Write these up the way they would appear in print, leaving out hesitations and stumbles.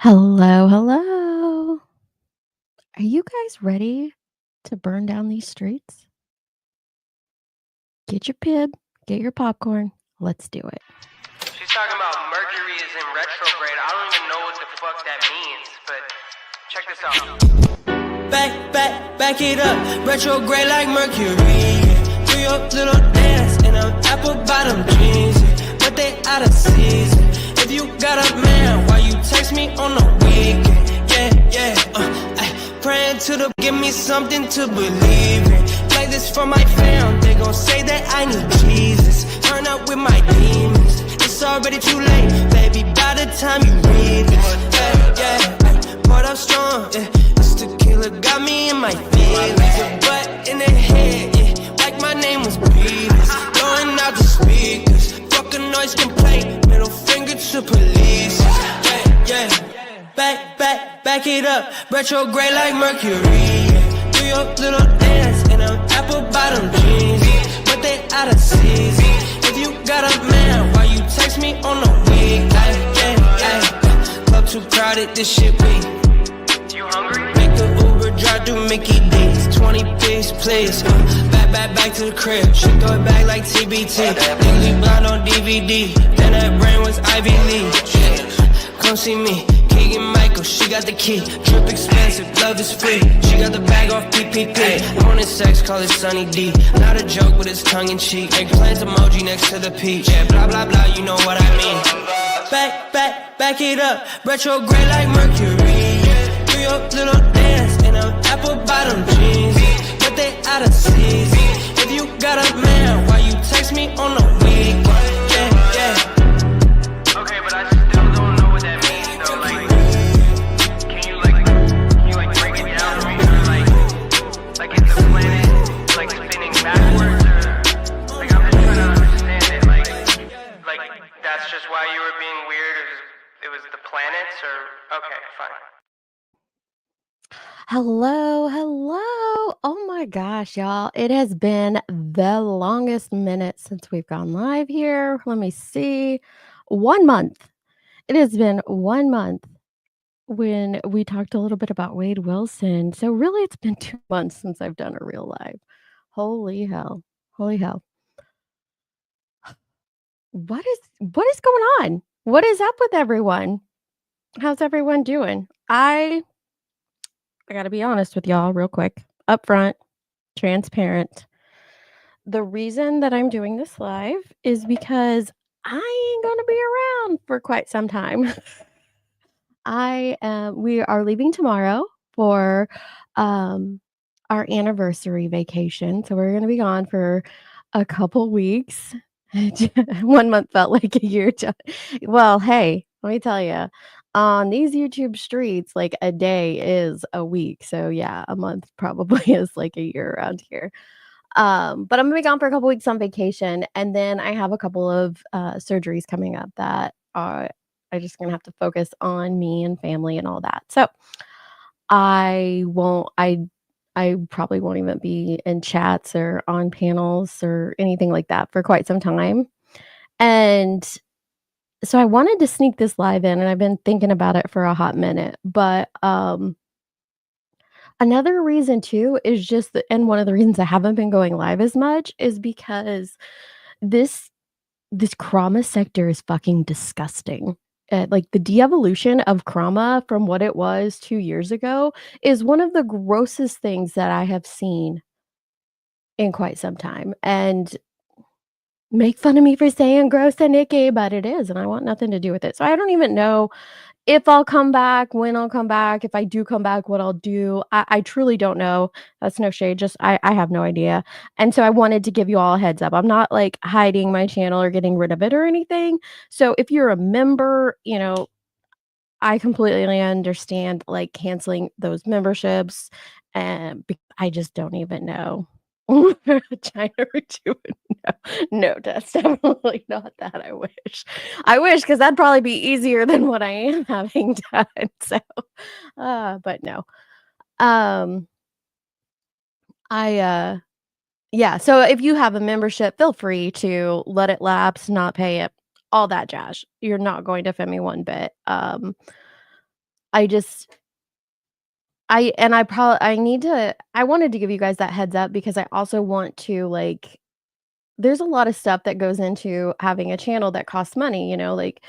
Hello, hello. Are you guys ready to burn down these streets? Get your pib, get your popcorn. Let's do it. She's talking about Mercury is in retrograde. I don't even know what the fuck that means, but check this out. Back it up. Retrograde like Mercury. Do your little dance in them apple bottom jeans. But they out of season. If you got a man, why you text me on the weekend? Praying to the give me something to believe in. Play this for my fam. They gon' say that I need Jesus. Turn up with my demons. It's already too late, baby, by the time you read this. Poured up strong, this tequila got me in my feelings. Your butt in the head, like my name was Beatles. Blowing out the speakers, fuck a noise complaint. Middle finger to police. Back it up, retrograde like Mercury. Do your little dance in them apple bottom jeans. But they out of season. If you got a man, why you text me on the week? Club too crowded, this shit weak. You hungry? Make the Uber drive through Mickey D's. 20 piece, please. Back to the crib. She throw it back like TBT. Legally blind on DVD. Then that brain was Ivy League. Come see me. Keegan Michael, she got the key. Trip expensive, love is free. She got the bag off PPP. Wanted sex, call it Sunny D. Not a joke, but it's tongue in cheek. Eggplant emoji next to the peach. Yeah, blah, blah, blah, you know what I mean. Back it up. Retrograde like Mercury. Do your little dance in them apple bottom jeans. But they out of season. If you got a man, why you text me on the week? Okay, but I still don't know what that means, though. Can you break it down for me? Like is the planet like spinning backwards, or I'm just trying to understand it. Like that's just why you were being weird. It was the planets, or okay, fine. Hello, hello. Oh my gosh, y'all. It has been the longest minute since we've gone live here. Let me see. 1 month. It has been 1 month when we talked a little bit about Wade Wilson. So really it's been 2 months since I've done a real live. Holy hell. Holy hell. What is going on? What is up with everyone? How's everyone doing? I gotta be honest with y'all real quick. Upfront, transparent. The reason that I'm doing this live is because I ain't gonna be around for quite some time. We are leaving tomorrow for our anniversary vacation. So we're gonna be gone for a couple weeks. 1 month felt like a year. Well, hey, let me tell you, on these YouTube streets, like a day is a week. So yeah, a month probably is like a year around here. But I'm gonna be gone for a couple weeks on vacation, and then I have a couple of surgeries coming up that are I just gonna have to focus on me and family and all that. So I won't. I probably won't even be in chats or on panels or anything like that for quite some time. And so I wanted to sneak this live in, and I've been thinking about it for a hot minute. But another reason too is just that, and one of the reasons I haven't been going live as much is because this this Crama sector is fucking disgusting. Like the de-evolution of Crama from what it was 2 years ago is one of the grossest things that I have seen in quite some time. And make fun of me for saying gross and icky, but it is, and I want nothing to do with it. So I don't even know if I'll come back, when I'll come back, if I do come back, what I'll do. I truly don't know. That's no shade, just I have no idea. And so I wanted to give you all a heads up. I'm not, like, hiding my channel or getting rid of it or anything. So if you're a member, I completely understand, like, canceling those memberships, and I just don't even know. China or doing no, that's definitely not that, I wish. I wish, because 'cause that'd probably be easier than what I am having done, so, but no. Um, yeah, so if you have a membership, feel free to let it lapse, not pay it, all that jazz. You're not going to offend me one bit. I just I wanted to give you guys that heads up because I also want to, like there's a lot of stuff that goes into having a channel that costs money, like,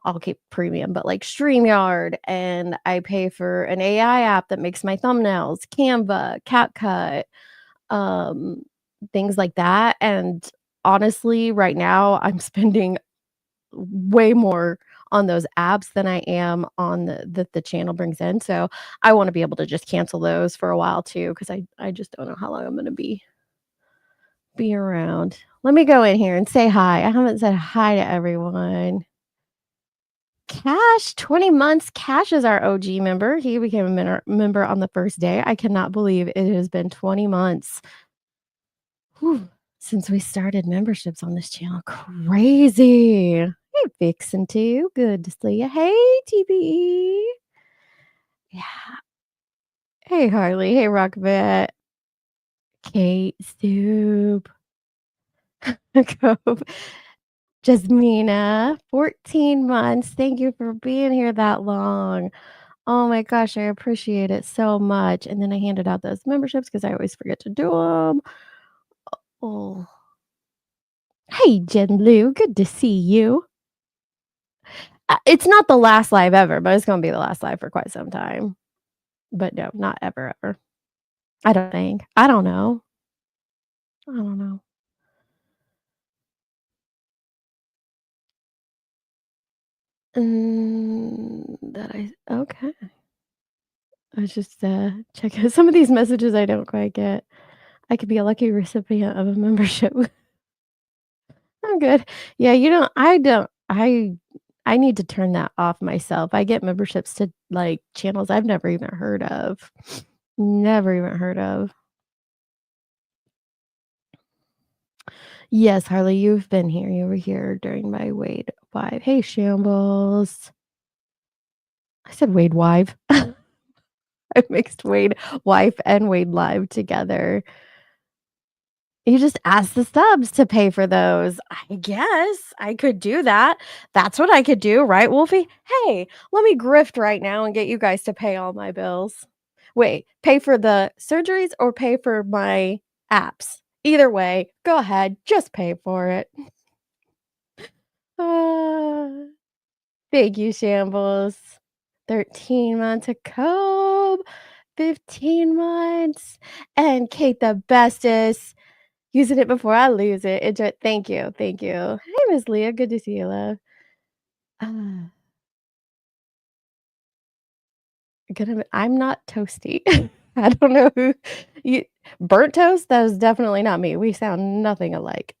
I'll keep premium, but, like, StreamYard, and I pay for an AI app that makes my thumbnails, Canva, CapCut, um, things like that, and honestly, right now, I'm spending way more on those apps than I am on the channel brings in, so I wanna be able to just cancel those for a while too, because I just don't know how long I'm gonna be around. Let me go in here and say hi. I haven't said hi to everyone. Cash, 20 months. Cash is our OG member. He became a member on the first day. I cannot believe it has been 20 months. Whew, since we started memberships on this channel. Crazy. Hey, Vixen too. Good to see you. Hey, TBE. Yeah. Hey, Harley. Hey, Rockbit. Kate Soup. Cove. Jasmina, 14 months. Thank you for being here that long. Oh my gosh, I appreciate it so much. And then I handed out those memberships because I always forget to do them. Oh, hey, Jen Lou, good to see you. It's not the last live ever, but it's going to be the last live for quite some time. But no, not ever, ever. I don't think. I don't know. I don't know. That I okay. I was just checking some of these messages I don't quite get. I could be a lucky recipient of a membership. I'm good. Yeah, I need to turn that off myself. I get memberships to, like, channels I've never even heard of. Never even heard of. Yes, Harley, you've been here. You were here during my Wade Wive. Hey, Shambles. I said Wade Wive. I mixed Wade Wife and Wade Live together. You just ask the subs to pay for those. I guess I could do that. That's what I could do, right, Wolfie? Hey, let me grift right now and get you guys to pay all my bills. Wait, pay for the surgeries or pay for my apps? Either way, go ahead, just pay for it. Ah, thank you, Shambles. 13 months of Cobe, 15 months, and Kate the bestest. Using it before I lose it. Enjoy thank you, thank you. Hey, Miss Leah, good to see you, love. Ah, I'm not toasty. I don't know who you burnt toast? That is definitely not me. We sound nothing alike.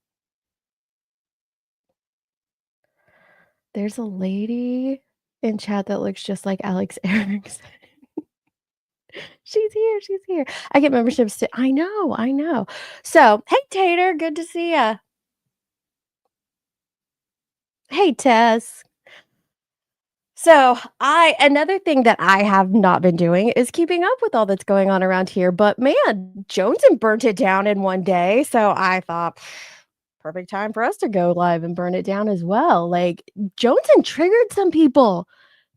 There's a lady in chat that looks just like Alex Erickson. She's here, she's here. I get memberships too. I know, I know. So, hey, Tater, good to see ya. Hey, Tess. So, I another thing that I have not been doing is keeping up with all that's going on around here, but man, Jonesing burnt it down in one day, so I thought, perfect time for us to go live and burn it down as well. Like, Jonesing triggered some people.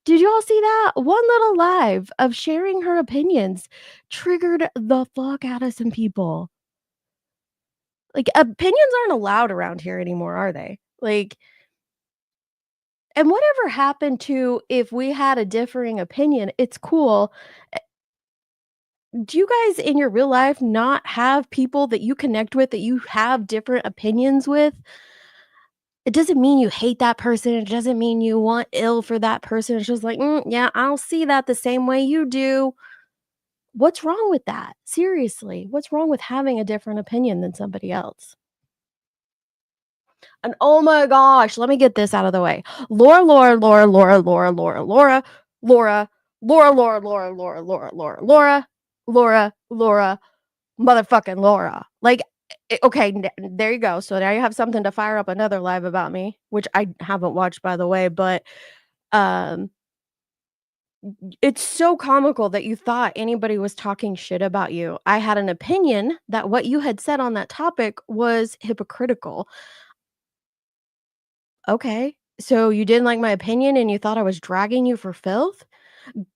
Did y'all see that? One little live of sharing her opinions triggered the fuck out of some people. Like, opinions aren't allowed around here anymore, are they? Like, and whatever happened to if we had a differing opinion, it's cool. Do you guys in your real life not have people that you connect with that you have different opinions with? It doesn't mean you hate that person. It doesn't mean you want ill for that person. It's just like, yeah, I don't see that the same way you do. What's wrong with that? Seriously, what's wrong with having a different opinion than somebody else? And oh my gosh, let me get this out of the way. Laura, Laura, Laura, Laura, Laura, Laura, Laura, Laura, Laura, Laura, Laura, Laura, Laura, Laura, Laura, Laura, Laura, motherfucking Laura. Like, okay, there you go. So now you have something to fire up another live about me, which I haven't watched, by the way, but um it's so comical that you thought anybody was talking shit about you. I had an opinion that what you had said on that topic was hypocritical. Okay. So you didn't like my opinion and you thought I was dragging you for filth?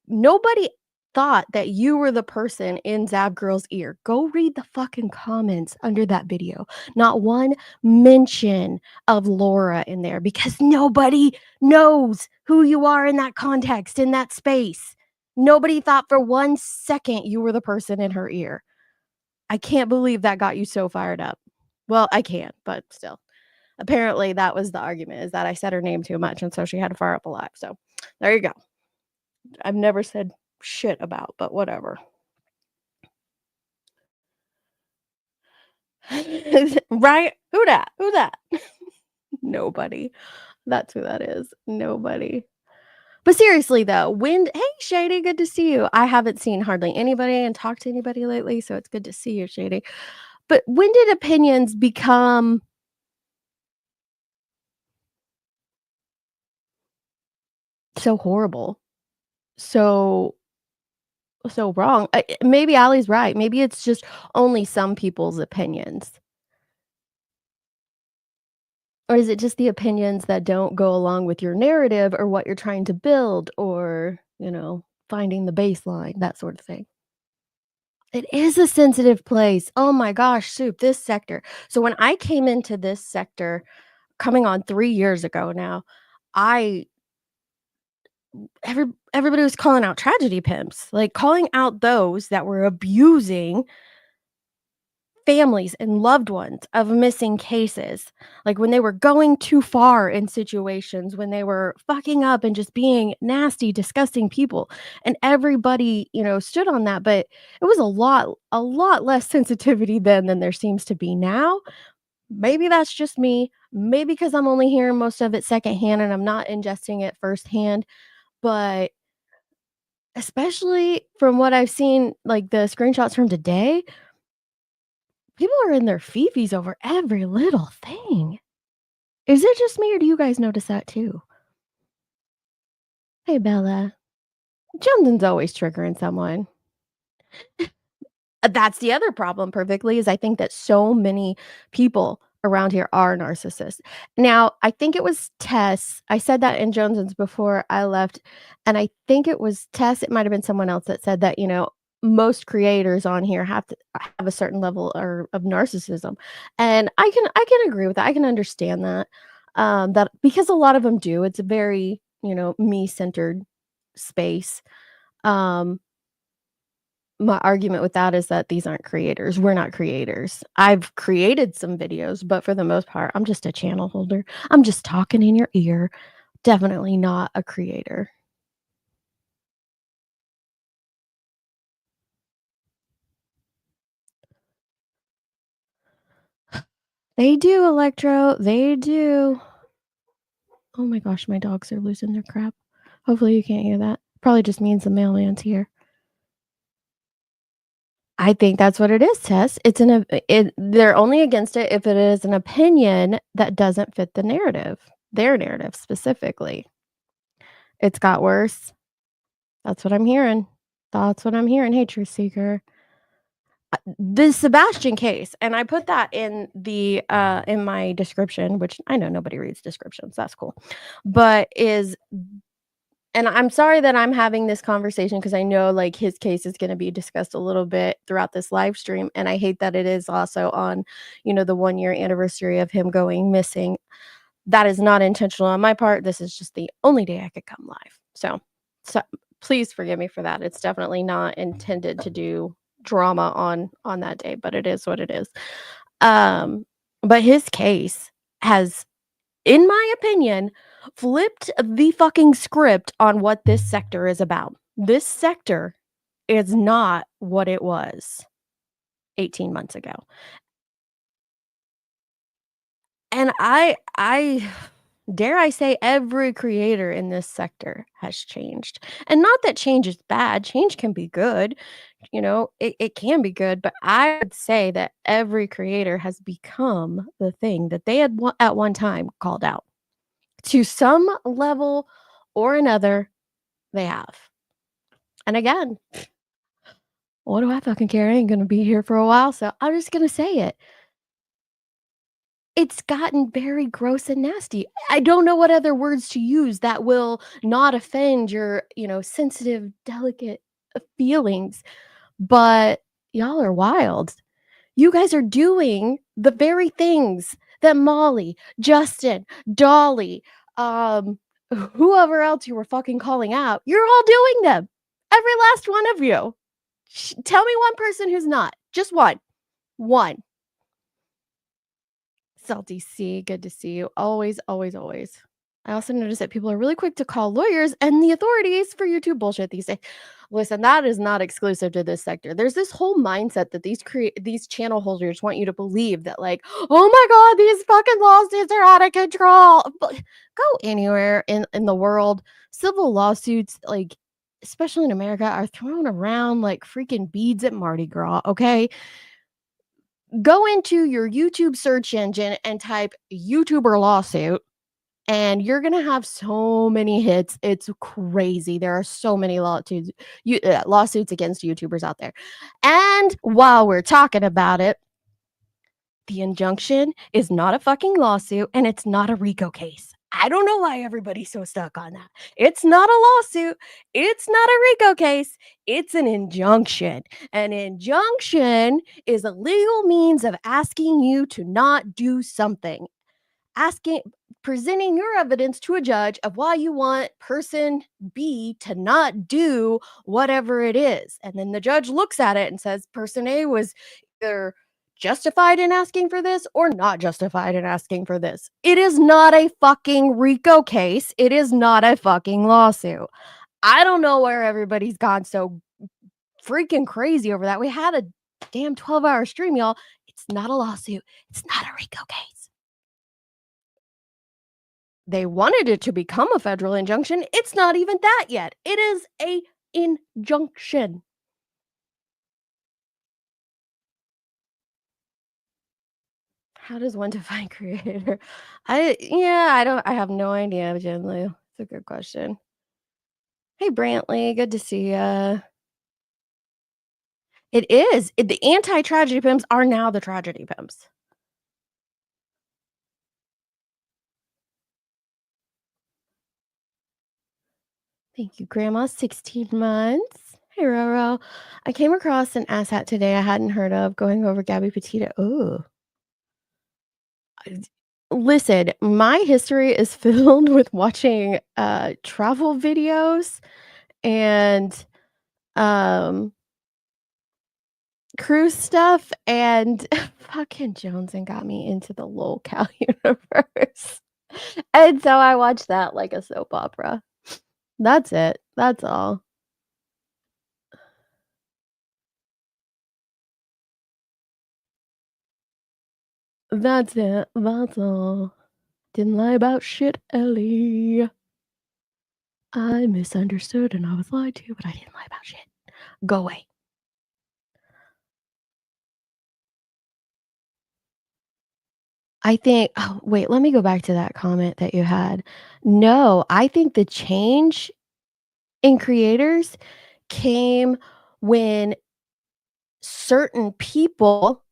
Nobody thought that you were the person in Zab Girl's ear. Go read the fucking comments under that video. Not one mention of Laura in there because nobody knows who you are in that context, in that space. Nobody thought for 1 second you were the person in her ear. I can't believe that got you so fired up. Well, I can, but still. Apparently, that was the argument, is that I said her name too much, and so she had to fire up a lot. So, there you go. I've never said shit about, but whatever. Right? Who dat? Who that? Nobody. That's who that is. Nobody. But seriously though, hey Shady, good to see you. I haven't seen hardly anybody and talked to anybody lately, so it's good to see you, Shady. But when did opinions become so horrible? So wrong. Maybe Allie's right. Maybe it's just only some people's opinions. Or is it just the opinions that don't go along with your narrative or what you're trying to build or, finding the baseline, that sort of thing? It is a sensitive place. Oh my gosh, Soup, this sector. So when I came into this sector coming on 3 years ago now, I everybody was calling out tragedy pimps, like calling out those that were abusing families and loved ones of missing cases. Like when they were going too far in situations, when they were fucking up and just being nasty, disgusting people. And everybody, stood on that. But it was a lot less sensitivity then than there seems to be now. Maybe that's just me. Maybe because I'm only hearing most of it secondhand and I'm not ingesting it firsthand. But especially from what I've seen, like the screenshots from today, people are in their fifis over every little thing. Is it just me, or do you guys notice that too? Hey, Bella. Jonathan's always triggering someone. That's the other problem perfectly is I think that so many people around here are narcissists. Now, I think it was Tess. I said that in Jones's before I left, and I think it was Tess. It might have been someone else that said that, most creators on here have to have a certain level of narcissism. And I can agree with that. I can understand that. That because a lot of them do. It's a very, me-centered space. Um my argument with that is that these aren't creators. We're not creators. I've created some videos, but for the most part, I'm just a channel holder. I'm just talking in your ear. Definitely not a creator. They do, Electro. They do. Oh my gosh, my dogs are losing their crap. Hopefully you can't hear that. Probably just means the mailman's here. I think that's what it is, Tess. They're only against it if it is an opinion that doesn't fit the narrative, their narrative specifically. It's got worse. That's what I'm hearing. That's what I'm hearing. Hey, Truth Seeker. The Sebastian case, and I put that in my description, which I know nobody reads descriptions. That's cool. But and I'm sorry that I'm having this conversation because I know like his case is going to be discussed a little bit throughout this live stream. And I hate that it is also on, the 1 year anniversary of him going missing. That is not intentional on my part. This is just the only day I could come live. So please forgive me for that. It's definitely not intended to do drama on that day, but it is what it is. But his case has, in my opinion, flipped the fucking script on what this sector is about. This sector is not what it was 18 months ago. And I dare I say every creator in this sector has changed. And not that change is bad, change can be good. It can be good, but I would say that every creator has become the thing that they had at one time called out. To some level or another, they have. And again, what do I fucking care? I ain't gonna be here for a while, so I'm just gonna say it. It's gotten very gross and nasty. I don't know what other words to use that will not offend your, sensitive, delicate, feelings, but y'all are wild. You guys are doing the very things that Molly, Justin, Dolly, um, whoever else you were fucking calling out, you're all doing them. Every last one of you. Tell me one person who's not. Just one. One. Salty C, good to see you. Always, always, always. I also noticed that people are really quick to call lawyers and the authorities for YouTube bullshit these days. Listen, that is not exclusive to this sector. There's this whole mindset that these channel holders want you to believe that, like, oh my god, these fucking lawsuits are out of control. But go anywhere in the world, civil lawsuits, like especially in America, are thrown around like freaking beads at Mardi Gras. Okay, go into your YouTube search engine and type YouTuber lawsuit, and you're gonna have so many hits. It's crazy. There are so many lawsuits against YouTubers out there. And while we're talking about it, the injunction is not a fucking lawsuit and it's not a RICO case. I don't know why everybody's so stuck on that. It's not a lawsuit. It's not a RICO case. It's an injunction. An injunction is a legal means of asking you to not do something, asking presenting your evidence to a judge of why you want person B to not do whatever it is. And then the judge looks at it and says person A was either justified in asking for this or not justified in asking for this. It is not a fucking RICO case. It is not a fucking lawsuit. I don't know where everybody's gone so freaking crazy over that. We had a damn 12-hour stream, y'all. It's not a lawsuit. It's not a RICO case. They wanted it to become a federal injunction. It's not even that yet. It is a injunction. How does one define creator? I have no idea, Jenlu. It's a good question. Hey, Brantley, good to see ya. It is. The anti-tragedy pimps are now the tragedy pimps. Thank you, Grandma. 16 months. Hey, Roro. I came across an asshat today I hadn't heard of going over Gabby Petito. Ooh. Listen, my history is filled with watching, travel videos and, um, cruise stuff, and fucking Jonesing got me into the lolcow universe. And so I watched that like a soap opera. That's it. That's all. That's it. That's all. Didn't lie about shit, Ellie. I misunderstood and I was lied to, but I didn't lie about shit. Go away. I think oh, wait, let me go back to that comment that you had. No, I think the change in creators came when certain people,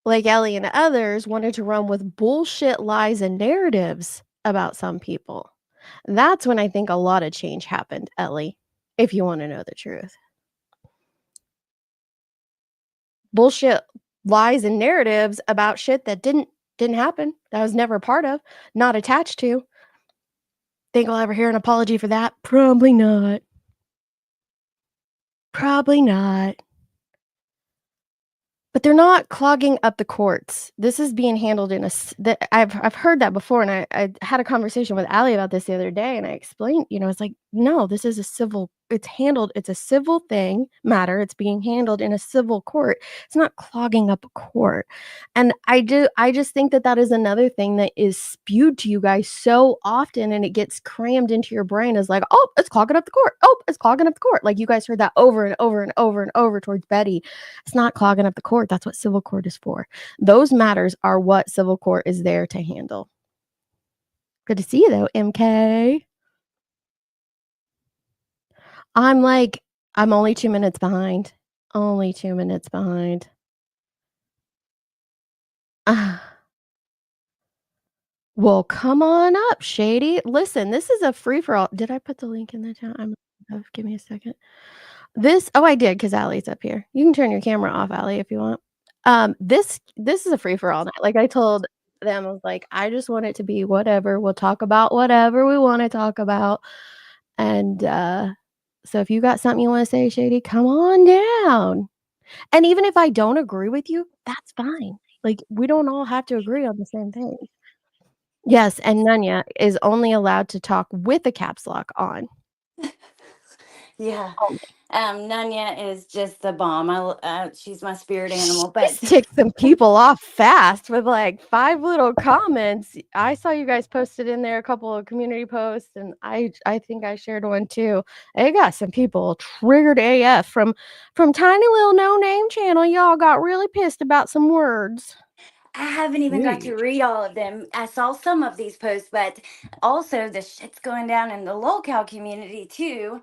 like Ellie and others, wanted to run with bullshit lies and narratives about some people. That's when I think a lot of change happened, Ellie, if you wanna know the truth. Bullshit lies and narratives about shit that didn't happen, that I was never a part of, not attached to. Think I'll ever hear an apology for that? Probably not. Probably not. But they're not clogging up the courts. This is being handled in a c that I've heard that before, and I had a conversation with Allie about this the other day, and I explained, it's like, "No, this is a civil it's a civil matter, it's being handled in a civil court. It's not clogging up a court." And I just think that that is another thing that is spewed to you guys so often, and it gets crammed into your brain as like, "Oh, it's clogging up the court. Oh, it's clogging up the court." Like, you guys heard that over and over and over and over towards Betty. It's not clogging up the court. That's what civil court is for. Those matters are what civil court is there to handle. Good to see you though, MK. I'm like, I'm only 2 minutes behind. Only 2 minutes behind. Well, come on up, Shady. Listen, this is a free for all. Did I put the link in the chat? Give me a second. I did because Allie's up here. You can turn your camera off, Allie, if you want. This is a free for all night. Like I told them, I was like, I just want it to be whatever. We'll talk about whatever we want to talk about. And so if you got something you want to say, Shady, come on down. And even if I don't agree with you, that's fine. Like we don't all have to agree on the same thing. Yes, and Nunya is only allowed to talk with the caps lock on. Yeah. Only. Nunya is just the bomb. She's my spirit animal. But She's ticked some people off fast with like 5 little comments. I saw you guys posted in there a couple of community posts, and I think I shared one too. It got some people triggered AF from tiny little no name channel. Y'all got really pissed about some words. I haven't even got to Huge. read all of them. I saw some of these posts, but also the shit's going down in the locale community too.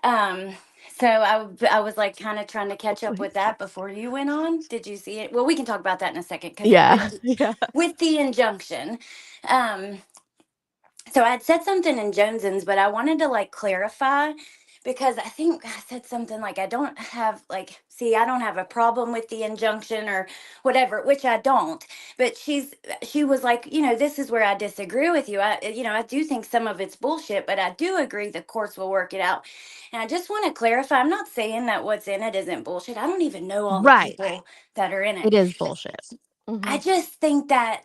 Um, so I was like kind of trying to catch up with that before you went on. Did you see it? Well, we can talk about that in a second because Yeah. Yeah. with the injunction, um, so I had said something in Jones's, but I wanted to like clarify because I think I said something like I don't have like see I don't have a problem with the injunction or whatever, which I don't. But she was like, this is where I disagree with you. I do think some of it's bullshit, but I do agree the courts will work it out. And I just want to clarify, I'm not saying that what's in it isn't bullshit. I don't even know all the Right. people that are in it. It is bullshit. I Mhm. just think that,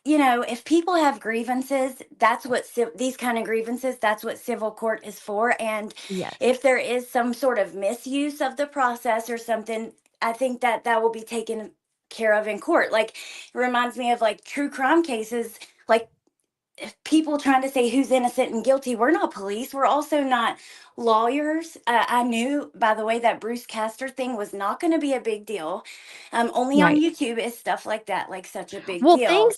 if people have grievances, that's what these kind of grievances, that's what civil court is for. And Yes. if there is some sort of misuse of the process or something, I think that that will be taken care of in court. Like, it reminds me of like true crime cases. Like, people trying to say who's innocent and guilty. We're not police. We're also not lawyers. I knew, by the way, that Bruce Castor thing was not going to be a big deal. Only on Right. YouTube is stuff like that like such a big Well, deal.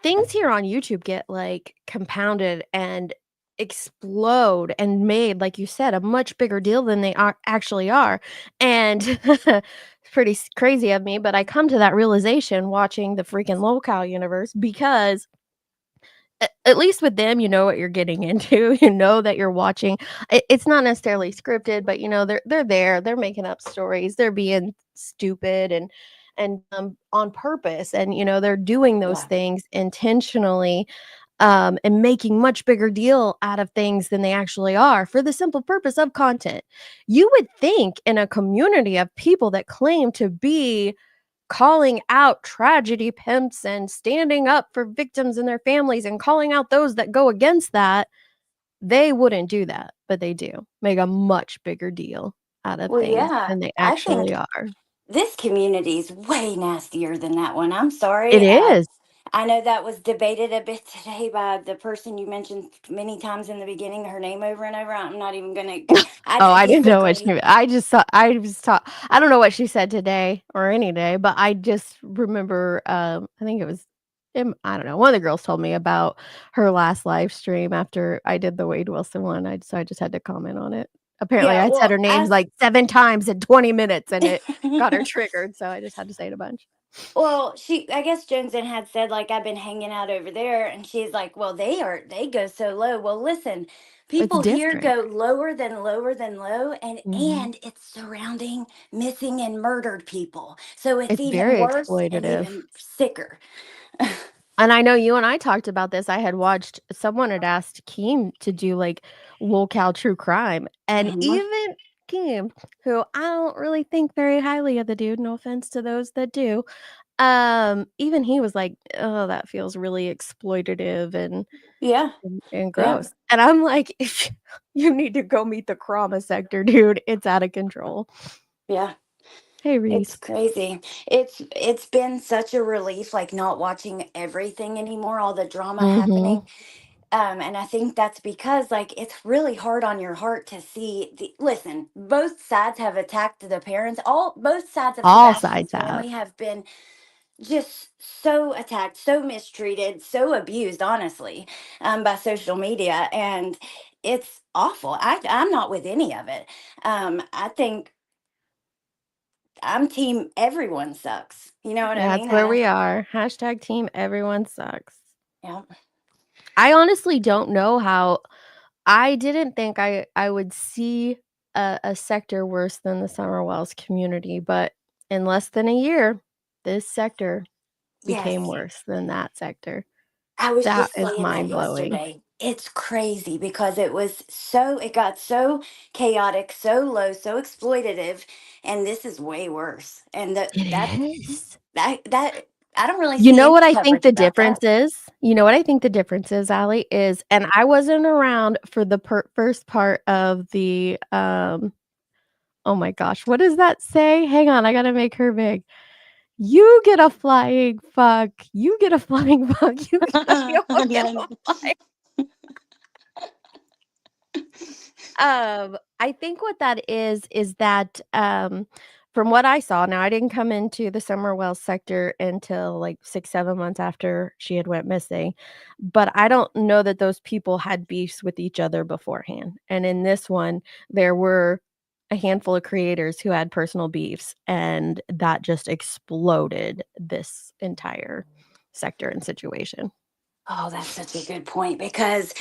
things here on YouTube get, like, compounded and explode and made, like you said, a much bigger deal than they actually are, and it's pretty crazy of me, but I come to that realization watching the freaking locale universe because at least with them, you know what you're getting into. You know that you're watching. It's not necessarily scripted, but they're there. They're making up stories. They're being stupid and on purpose, and they're doing those Yeah. things intentionally, and making much bigger deal out of things than they actually are for the simple purpose of content. You would think in a community of people that claim to be calling out tragedy pimps and standing up for victims and their families and calling out those that go against that, they wouldn't do that, but they do. Make a much bigger deal out of Well, things yeah. than they I actually think are. this community is way nastier than that one. I'm It sorry. is. I know that was debated a bit today by the person you mentioned many times in the beginning, her name over and over. I'm not even going to, Oh, I I didn't know what typically, she I just saw I was taught I don't know what she said today or any day, but I just remember, I think it was I don't know, one of the girls told me about her last live stream after I did the Wade Wilson one. I just had to comment on it. Apparently, yeah, I said well, her name like 7 times in 20 minutes, and it got her triggered, so I just had to say it a bunch. well, I guess Jonesin had said, like, I've been hanging out over there. And she's like, well, they go so low. Well, listen, It's people here different. go lower than low. Mhm. And it's surrounding missing and murdered people. So it's It's even very worse and exploitative. even sicker. And I know you and I talked about this. I had watched someone had asked Keem to do, like, locale true crime, and Mhm. even Keem, who I don't really think very highly of the dude, no offense to those that do, even he was like, "Oh, that feels really exploitative Yeah. and Yeah. gross." And I'm like, "You need to go meet the Crama sector, dude. It's out of control." Yeah. Hey, It's Reese. crazy. It's been such a relief, like not watching everything anymore, all the drama Mhm. happening. And I think that's because like it's really hard on your heart to see listen, both sides have attacked the parents. All both sides of All Sebastian's sides have. family have been just so attacked, so mistreated, so abused, honestly, by social media. And it's awful. I'm not with any of it. I think I'm team everyone sucks. You know what I That's mean? where we are. Hashtag team everyone sucks. Yeah. I honestly don't know how. I didn't think I would see a sector worse than the Summer Wells community, but in less than a year, this sector became Yes. worse than that sector. I was That just is saying that mind-blowing. yesterday. It's crazy because it got so chaotic, so low, so exploitative, and this is way worse. And It is. that I don't really You see know any what I think coverage the about difference that. is? You know what I think the difference is, Allie, is and I wasn't around for the first part of the, oh my gosh, what does that say? Hang on, I gotta make her big. You get a flying fuck. You get a flying fuck. You all get a flying. I think what that is that, from what I saw, now I didn't come into the Summer Wells sector until like 6, 7 months after she had went missing, but I don't know that those people had beefs with each other beforehand. And in this one, there were a handful of creators who had personal beefs, and that just exploded this entire sector and situation. Oh, that's such a good point because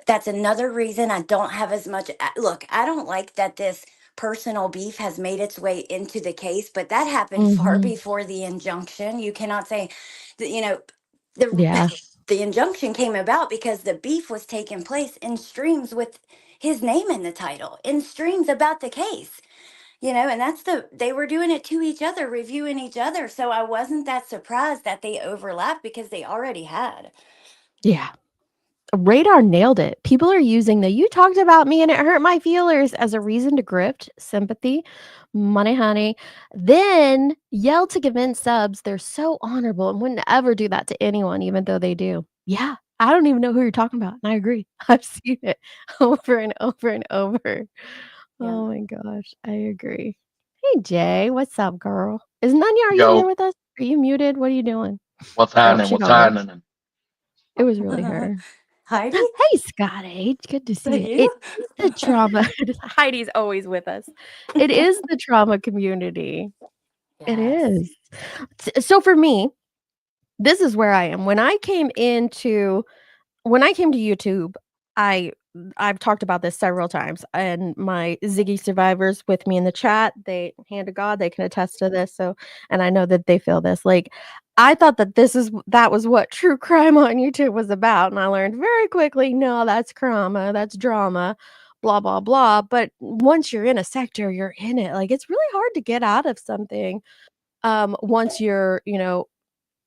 that's another reason I don't have as much. Look, I don't like that this personal beef has made its way into the case, but that happened far Mhm. before the injunction. You cannot say that, the Yeah. the injunction came about because the beef was taking place in streams with his name in the title, in streams about the case. And they were doing it to each other, reviewing each other. So I wasn't that surprised that they overlapped because they already had. Yeah. Radar nailed it. People are using the "you talked about me and it hurt my feelers" as a reason to grift, sympathy, money, honey, then yell to convince subs they're so honorable and wouldn't ever do that to anyone, even though they do. Yeah, I don't even know who you're talking about, and I agree. I've seen it over and over and over. Yeah. Oh my gosh, I agree. Hey, Jay, what's up, girl? Is Nunya, are you here Yo, with us? Are you muted? What are you doing? what's Oh, happening? she What's gone away. happening? It was really her. Heidi? Hey, Scotty, it's good to Is see that you. It you? is the trauma. Heidi's always with us. It is the trauma community. It Yes. is. So for me, this is where I am. When I came to YouTube, I I've talked about this several times, and my Ziggy survivors with me in the chat, they hand to God, they can attest to this. So, and I know that they feel this. Like, I thought that that was what true crime on YouTube was about, and I learned very quickly, no, that's crama, that's drama, blah blah blah. But once you're in a sector, you're in it. Like, it's really hard to get out of something once you're,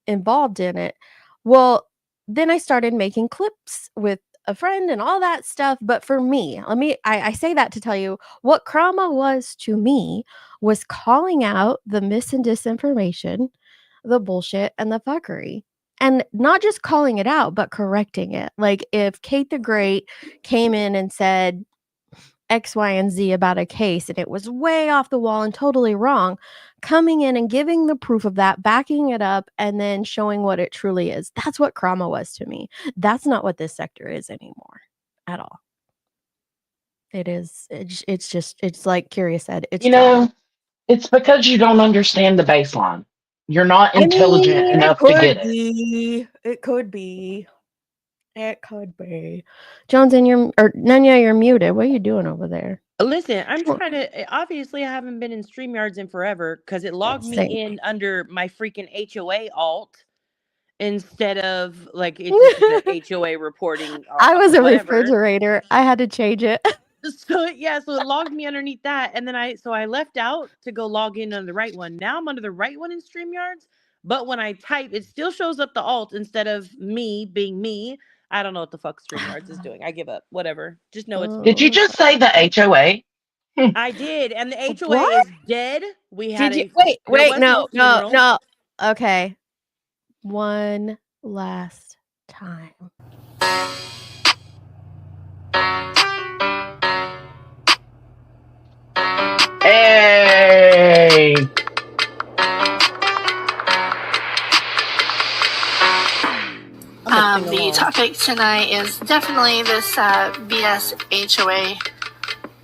involved in it. Well, then I started making clips with a friend and all that stuff. But for me, I say that to tell you what Crama was to me was calling out the mis and disinformation, the bullshit, and the fuckery. And not just calling it out, but correcting it. Like if Kate the Great came in and said, X, Y, and Z about a case and it was way off the wall and totally wrong, coming in and giving the proof of that, backing it up, and then showing what it truly is. That's what Crama was to me. That's not what this sector is anymore at all. It is. It's just. It's like Curious said. It's You drama. know, it's because you don't understand the baseline. You're not I intelligent mean, it enough to get could it. be. It could be. It could be. Jones, and you're or Nanya, you're muted. What are you doing over there? Listen, I'm Well, trying to. Obviously, I haven't been in StreamYards in forever because it logged me same. in under my freaking HOA alt instead of like it just is a HOA reporting I was a whatever. refrigerator. I had to change it. So yeah, so it logged me underneath that, and then I left out to go log in on the right one. Now I'm under the right one in StreamYards, but when I type, it still shows up the alt instead of me being me. I don't know what the fuck StreamYards is doing. I give up. Whatever. Just know it's Did me. you Oh, just say the HOA? I did, and the HOA what? is dead. We had Did you a there wait, was no, no no, funeral. no. Okay. One last time. Hey, The topic tonight is definitely this BS HOA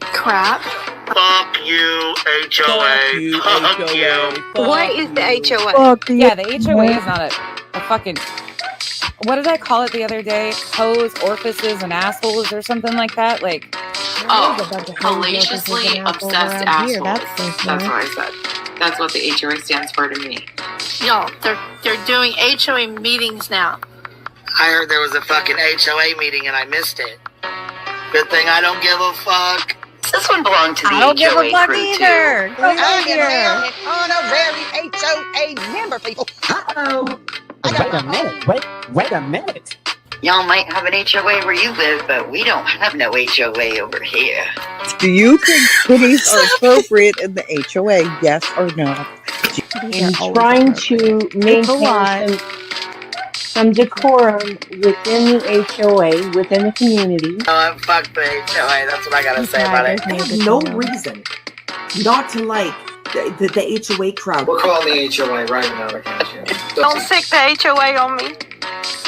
crap. fuck you, HOA. Fuck you. What is the HOA? Fuck you. Yeah, the HOA is not a fucking. what did I call it the other day? Hoes, orifices, and assholes, or something like that. Like, Hellaciously obsessed assholes. That's what I said. That's what the HOA stands for to me. Y'all, they're doing HOA meetings now. I heard there was a fucking HOA meeting and I missed it. Good thing I don't give a fuck. This one belonged to the I don't give HOA a fuck crew either. too. Go here. Honorary HOA member, people. Uh-oh. Wait a minute. Y'all might have an HOA where you live, but we don't have no HOA over here. Do you think pennies are appropriate in the HOA? Yes or no? In trying to maintain some decorum within the HOA, within the community. Fuck the HOA. That's what I gotta say about it. I have no reason not to like the HOA crowd. We're calling the HOA right now. Don't stick the HOA on me.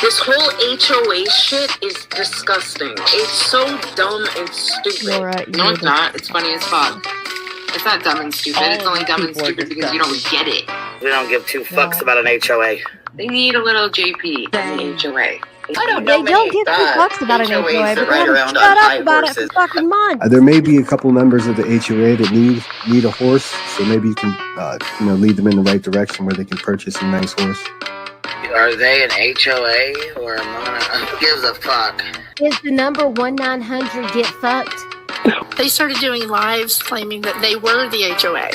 This whole HOA shit is disgusting. It's so dumb and stupid. No, it's not. It's funny as fuck. It's not dumb and stupid. It's only dumb and stupid because you don't get it. We don't give two fucks about an HOA. They need a little JP in the HOA. I don't know. They don't give two fucks about an HOA, but they haven't shut up about it for fucking months. There may be a couple members of the HOA that need a horse, so maybe you can lead them in the right direction where they can purchase a nice horse. Are they an HOA or a who gives a fuck? Is the number 1-900 get fucked? They started doing lives claiming that they were the HOA.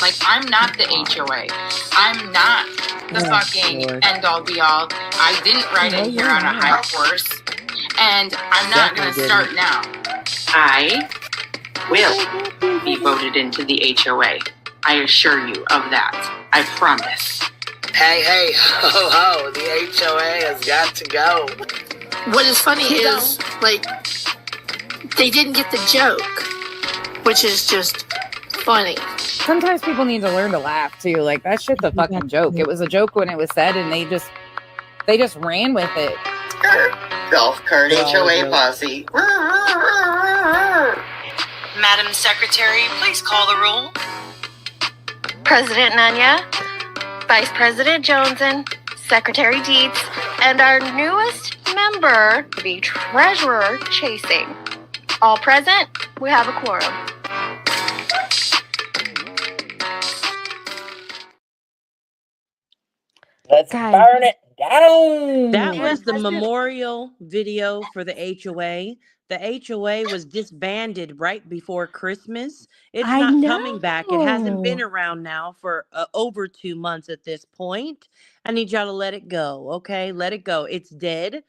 Like, I'm not the HOA. I'm not the fucking end-all be-all. I didn't ride in here on a high horse. And I'm not going to start now. I will be voted into the HOA. I assure you of that. I promise. Hey, ho, ho, the HOA has got to go. What is funny is, like, they didn't get the joke, which is just funny. sometimes people need to learn to laugh too. Like, that shit's a fucking joke. It was a joke when it was said, and they just ran with it. Golf cart HOA posse. Madam Secretary, please call the roll. President Nanya, Vice President Johnson, Secretary Dietz, and our newest member, the Treasurer Chasing. All present, we have a quorum. Let's burn it down. That was the memorial video for the HOA. The HOA was disbanded right before Christmas. It's not coming back. It hasn't been around now for over 2 months at this point. I need y'all to let it go, okay? Let it go. It's dead.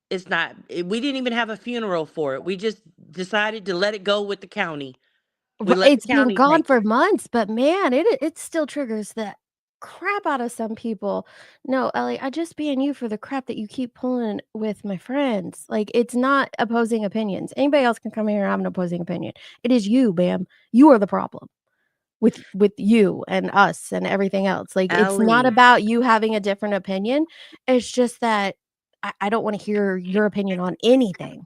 It's not. We didn't even have a funeral for it. We just decided to let it go with the county. It's been gone for months, but man, it still triggers the crap out of some people. No, Ellie, I just being you for the crap that you keep pulling with my friends. Like, it's not opposing opinions. Anybody else can come here and have an opposing opinion. It is you, Bam. You are the problem with you and us and everything else. Like, Ellie, it's not about you having a different opinion. It's just that I don't want to hear your opinion on anything.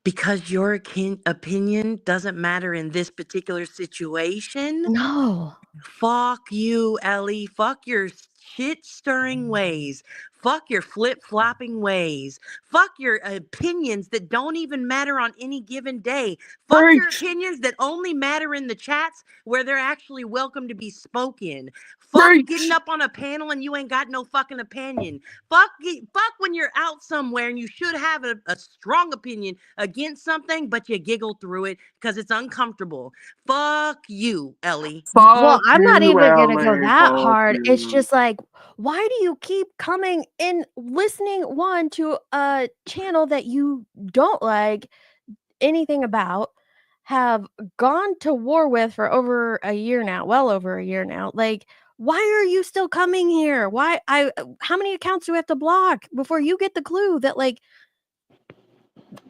Because your opinion doesn't matter in this particular situation? No. Fuck you, Ellie. Fuck your shit-stirring ways. Fuck your flip-flopping ways. Fuck your opinions that don't even matter on any given day. Fuck your opinions that only matter in the chats where they're actually welcome to be spoken. Fuck getting up on a panel and you ain't got no fucking opinion. Fuck when you're out somewhere and you should have a strong opinion against something, but you giggle through it because it's uncomfortable. Fuck you, Ellie. Well, I'm not even going to go that hard. It's just like, why do you keep coming in, listening, one, to a channel that you don't like anything about, have gone to war with for over a year now, well over a year now? Like, why are you still coming here? How many accounts do we have to block before you get the clue that, like,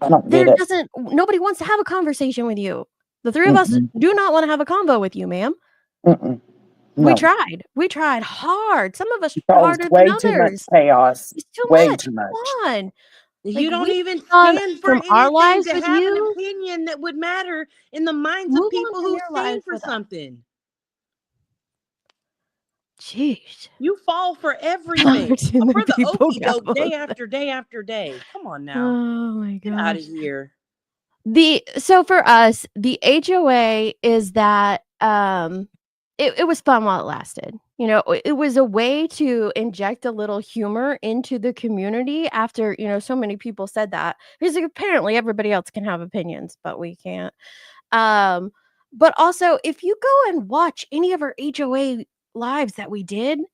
nobody wants to have a conversation with you? The three of us do not want to have a convo with you, ma'am. No. We tried hard. Some of us harder way than others. Too much chaos. It's too way much. Too much. Come on. You don't even stand for anything our lives to with have you? an opinion that would matter in the minds of people who stand for something. Jeez. You fall for everything. Martin, For the people okey doke, gavel. day after day after day. Come on now. Oh my Get out of gosh. here. So for us, the HOA is that it was fun while it lasted. You know, it was a way to inject a little humor into the community after, you know, so many people said that. Because apparently everybody else can have opinions, but we can't. But also if you go and watch any of our HOA lives that we didn't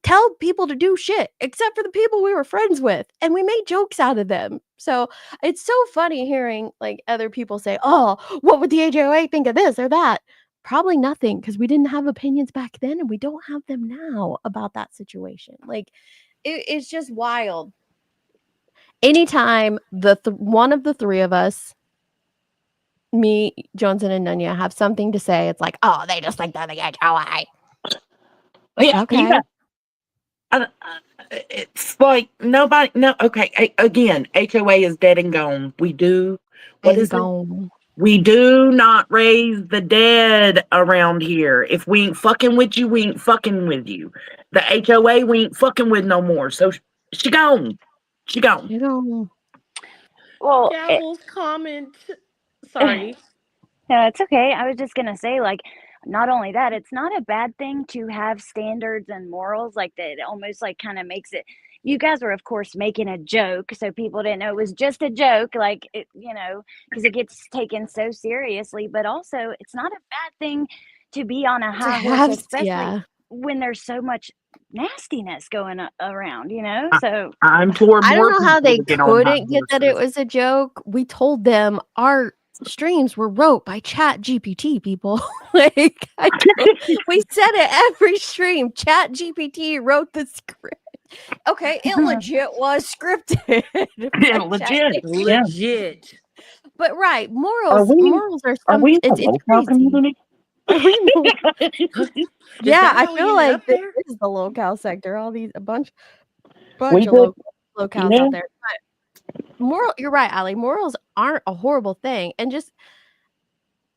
tell people to do shit except for the people we were friends with, and we made jokes out of them. So it's so funny hearing like other people say, "Oh, what would the HOA think of this or that?" Probably nothing because we didn't have opinions back then and we don't have them now about that situation. Like it's just wild. Anytime one of the three of us, me, Johnson, and Nunya, have something to say, it's like, "Oh, they just think they're the HOA." Yeah, Okay. it's like nobody. No, okay. Again, HOA is dead and gone. We do. What It's is it? gone. We do not raise the dead around here. If we ain't fucking with you, we ain't fucking with you. The HOA we ain't fucking with no more. So she gone. She gone. You know. Well, Gavel's comment. Sorry. No, it's okay. I was just gonna say, like, not only that, it's not a bad thing to have standards and morals like that. It almost like kind of makes it. You guys were, of course, making a joke, so people didn't know it was just a joke, like it, you know, because it gets taken so seriously. But also, it's not a bad thing to be on a To high horse, have especially yeah. when there's so much nastiness going around. You know, so I'm for I don't more know how people they to get on hot couldn't get that it horses. was a joke. We told them our streams were wrote by Chat GPT people. Like we said it every stream. Chat GPT wrote the script. Okay, it legit was scripted. Yeah, by legit. ChatGPT. Yeah. Legit. But right, Are we? morals are Are some we in the it's local crazy. community? Are we more Is Yeah, that I how we feel ended like up this there? is the locale sector. All these a bunch We of did. locales Yeah. out there. But you're right, Allie. Morals aren't a horrible thing. And just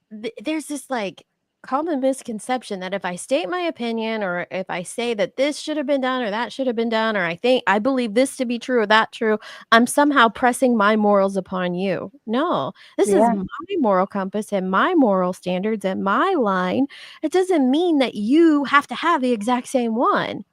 there's this like common misconception that if I state my opinion or if I say that this should have been done or that should have been done, or I believe this to be true or that true, I'm somehow pressing my morals upon you. No, this is yeah. my moral compass and my moral standards and my line. It doesn't mean that you have to have the exact same one.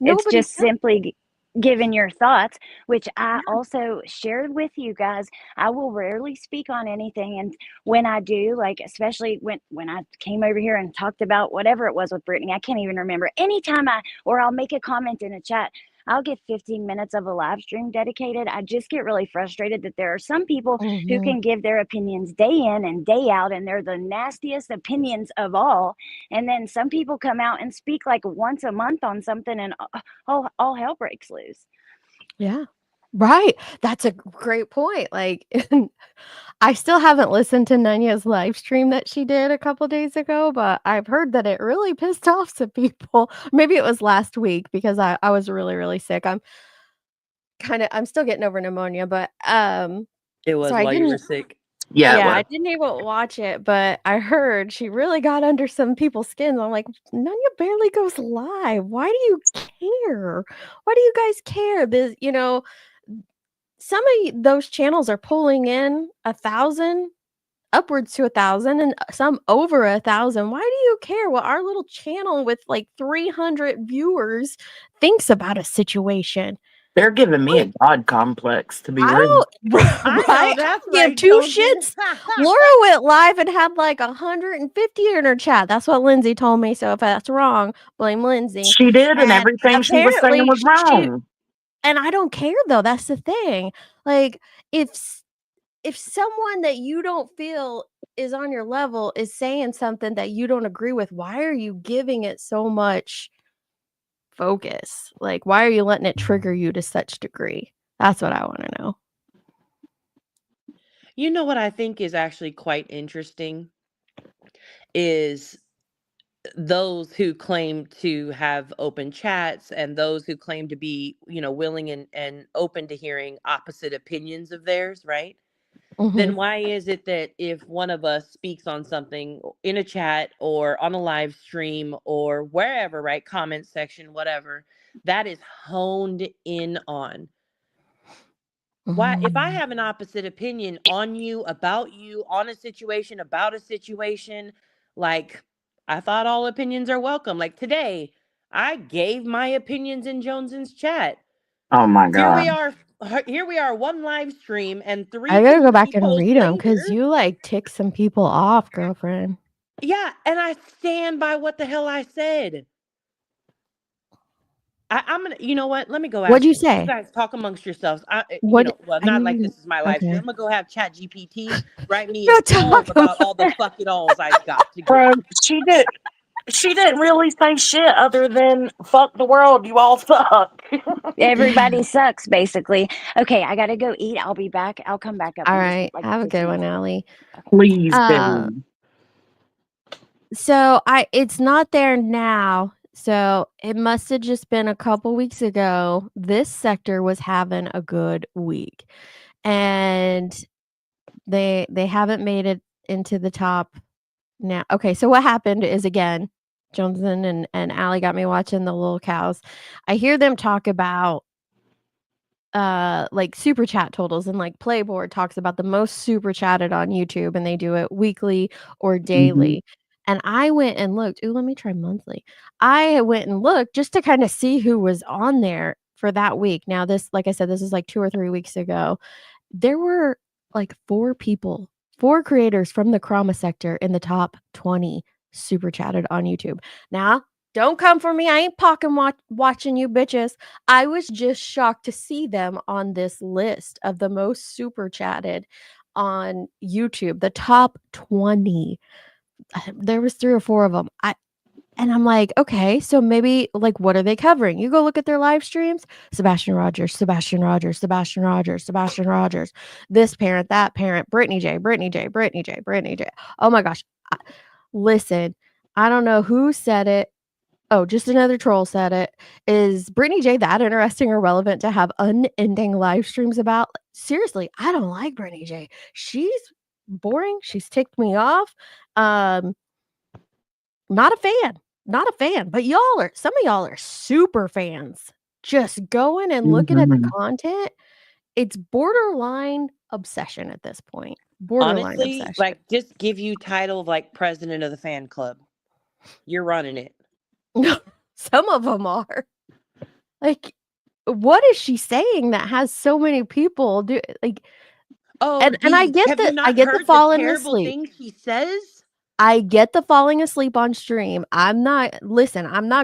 It's Nobody just does. simply giving your thoughts, which I also shared with you guys. I will rarely speak on anything, and when I do, like especially when I came over here and talked about whatever it was with Brittany, I can't even remember. Anytime I'll make a comment in a chat, I'll get 15 minutes of a live stream dedicated. I just get really frustrated that there are some people who Mhm. can give their opinions day in and day out, and they're the nastiest opinions of all. And then some people come out and speak like once a month on something, and all hell breaks loose. Yeah. Right. That's a great point. Like, I still haven't listened to Nanya's live stream that she did a couple days ago, but I've heard that it really pissed off some people. Maybe it was last week because I was really, really sick. I'm still getting over pneumonia, but It so was I while you were didn't sick. Yeah, it yeah, was. I didn't even watch it, but I heard she really got under some people's skins. I'm like, Nanya barely goes live. Why do you care? Why do you guys care? Some of those channels are pulling in 1,000, upwards to 1,000, and some over 1,000. Why do you care what our little channel with like 300 viewers thinks about a situation? They're giving me a Like, god complex, to be I real. don't I right? know I that's don't give right, 2 Jonesy. shits. Laura went live and had like 150 in her chat. That's what Lindsay told me. So if that's wrong, blame Lindsay. She did, and And everything she was saying apparently was wrong. and I don't care though. That's the thing. Like if someone that you don't feel is on your level is saying something that you don't agree with, why are you giving it so much focus? Like, why are you letting it trigger you to such degree? That's what I want to know. You know what I think is actually quite interesting is those who claim to have open chats and those who claim to be, willing and open to hearing opposite opinions of theirs, right? then Mhm. why is it that if one of us speaks on something in a chat or on a live stream or wherever, right, comment section, whatever, that is honed in on? Why, if I Mhm. have an opposite opinion on you, on a situation, about a situation, like, I thought all opinions are welcome. Like today, I gave my opinions in Jones's chat. Oh my Here we God. are. Here we are, one live stream and I 3 gotta go back community and posts read them because later. you, like, tick some people off, girlfriend. Yeah, and I stand by what the hell I said. I'm gonna, you know what? Let me go What'd ask you you say? guys talk amongst yourselves. What Well, I not like didn't this is my live stream. okay. I'm gonna go have Chat GPT write me a No, poem talk about about all the fuck it alls I've got to give. Bro, she didn't really say shit other than fuck the world, you all suck. Everybody sucks, basically. Okay, I gotta go eat. I'll be back. I'll come back up in just Alright, like have a good 15 one, minutes. Allie. Please Uh, do. so it's not there now, so it must've just been a couple weeks ago. This sector was having a good week, and they haven't made it into the top now. Okay, so what happened is, again, Johnson and Allie got me watching the little cows. I hear them talk about like super chat totals, and like Playboard talks about the most super chatted on YouTube, and they do it weekly or Mhm. daily. And I went and looked. Ooh, let me try monthly. I went and looked just to kind of see who was on there for that week. Now, this, like I said, this is like 2 or 3 weeks ago. There were like 4 people, 4 creators from the Crama sector in the top 20 super chatted on YouTube. Now, don't come for me. I ain't watching you bitches. I was just shocked to see them on this list of the most super chatted on YouTube, the top 20. There was 3 or 4 of them. And I'm like, "Okay, so maybe, like, what are they covering?" You go look at their live streams, Sebastian Rogers, Sebastian Rogers, Sebastian Rogers, Sebastian Rogers, this parent, that parent, Brittany J, Brittany J, Brittany J, Brittany J. Oh my gosh. I listen, I don't know who said it. Oh, just another troll said it. Is Brittany J that interesting or relevant to have unending live streams about? Seriously, I don't like Brittany J. She's boring. She's ticked me off. Um, not a fan. Not a fan. But some of y'all are super fans. Just going and looking at the Mhm. content. It's borderline obsession at this point. Borderline Honestly, obsession. like, just give you title of like president of the fan club. You're running it. Some of them are. Like, what is she saying that has so many people do like Oh, and I geez. get Have you I not get the heard the falling terrible asleep. things she says? I get the falling asleep on stream. I'm not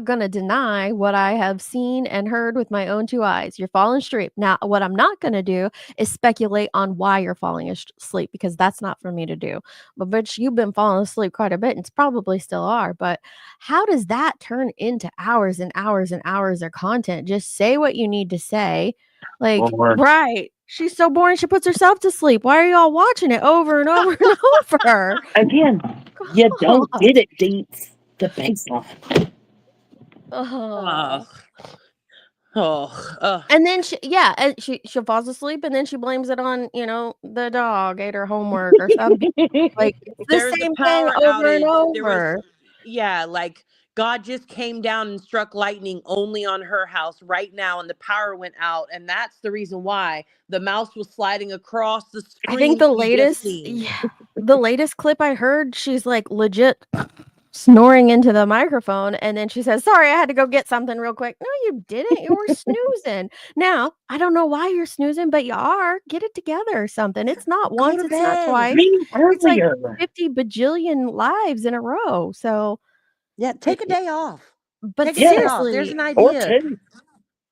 gonna deny what I have seen and heard with my own 2 eyes. You're falling asleep. Now, what I'm not gonna do is speculate on why you're falling asleep because that's not for me to do. But bitch, you've been falling asleep quite a bit and probably still are. But how does that turn into hours and hours and hours of content? Just say what you need to say. Like, Lord. right. She's so boring, she puts herself to sleep. Why are y'all watching it over and over and over? Again, you don't God. get it, Deets. The baseline. Oh. Oh, oh, And then she falls asleep and then she blames it on, the dog ate her homework or something. Like, it's the there was a same thing power over and outage. over. Yeah, like God just came down and struck lightning only on her house right now, and the power went out, and that's the reason why the mouse was sliding across the I think screen that you just seen. the latest clip I heard, she's, like, legit snoring into the microphone, and then she says, "Sorry, I had to go get something real quick." No, you didn't. You were snoozing. Now, I don't know why you're snoozing, but you are. Get it together or something. It's not Go once, to it's not bed. twice. Me It's like earlier. 50 bajillion lives in a row. So, Yeah, take a day off. but Take a day off. seriously, There's an Or idea. two.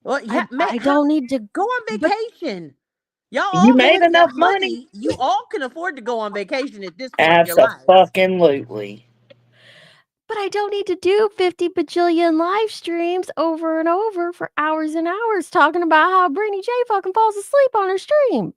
Well, yeah, I don't need to go on but vacation. Y'all You all made making enough that money? money. You all can afford to go on vacation at this point in your lives. Abso-fucking-lutely. but I don't need to do 50 bajillion live streams over and over for hours and hours talking about how Brittany J fucking falls asleep on her stream.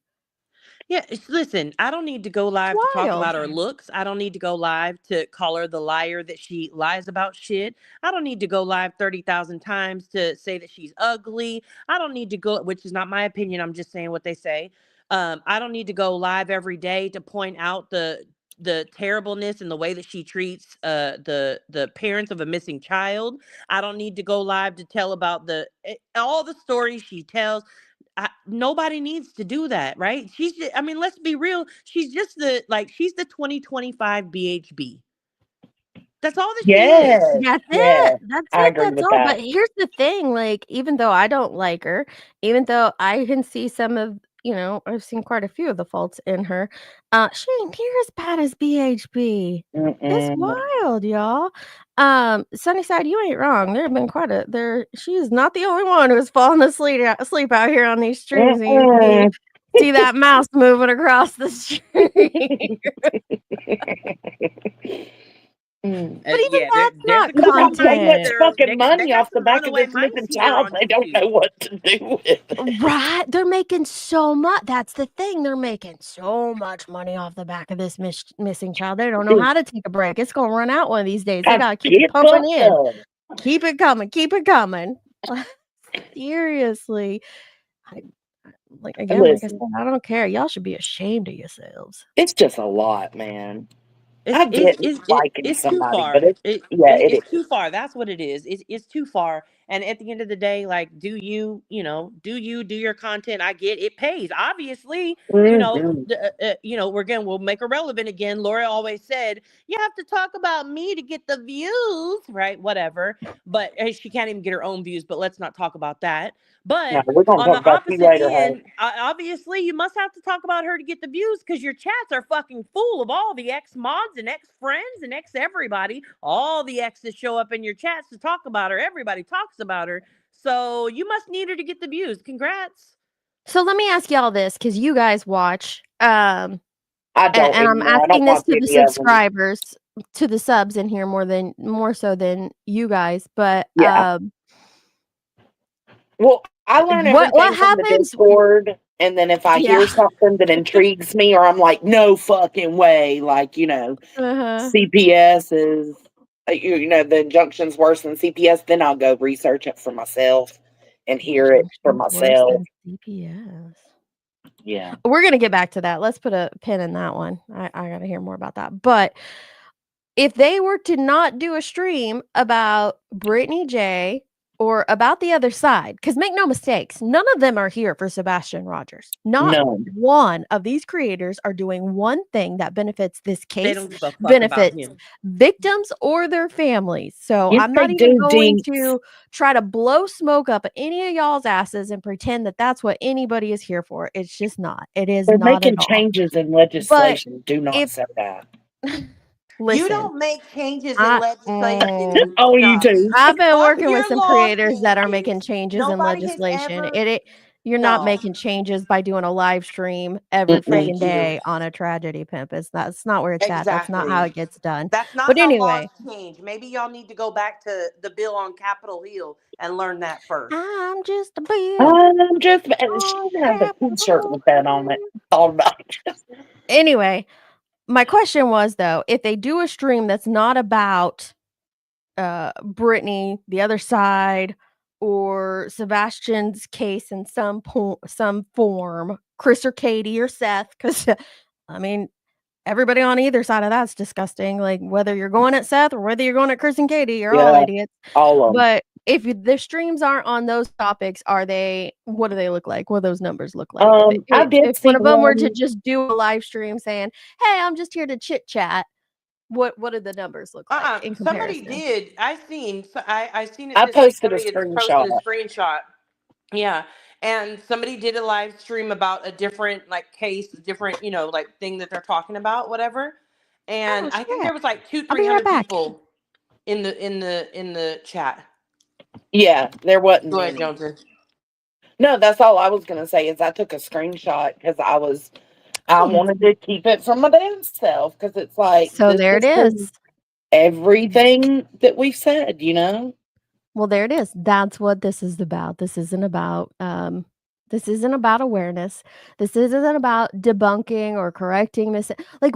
Yeah, listen, I don't need to go live to talk Wild. about her looks. I don't need to go live to call her the liar that she lies about shit. I don't need to go live 30,000 times to say that she's ugly. I don't need to go, which is not my opinion. I'm just saying what they say. I don't need to go live every day to point out the terribleness and the way that she treats the parents of a missing child. I don't need to go live to tell about all the stories she tells. Nobody needs to do that, right? She's just, I mean, let's be real. She's just she's the 2025 BHB. That's all that she is. That's yes, it. That's I it. agree That's with all. that. But here's the thing, like, even though I don't like her, even though I can see some of, I've seen quite a few of the faults in her, she ain't near as bad as BHB. It's Mm-mm. wild, y'all. Sunnyside, you ain't wrong. There have been she is not the only one who's fallen asleep out here on these streams. And you see that mouse moving across the stream. But even that's there's not a couple Not paying content. that fucking they money got off the some back of runaway this mice missing eater child. on They don't YouTube. know what to do with it. Right? They're making so much. That's the thing. They're making so much money off the back of this missing child. They don't know how to take a break. It's going to run out one of these days. They got to keep it pumping in. Keep it coming. Keep it coming. Seriously. Like I said, I don't care. Y'all should be ashamed of yourselves. It's just a lot, man. I get liking It's too somebody, far. but it is. It's too far. That's what it is. It's too far. And at the end of the day, like, do you do your content? I get it pays. Obviously, Mhm. we'll make her relevant again. Laura always said, you have to talk about me to get the views, right? Whatever. But she can't even get her own views, but let's not talk about that. No, But we're gonna on talk the about you opposite later, end, obviously, you must have to talk about her to get the views because your chats are fucking full of all the ex mods and ex friends and ex everybody. All the exes show up in your chats to talk about her. Everybody talks about her. So you must need her to get the views. Congrats. So let me ask y'all this, because you guys watch. I don't And I'm anymore. I don't asking this watch to the any of them. subscribers, to the subs in here more so than you guys. But Yeah. Well, I learn what everything from the happens? Discord, and then if I hear something that intrigues me, or I'm like, no fucking way, like CPS is, the injunction's worse than CPS, then I'll go research it for myself and hear it for myself. CPS. Yeah. We're gonna get back to that. Let's put a pin in that one. I gotta hear more about that. But if they were to not do a stream about Brittany J or about the other side, because make no mistakes, none of them are here for Sebastian Rogers. Not one of these creators are doing one thing that benefits this case, They don't give a fuck benefits about him. victims or their families. So Yes, I'm not they even do, going Dinks. to try to blow smoke up any of y'all's asses and pretend that that's what anybody is here for. It's just not. It is They're not making at all. changes in legislation. Do not say that. Listen, you don't make changes in legislation. Oh, you do. I've been Fuck working with your some law creators that are changes. making changes in Nobody has legislation. ever. You're not No. making changes by doing a live stream every Thank freaking you. day on a tragedy pimp. That's not where it's at. That's not how Exactly. it gets done. That's not But how anyway, laws change. Maybe y'all need to go back to the bill on Capitol Hill and learn that first. I'm just a bill. I'm just. She has a T-shirt with that on it. All about it. Anyway, my question was though, if they do a stream that's not about Brittany, the other side, or Sebastian's case in some form, Chris or Katie or Seth, because I mean, everybody on either side of that's disgusting. Like whether you're going at Seth or whether you're going at Chris and Katie, you're all idiots. All of them. But if the streams aren't on those topics, what do they look like? What do those numbers look like? I did If see one of them were to one. just do a live stream saying, "Hey, I'm just here to chit chat," what did the numbers look like in comparison? Somebody did. I seen it. I This week. posted a Somebody had screenshot. posted a screenshot. Yeah, and somebody did a live stream about a different case, different thing that they're talking about, whatever. And I think there was 200-300 people in the chat. Yeah, there wasn't. Go ahead, Johnson. No, that's all I was gonna say is I took a screenshot because I wanted to keep it from my damn self because it's like so there it is. Everything that we've said, Well, there it is. That's what this is about. This isn't about awareness. This isn't about debunking or correcting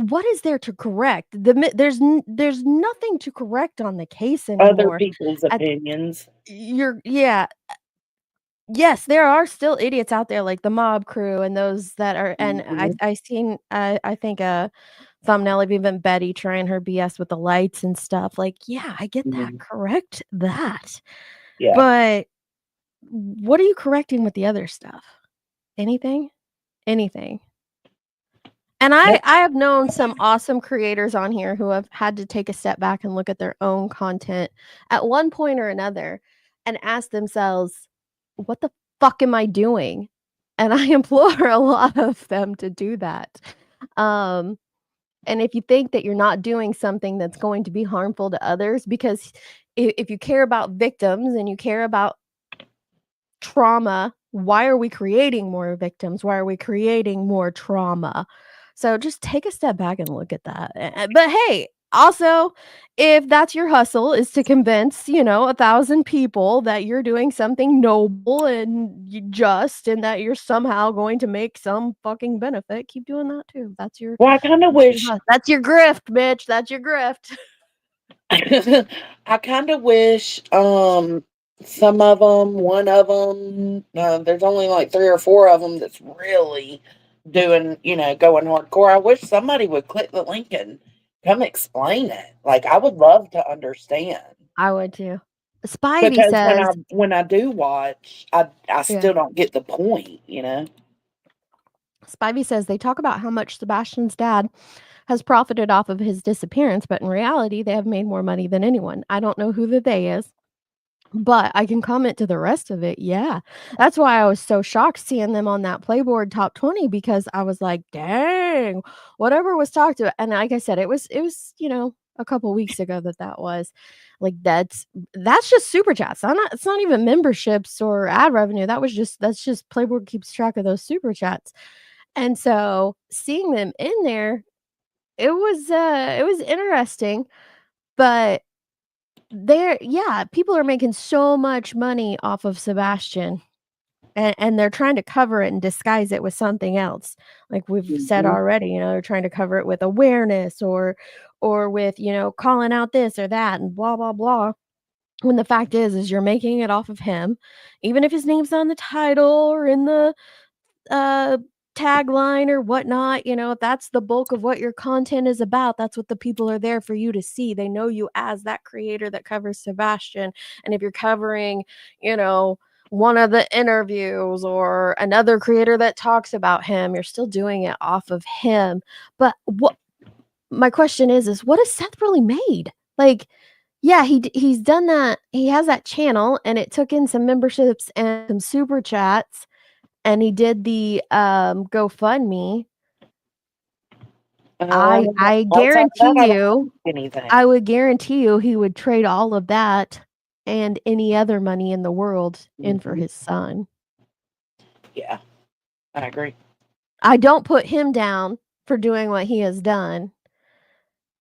what is there to correct? There's nothing to correct on the case anymore. Other people's opinions. Yes, there are still idiots out there like the mob crew and those that are and Mhm. I seen, I think a thumbnail of even Betty trying her BS with the lights and stuff, like, yeah, I get that, Mhm. correct that, Yeah. but what are you correcting with the other stuff? Anything? Anything. And Nope. I have known some awesome creators on here who have had to take a step back and look at their own content at one point or another and ask themselves, "What the fuck am I doing?" And I implore a lot of them to do that. Um, and if you think that you're not doing something that's going to be harmful to others, because if you care about victims and you care about trauma, why are we creating more victims? Why are we creating more trauma? So just take a step back and look at that. But hey, also, if that's your hustle is to convince, 1,000 people that you're doing something noble and just and that you're somehow going to make some fucking benefit, keep doing that too. That's your Well, I kinda wish that's your grift, bitch. That's your grift. I kinda wish, some of them, one of them, there's only like 3 or 4 of them that's really doing, going hardcore. I wish somebody would click the link and come explain it. Like, I would love to understand. I would too. Spivey Because when I says when I do watch, I yeah. still don't get the point, you know? Spivey says they talk about how much Sebastian's dad has profited off of his disappearance, but in reality, they have made more money than anyone. I don't know who the they is, but I can comment to the rest of it. Yeah. That's why I was so shocked seeing them on that Playboard top 20 because I was like, dang, whatever was talked about. And like I said, it was, a couple weeks ago that was like that's just super chats. It's not even memberships or ad revenue. That's just Playboard keeps track of those super chats. And so seeing them in there, it was interesting, but people are making so much money off of Sebastian, and they're trying to cover it and disguise it with something else. Like we've said Mhm. already, they're trying to cover it with awareness or with, calling out this or that and blah blah blah. When the fact is you're making it off of him, even if his name's on the title or in the uh, tagline or whatnot, if that's the bulk of what your content is about, that's what the people are there for you to see. They know you as that creator that covers Sebastian. And if you're covering, one of the interviews or another creator that talks about him, you're still doing it off of him. But what my question is what has Seth really made? Like, yeah, he's done that. He has that channel and it took in some memberships and some super chats and he did the, GoFundMe. I Outside of that, guarantee I don't you see anything. I would guarantee you he would trade all of that and any other money in the world in for Mhm. his son. Yeah, I agree. I don't put him down for doing what he has done.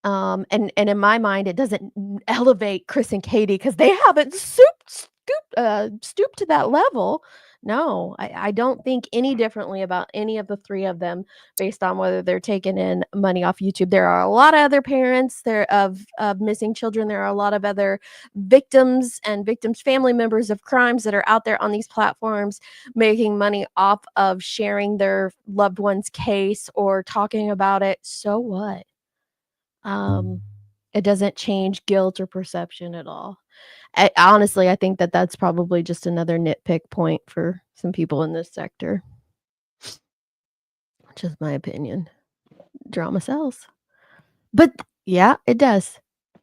And in my mind, it doesn't elevate Chris and Katie because they haven't stooped to that level. No, I don't think any differently about any of the 3 of them based on whether they're taking in money off YouTube. There are a lot of other parents there of missing children. There are a lot of other victims and victims' family members of crimes that are out there on these platforms making money off of sharing their loved one's case or talking about it. So what? Um, it doesn't change guilt or perception at all. Honestly, I think that that's probably just another nitpick point for some people in this sector. Just my opinion. Drama sells. But yeah, it does.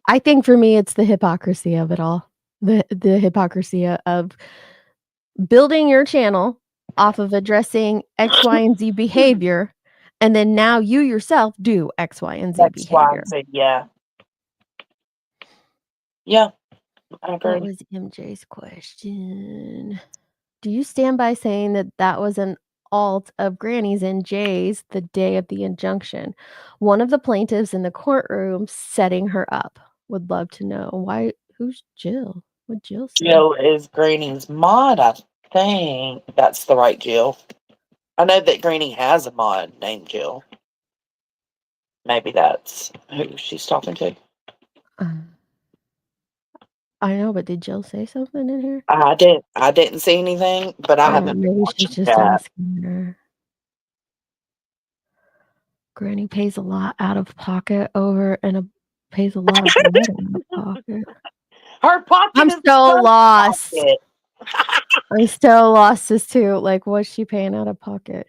I think for me, it's the hypocrisy of it all. The hypocrisy of building your channel off of addressing X, Y, and Z behavior, and then now you yourself do X, Y, and Z X, Y, behavior. and Z, yeah. Yeah, I What agree. was MJ's question? Do you stand by saying that that was an alt of Granny's and Jay's the day of the injunction? One of the plaintiffs in the courtroom setting her up. Would love to know why. Who's Jill? What Jill say? Jill is Granny's mod, I think. That's the right Jill. I know that Granny has a mod named Jill. Maybe that's who she's talking to. Uh, I know, but did Jill say something in here? I didn't see anything, but I haven't been Maybe she's watching just chat. asking her. Granny pays a lot out of pocket pays a lot of what out of pocket? Her pocket I'm is so lost. pocket. I'm still lost as to like what's she paying out of pocket.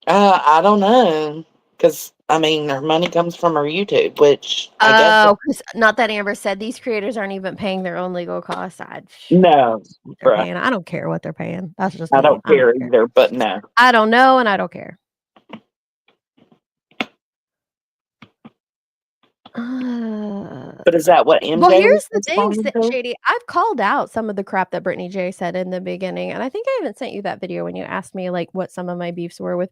I don't know, because I mean, her money comes from her YouTube, which I guess. Oh, not that Amber said these creators aren't even paying their own legal costs. No, they're bruh. paying. I don't care what they're paying. That's just I me. don't care either, but no. I don't know, and I don't care. But is that what MJ Well, here's was the thing, responding to? Shady. I've called out some of the crap that Brittany J said in the beginning, and I think I even sent you that video when you asked me like what some of my beefs were with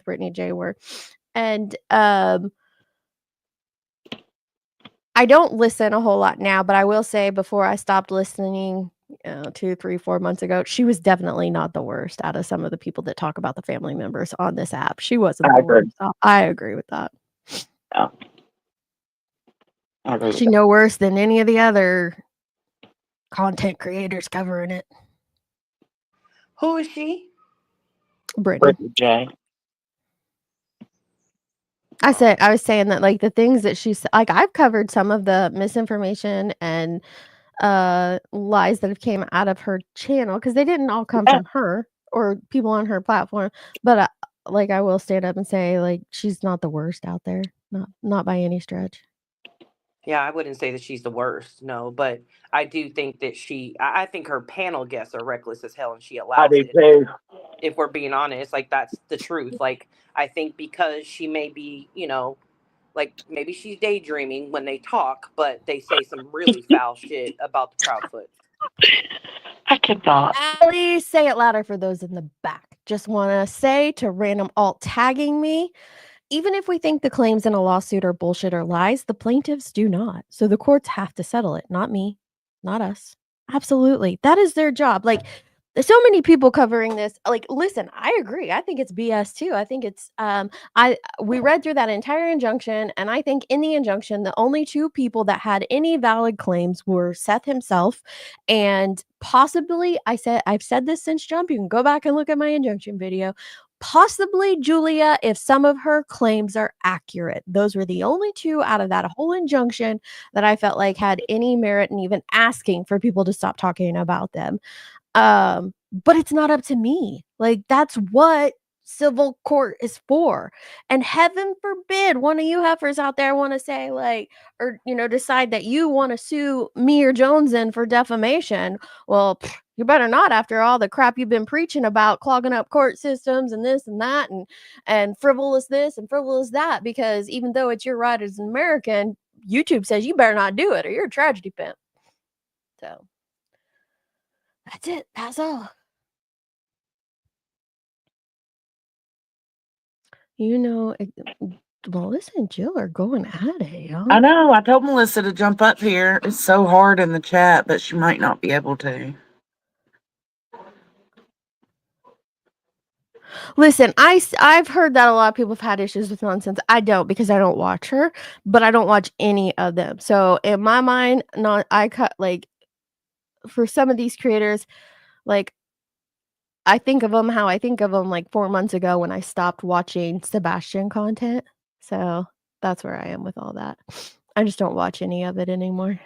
Brittany J were, and I don't listen a whole lot now, but I will say before I stopped listening, 2, 3, 4 months ago, she was definitely not the worst out of some of the people that talk about the family members on this app. She wasn't I the agree. worst. I agree with that. Yeah. I agree with She's no worse than any of the other content creators covering it. Who is she? Brittany J. I was saying that like the things that she's like I've covered some of the misinformation and lies that have came out of her channel because they didn't all come from her or people on her platform, but like I will stand up and say like she's not the worst out there, not by any stretch. Yeah, I wouldn't say that she's the worst, no, but I do think that I think her panel guests are reckless as hell and she allows I do it. too. If we're being honest, like that's the truth. Like I think because she may be, like maybe she's daydreaming when they talk, but they say some really foul shit about the Proudfoot. I cannot. Please say it louder for those in the back. Just want to say to random alt tagging me, even if we think the claims in a lawsuit are bullshit or lies, the plaintiffs do not. So the courts have to settle it, not me, not us. Absolutely. That is their job. Like, there's so many people covering this. Like, listen, I agree. I think it's BS too. I think it's we read through that entire injunction, and I think in the injunction, the only two people that had any valid claims were Seth himself and possibly I've said this since jump. You can go back and look at my injunction video. Possibly Julia, if some of her claims are accurate. Those were the only two out of that whole injunction that I felt like had any merit in even asking for people to stop talking about them. But it's not up to me. Like, that's what civil court is for. And heaven forbid one of you heifers out there want to say like, or, decide that you want to sue me or Joneson for defamation. Well, you better not after all the crap you've been preaching about clogging up court systems and this and that and frivolous this and frivolous that, because even though it's your right as an American, YouTube says you better not do it or you're a tragedy pimp. So that's it. That's all. Melissa and Jill are going at it, y'all. I know. I told Melissa to jump up here. It's so hard in the chat, but she might not be able to. Listen, I've heard that a lot of people have had issues with nonsense. I don't, because I don't watch her, but I don't watch any of them. So in my mind, for some of these creators, like I think of them how I think of them like 4 months ago when I stopped watching Sebastian content. So that's where I am with all that. I just don't watch any of it anymore.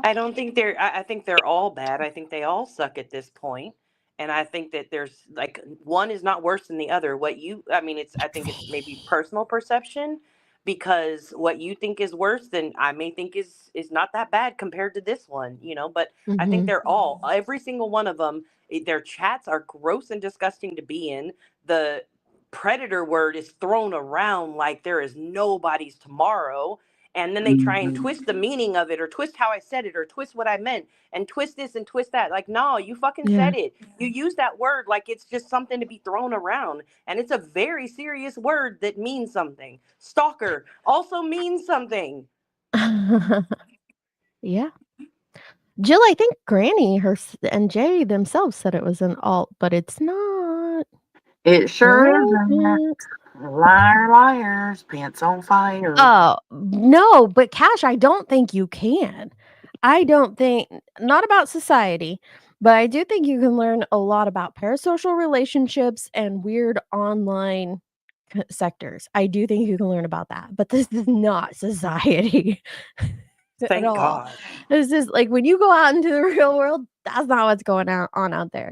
I don't think I think they're all bad. I think they all suck at this point. And I think that there's like one is not worse than the other. I think it's maybe personal perception, because what you think is worse than I may think is not that bad compared to this one, but I think they're every single one of them, their chats are gross and disgusting to be in. The predator word is thrown around like there is nobody's tomorrow. And then they try and twist the meaning of it, or twist how I said it, or twist what I meant, and twist this and twist that. Like, no, you fucking said it. You use that word like it's just something to be thrown around. And it's a very serious word that means something. Stalker also means something. Yeah. Jill, I think Granny, and Jay themselves said it was an alt, but it's not. It sure isn't. Liar, liars, pants on fire. Oh, no, but Cash, I don't think you can. I don't think not about society, but I do think you can learn a lot about parasocial relationships and weird online sectors. I do think you can learn about that, but this is not society at Thank all. God. This is like when you go out into the real world, that's not what's going on out there.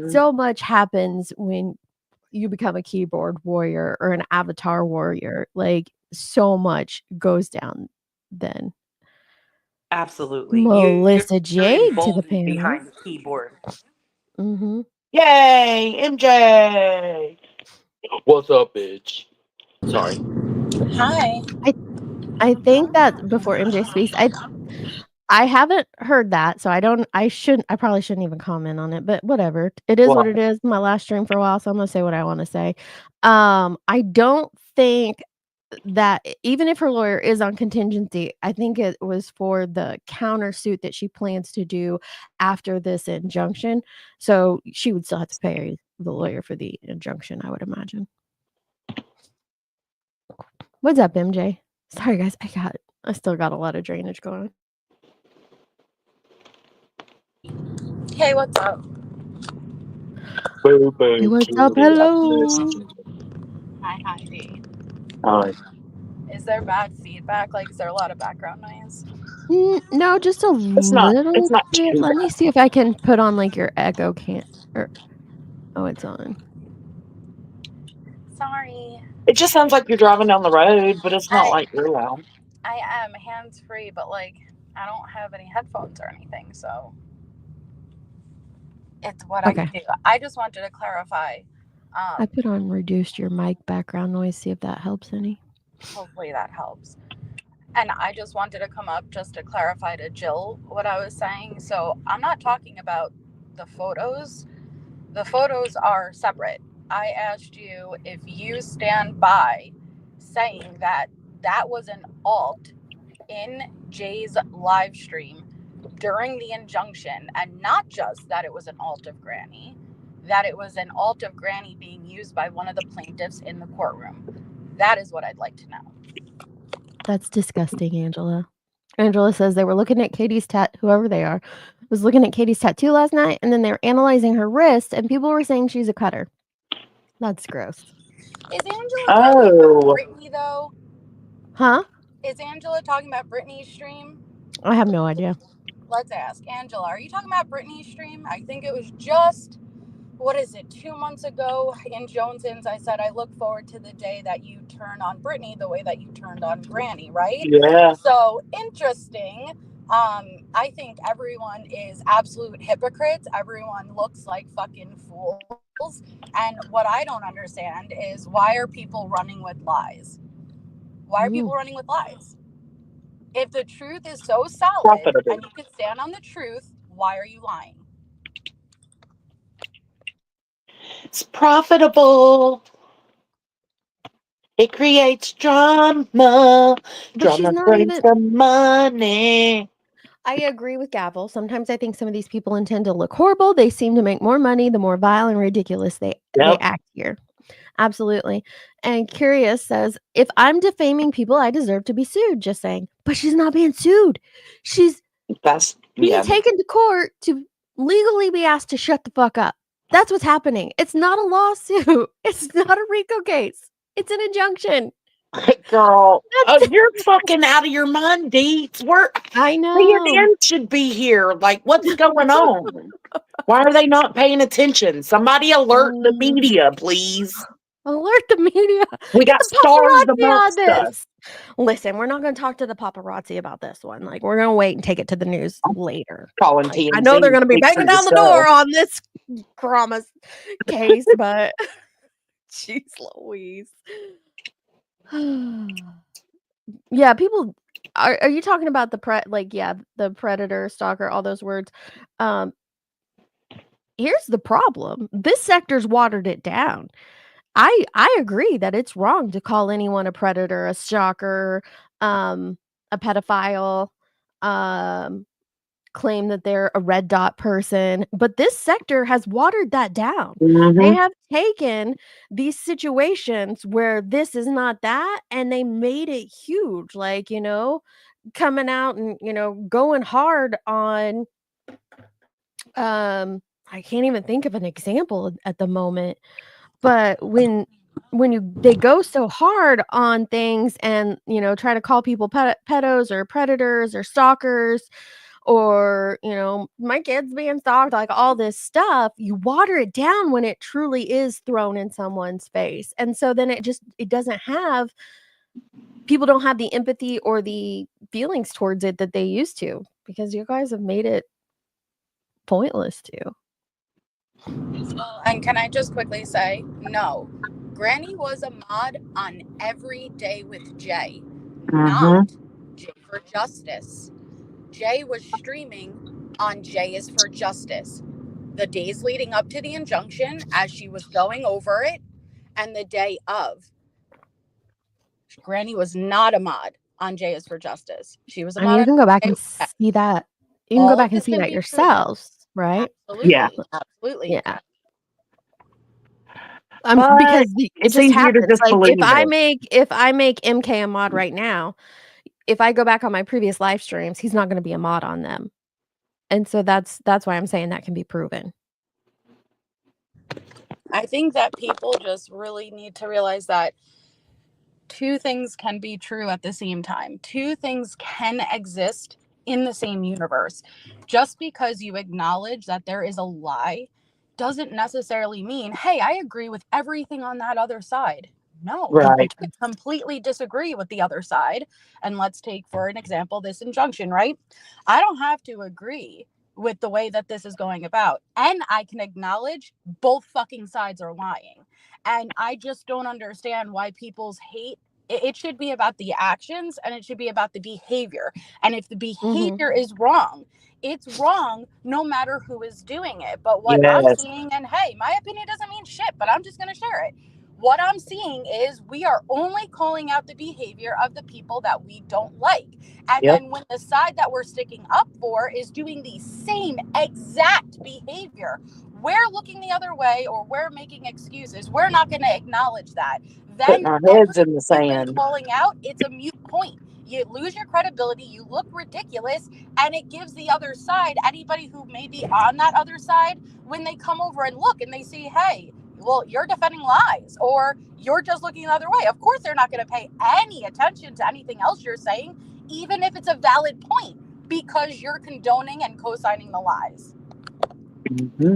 So much happens when you become a keyboard warrior or an avatar warrior. Like so much goes down then. Absolutely. Melissa You're Jade to the emboldened panel. behind the keyboard. Mhm. Yay, MJ. What's up, bitch? Sorry. Hi. I think that before MJ speaks, I haven't heard that, so I probably shouldn't even comment on it, but whatever. It is what Well, it is. My last stream for a while, so I'm gonna say what I wanna say. I don't think that even if her lawyer is on contingency, I think it was for the countersuit that she plans to do after this injunction. So she would still have to pay the lawyer for the injunction, I would imagine. What's up, MJ? Sorry guys, I still got a lot of drainage going. Hey, what's up? Boo, Hey, boo, what's up? cutie. Hello. Hi, Heidi. Hi. Is there bad feedback? Like, is there a lot of background noise? No, just a It's little not bit. too Let me bad. see if I can put on like your echo oh, it's on. Sorry. It just sounds like you're driving down the road, but it's not I like you're loud. am hands free, but like I don't have any headphones or anything, so it's what I Okay. can do. I just wanted to clarify. I put on reduced your mic background noise, see if that helps any. Hopefully that helps. And I just wanted to come up just to clarify to Jill what I was saying. So I'm not talking about the photos. The photos are separate. I asked you if you stand by saying that that was an alt in Jay's live stream during the injunction, and not just that it was an alt of Granny, that it was an alt of Granny being used by one of the plaintiffs in the courtroom. That is what I'd like to know. That's disgusting, Angela. Angela says they were looking at Katie's whoever they are, was looking at Katie's tattoo last night, and then they were analyzing her wrist, and people were saying she's a cutter. That's gross. Is Angela talking about Brittany though? Huh? Is Angela talking about Brittany's stream? I have no idea. Let's ask. Angela, are you talking about Brittany's stream? I think it was just, 2 months ago in Jonesins, I said, I look forward to the day that you turn on Brittany the way that you turned on Granny, right? Yeah. So interesting. I think everyone is absolute hypocrites. Everyone looks like fucking fools. And what I don't understand is why are people running with lies? Why are people running with lies? If the truth is so solid and you can stand on the truth, why are you lying? It's profitable. It creates drama. But Drama brings the money. I agree with Gavel. Sometimes I think some of these people intend to look horrible. They seem to make more money the more vile and ridiculous they act here. Absolutely. And Curious says, if I'm defaming people, I deserve to be sued. Just saying. But she's not being sued. She's being taken to court to legally be asked to shut the fuck up. That's what's happening. It's not a lawsuit. It's not a RICO case. It's an injunction. Girl, you're fucking out of your mind, Deets. I know. CNN should be here. Like, what's going on? Why are they not paying attention? Somebody alert the media, please. Alert the media. We got stars amongst us. Listen, we're not going to talk to the paparazzi about this one. Like, we're going to wait and take it to the news later. Calling like, TMZ. I know they're going to be banging down the door on this Crama case, but jeez Louise. Yeah, people are you talking about the the predator, stalker, all those words? Here's the problem. This sector's watered it down. I agree that it's wrong to call anyone a predator, a stalker, a pedophile, claim that they're a red dot person, but this sector has watered that down. They Mhm. have taken these situations where this is not that, and they made it huge, like, coming out and, going hard on, I can't even think of an example at the moment, but when they go so hard on things and, try to call people pedos or predators or stalkers or, my kid's being stalked, like all this stuff, you water it down when it truly is thrown in someone's face. And so then it doesn't have people don't have the empathy or the feelings towards it that they used to because you guys have made it pointless to. And can I just quickly say, no, Granny was a mod on Every Day with Jay, not Jay for Justice. Jay was streaming on Jay is for Justice. The days leading up to the injunction, as she was going over it, and the day of. Granny was not a mod on Jay is for Justice. She was a I mean, mod you on can go back Jay and with Jay. see that. You can go All of back and this see can that be proven. yourselves, right? Absolutely. Yeah. Absolutely. Yeah. But Because it it's just easier to happens. just Like believe it. if I make MK a mod right now, if I go back on my previous live streams, he's not gonna be a mod on them. And so that's why I'm saying that can be proven. I think that people just really need to realize that two things can be true at the same time. Two things can exist in the same universe. Just because you acknowledge that there is a lie doesn't necessarily mean, hey, I agree with everything on that other side. No, Right. I completely disagree with the other side. And let's take, for an example, this injunction, right? I don't have to agree with the way that this is going about. And I can acknowledge both fucking sides are lying. And I just don't understand why people's hate, it should be about the actions and it should be about the behavior. And if the behavior is wrong, it's wrong no matter who is doing it. But what I'm Yes. seeing, and hey, my opinion doesn't mean shit, but I'm just going to share it. What I'm seeing is we are only calling out the behavior of the people that we don't like. And then when the side that we're sticking up for is doing the same exact behavior, we're looking the other way or we're making excuses. We're not going to acknowledge that. Putting Then our heads in the everything is sand. calling out, it's a mute point. You lose your credibility, you look ridiculous, and it gives the other side, anybody who may be on that other side, when they come over and look and they see, hey, well, you're defending lies or you're just looking the other way. Of course, they're not going to pay any attention to anything else you're saying, even if it's a valid point, because you're condoning and co-signing the lies. Mm-hmm.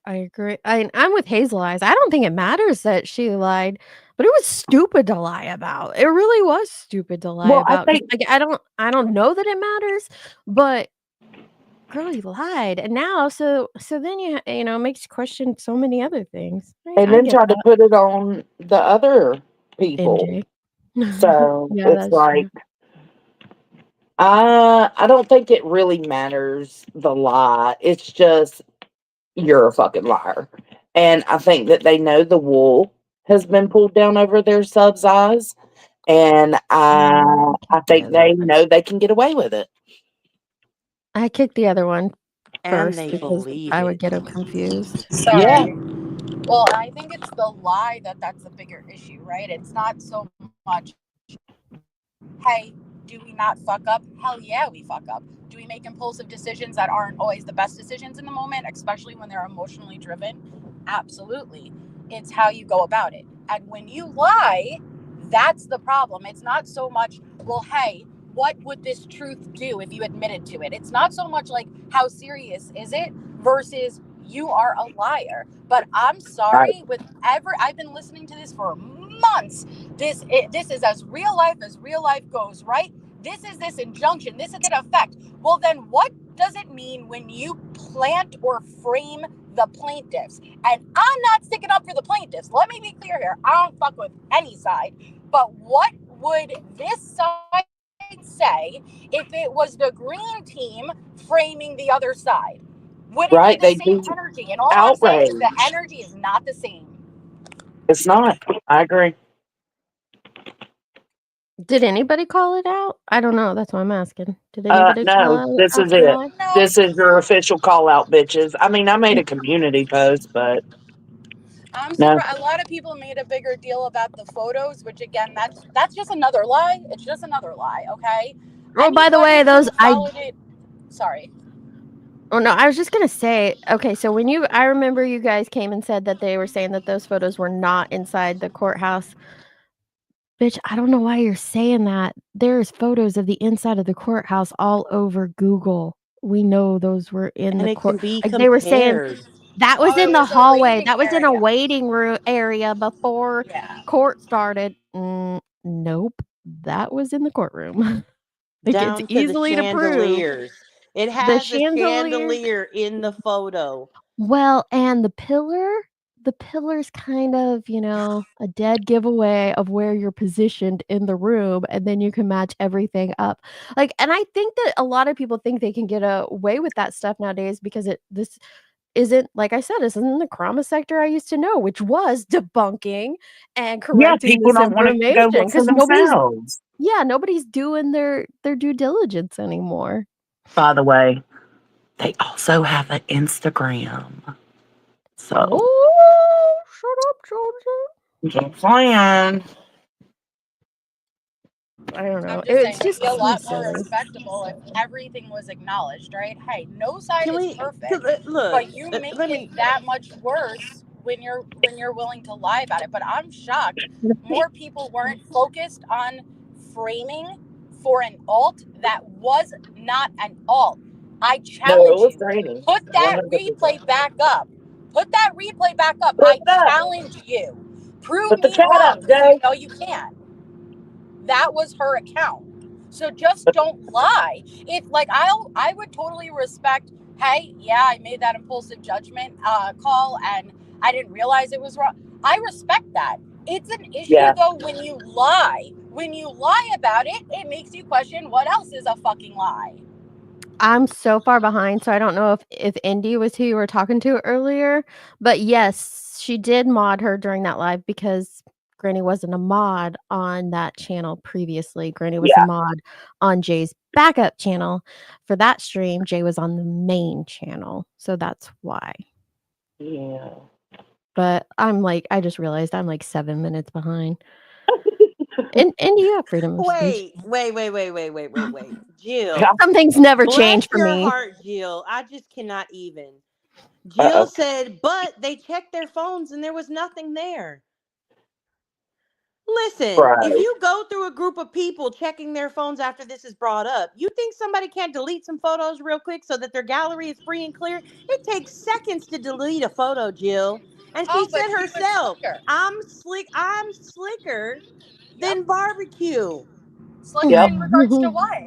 I agree. I'm with Hazel Eyes. I don't think it matters that she lied, but it was stupid to lie about. It really was stupid to lie Well, I about. 'Cause, think like, I don't know that it matters, but girl, you lied, and now so then it makes you question so many other things. and I then get try to that. put it on the other people. MJ. So Yeah, it's that's like true. I don't think it really matters the lie. It's just you're a fucking liar. And I think that they know the wool has been pulled down over their subs' eyes. And I think they know they can get away with it. I kicked the other one And first they because believe I it. would get them confused. Sorry. Yeah. Well, I think it's the lie that's the bigger issue, right? It's not so much, hey, do we not fuck up? Hell yeah, we fuck up. Do we make impulsive decisions that aren't always the best decisions in the moment, especially when they're emotionally driven? Absolutely. It's how you go about it. And when you lie, that's the problem. It's not so much, well, hey, what would this truth do if you admitted to it? It's not so much like, how serious is it versus you are a liar. But I'm sorry, I've been listening to this for months. This is as real life goes, right? This is this injunction. This is an effect. Well, then what does it mean when you plant or frame the plaintiffs? And I'm not sticking up for the plaintiffs. Let me be clear here. I don't fuck with any side. But what would this side say if it was the green team framing the other side? Would it be the same energy? And all I'm saying is the energy is not the same. It's not. I agree. Did anybody call it out? I don't know. That's why I'm asking. Did anybody call No, it this out is for it. live? This is your official call out, bitches. I mean, I made a community post, but I'm no. surprised. A lot of people made a bigger deal about the photos, which again, that's just another lie. It's just another lie. Okay. Oh, by the way, those Sorry. Oh no, I was just gonna say. Okay, so I remember you guys came and said that they were saying that those photos were not inside the courthouse. Bitch, I don't know why you're saying that. There's photos of the inside of the courthouse all over Google. We know those were in And the it can court. be Like they were saying compared. that was in it the was a hallway. waiting That was in a area. waiting room area before Yeah. court started. Nope, that was in the courtroom. Like it's Down to the easily to prove. chandeliers. It The has a chandelier. chandelier in the photo. Well, and the pillar's kind of, a dead giveaway of where you're positioned in the room, and then you can match everything up. Like, and I think that a lot of people think they can get away with that stuff nowadays because this isn't, like I said, this isn't the Crama sector I used to know, which was debunking and Yeah, correcting people don't want to go misinformation look for because themselves. nobody's doing their due diligence anymore. By the way, they also have an Instagram. So, Oh, shut up, Johnson. just saying. I don't know. I'm just saying It's it'd just be a too lot more silly. respectable if everything was acknowledged, right? Hey, no side Can is we perfect, look? but you make Let it me. that much worse when you're willing to lie about it. But I'm shocked more people weren't focused on framing for an alt that was not an alt. I No, it challenge was you. raining. Put that 100%. replay back up. Put that replay back up. Put I it up. challenge you. Prove Put the me chat wrong up, because you Jay. know you can't. That was her account. So just don't lie. If like I would totally respect, hey, yeah, I made that impulsive judgment call and I didn't realize it was wrong. I respect that. It's an issue Yeah. though when you lie. When you lie about it, it makes you question what else is a fucking lie. I'm so far behind, so I don't know if Indy was who you were talking to earlier, but yes, she did mod her during that live because Granny wasn't a mod on that channel previously. Granny was a Yeah. mod on Jay's backup channel. For that stream, Jay was on the main channel, so that's why. Yeah. But I just realized I'm like 7 minutes behind. And you have freedom of speech. Wait. Jill. Some things never Bless change for your me. heart, Jill. I just cannot even. Jill Uh-oh. said, but they checked their phones and there was nothing there. Listen, Right. if you go through a group of people checking their phones after this is brought up, you think somebody can't delete some photos real quick so that their gallery is free and clear? It takes seconds to delete a photo, Jill. And she But said she was herself, slicker. I'm slicker than barbecue. Slicker Yep. in regards to what?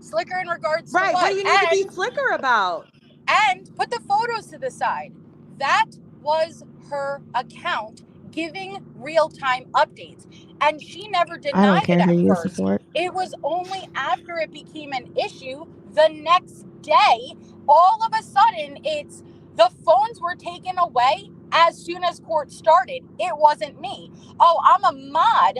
Slicker in regards to Right. What what? do you need to be slicker about? And put the photos to the side. That was her account giving real-time updates. And she never I don't denied it care who at you first. support. It was only after it became an issue the next day, all of a sudden, it's the phones were taken away as soon as court started. It wasn't me. Oh, I'm a mod.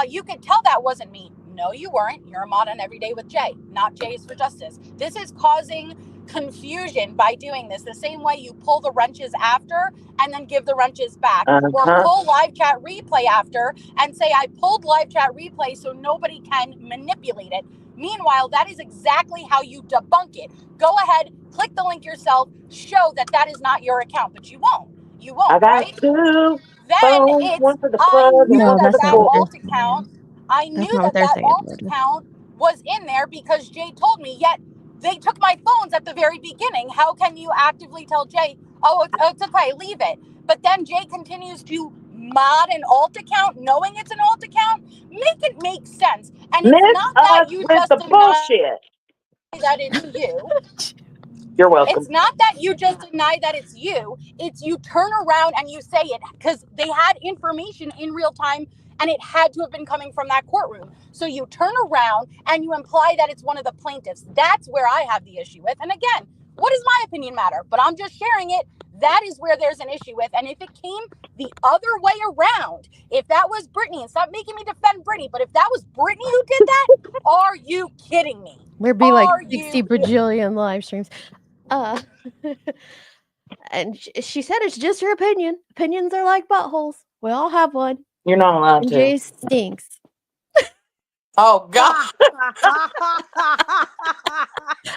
You could tell that wasn't me. No, you weren't. You're a mod on Every Day with Jay, not Jay's for Justice. This is causing confusion by doing this the same way you pull the wrenches after and then give the wrenches back, or pull live chat replay after and say I pulled live chat replay so nobody can manipulate it. Meanwhile, that is exactly how you debunk it. Go ahead, click the link yourself, show that that is not your account, but you won't, I got right? 2 Then phones, it's one for the I plug and knew No, one for that the that's not what they're cord. alt account saying. I That's knew not what that they're saying, alt Lourdes. account was in there because Jay told me, yet they took my phones at the very beginning. How can you actively tell Jay, oh, it's okay, leave it? But then Jay continues to mod an alt account knowing it's an alt account. Make it make sense. And it's Miss not that us you with just the deny bullshit. that it's you. You're welcome. It's not that you just deny that it's you. It's you turn around and you say it because they had information in real time and it had to have been coming from that courtroom. So you turn around and you imply that it's one of the plaintiffs. That's where I have the issue with. And again, What does my opinion matter? But I'm just sharing it. That is where there's an issue with. And if it came the other way around, if that was Brittany, and stop making me defend Brittany, but if that was Brittany who did that, are you kidding me? There'd be like 60 bajillion live streams. And she said it's just her opinion. Opinions are like buttholes. We all have one. You're not allowed and to. Jay stinks. Oh God.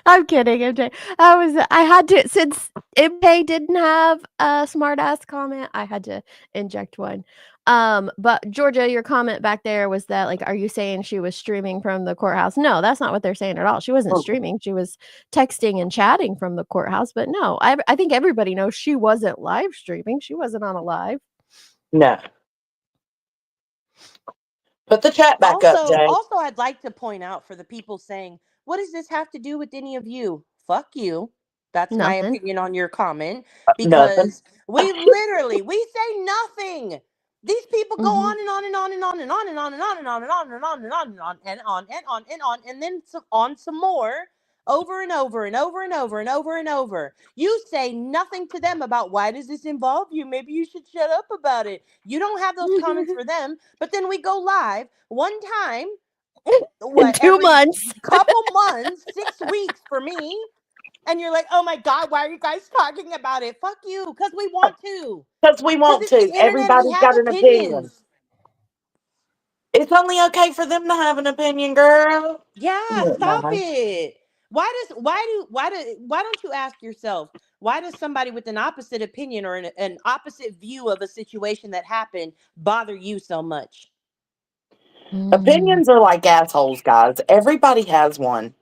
I'm kidding, MJ. I had to, since MK didn't have a smart ass comment, I had to inject one. But Georgia, your comment back there was that, like, are you saying she was streaming from the courthouse? No, that's not what they're saying at all. She wasn't streaming. She was texting and chatting from the courthouse. But no, I think everybody knows she wasn't live streaming. She wasn't on a live. No. Put the chat back up, Jay. Also, I'd like to point out for the people saying, what does this have to do with any of you? Fuck you. That's my opinion on your comment. Because we say nothing. These people go on and on and on and on and on and on and on and on and on and on and on and on and on and on and on and then on some more over and over and over and over and over and over. You say nothing to them about why does this involve you? Maybe you should shut up about it. You don't have those comments for them, but then we go live one time, what, 2 months, couple months, 6 weeks for me, and you're like, oh my God, why are you guys talking about it? Fuck you, because we want to. Because we want to. Everybody's got an opinion. It's only okay for them to have an opinion, girl. Yeah, stop it. Why don't you ask yourself, why does somebody with an opposite opinion or an opposite view of a situation that happened bother you so much? Opinions are like assholes, guys. Everybody has one.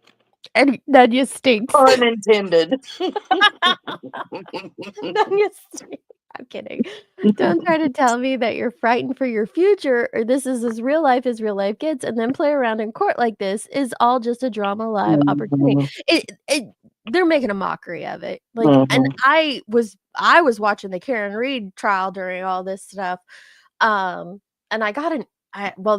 And then you stink. Unintended. Then you stink. I'm kidding. Don't try to tell me that you're frightened for your future or this is as real life gets and then play around in court like this is all just a drama live opportunity. They're making a mockery of it. Like, and I was watching the Karen Reed trial during all this stuff. And I got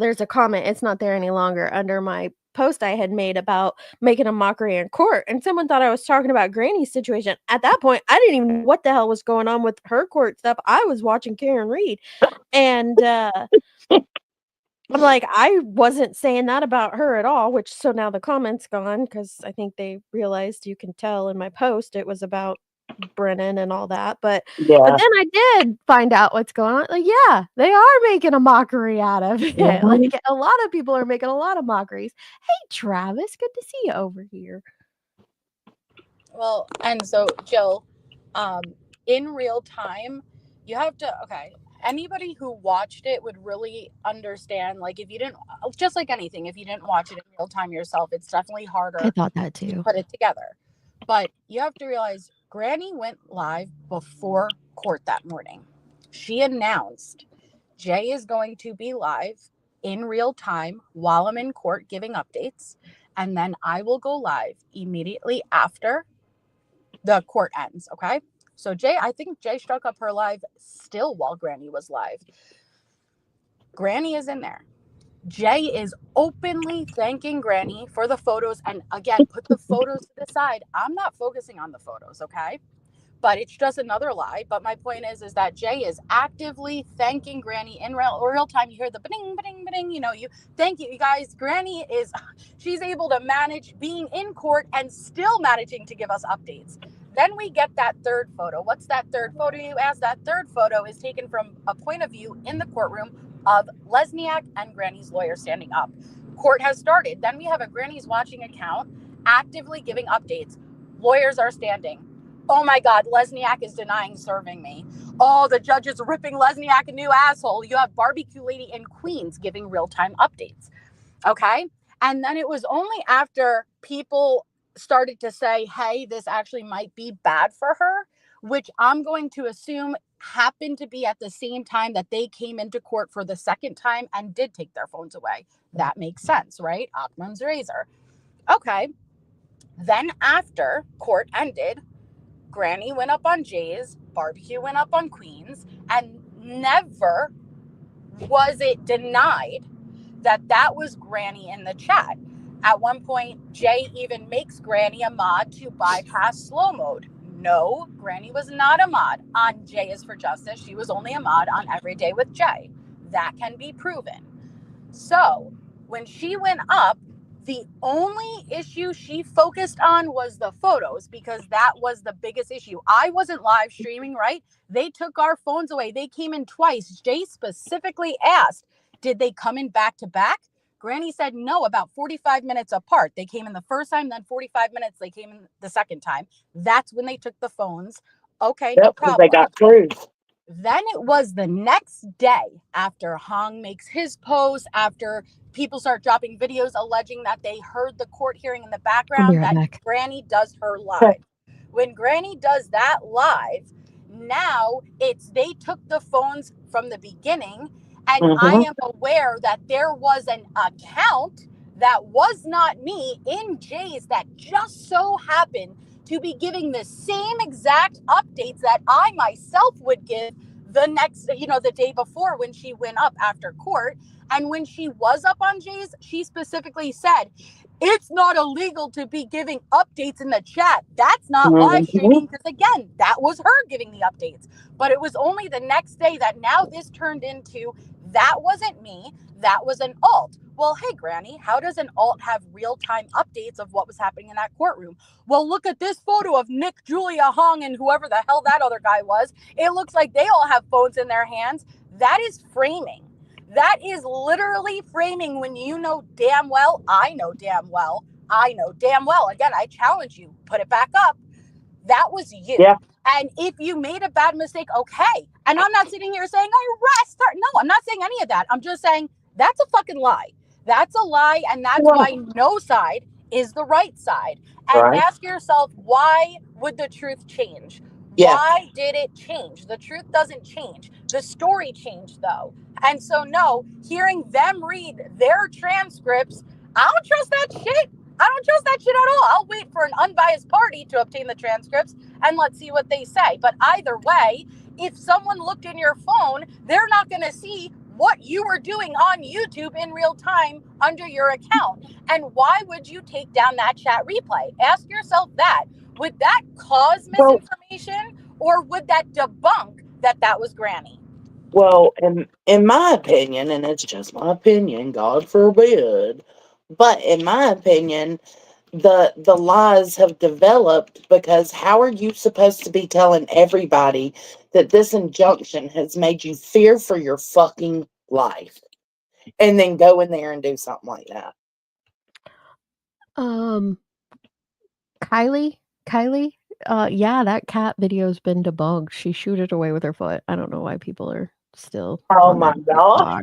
there's a comment, it's not there any longer, under my post I had made about making a mockery in court, and someone thought I was talking about Granny's situation. At that point, I didn't even know what the hell was going on with her court stuff. I was watching Karen Reed, and I'm like, I wasn't saying that about her at all, which so now the comment's gone because I think they realized you can tell in my post it was about Brennan and all that, but then I did find out what's going on. Like, yeah, they are making a mockery out of it. Like, a lot of people are making a lot of mockeries. Hey, Travis, good to see you over here. Well, and so Jill, in real time, you have to, anybody who watched it would really understand, like, if you didn't, just like anything, if you didn't watch it in real time yourself, it's definitely harder I thought that too. to put it together. But you have to realize Granny went live before court that morning. She announced Jay is going to be live in real time while I'm in court giving updates. And then I will go live immediately after the court ends. Okay. So I think Jay struck up her live still while Granny was live. Granny is in there. Jay is openly thanking Granny for the photos. And again, put the photos to the side. I'm not focusing on the photos, okay? But it's just another lie. But my point is that Jay is actively thanking Granny in real time. You hear the ba-ding, ba-ding, ba-ding. Thank you, you guys. Granny she's able to manage being in court and still managing to give us updates. Then we get that third photo. What's that third photo, you ask? That third photo is taken from a point of view in the courtroom of Lesniak and Granny's lawyer standing up. Court has started. Then we have a Granny's watching account actively giving updates. Lawyers are standing. Oh my God, Lesniak is denying serving me. Oh, the judge is ripping Lesniak a new asshole. You have Barbecue Lady in Queens giving real-time updates. Okay? And then it was only after people started to say, hey, this actually might be bad for her, which I'm going to assume happened to be at the same time that they came into court for the second time and did take their phones away. That makes sense, right? Occam's razor. Okay. Then after court ended, Granny went up on Jay's, Barbecue went up on Queen's, and never was it denied that was Granny in the chat. At one point, Jay even makes Granny a mod to bypass slow mode. No, Granny was not a mod on Jay is for Justice. She was only a mod on Every Day with Jay. That can be proven. So when she went up, the only issue she focused on was the photos, because that was the biggest issue. I wasn't live streaming, right? They took our phones away. They came in twice. Jay specifically asked, did they come in back to back? Granny said no, about 45 minutes apart. They came in the first time, then 45 minutes, they came in the second time. That's when they took the phones. Okay, no problem. They got proof. Then it was the next day after Hong makes his post, after people start dropping videos alleging that they heard the court hearing in the background, that Granny does her live. When Granny does that live, now it's they took the phones from the beginning, and I am aware that there was an account that was not me in Jay's that just so happened to be giving the same exact updates that I myself would give the next, the day before when she went up after court. And when she was up on Jay's, she specifically said, it's not illegal to be giving updates in the chat. That's not live streaming, because again, that was her giving the updates. But it was only the next day that now this turned into, that wasn't me, that was an alt. Well, hey, Granny, how does an alt have real-time updates of what was happening in that courtroom? Well, look at this photo of Nick, Julia, Hong, and whoever the hell that other guy was. It looks like they all have phones in their hands. That is framing. That is literally framing when you know damn well, I know damn well, again, I challenge you, put it back up. That was you. Yeah. And if you made a bad mistake, okay. And I'm not sitting here saying, arrest her. No, I'm not saying any of that. I'm just saying that's a fucking lie. That's a lie. And that's why no side is the right side. And ask yourself, why would the truth change? Yeah. Why did it change? The truth doesn't change. The story changed, though. And so, no, hearing them read their transcripts, I don't trust that shit. I don't trust that shit at all. I'll wait for an unbiased party to obtain the transcripts and let's see what they say. But either way, if someone looked in your phone, they're not going to see what you were doing on YouTube in real time under your account. And why would you take down that chat replay? Ask yourself that. Would that cause misinformation, or would that debunk that was Granny? Well, in my opinion, and it's just my opinion, God forbid, but in my opinion, the lies have developed because how are you supposed to be telling everybody that this injunction has made you fear for your fucking life and then go in there and do something like that? Kylie, yeah, that cat video's been debunked. She shooed it away with her foot. I don't know why people are still on my that bar.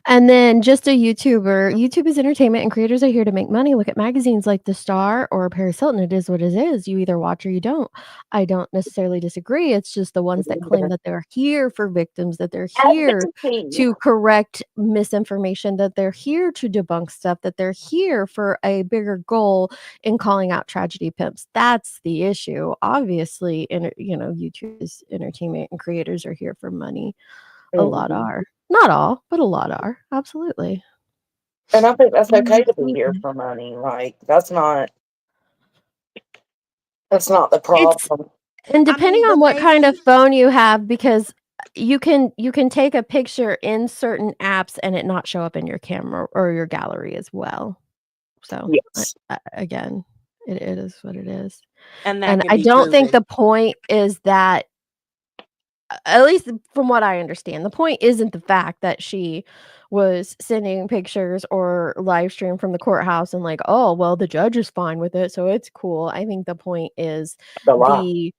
And then just a YouTuber. YouTube is entertainment and creators are here to make money. Look at magazines like The Star or Paris Hilton. It is what it is. You either watch or you don't. I don't necessarily disagree. It's just the ones that claim that they're here for victims, that they're here to correct misinformation, that they're here to debunk stuff, that they're here for a bigger goal in calling out tragedy pimps. That's the issue. Obviously, YouTube is entertainment and creators are here for money. A lot are. Not all, but a lot are. Absolutely. And I think that's okay to be here for money. Like, that's not the problem. And depending on what kind of phone you have, because you can take a picture in certain apps and it not show up in your camera or your gallery as well. So yes. Again, it is what it is. And I don't think the point is that, at least from what I understand, the point isn't the fact that she was sending pictures or live stream from the courthouse and like, oh, well, the judge is fine with it, so it's cool. I think the point is the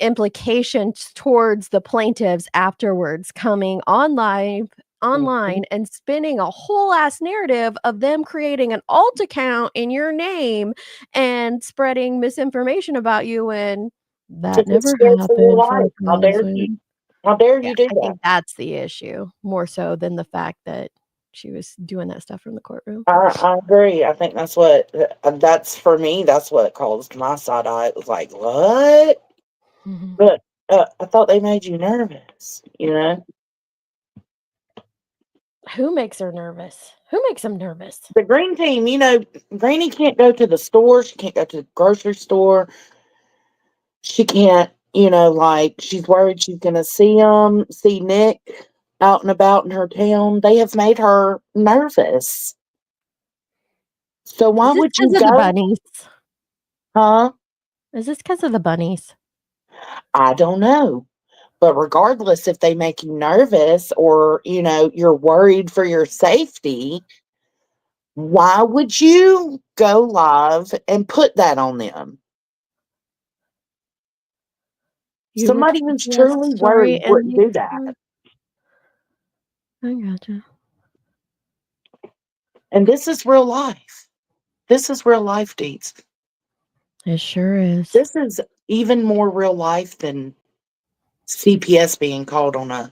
implications towards the plaintiffs afterwards coming online and spinning a whole ass narrative of them creating an alt account in your name and spreading misinformation about you, and that never happened. How dare you do that? I think that's the issue, more so than the fact that she was doing that stuff from the courtroom. I agree. I think that's for me, that's what caused my side eye. It was like, what? But I thought they made you nervous, Who makes her nervous? Who makes them nervous? The green team, Granny can't go to the store. She can't go to the grocery store. She can't, she's worried she's going to see Nick out and about in her town. They have made her nervous. So why Is this would you because of the go? bunnies? Huh? Is this because of the bunnies? I don't know. But regardless if they make you nervous or, you're worried for your safety, why would you go live and put that on them? You look Somebody at who's the truly story worried and wouldn't do that. I gotcha. And this is real life. This is real life, Deeds. It sure is. This is even more real life than CPS being called on a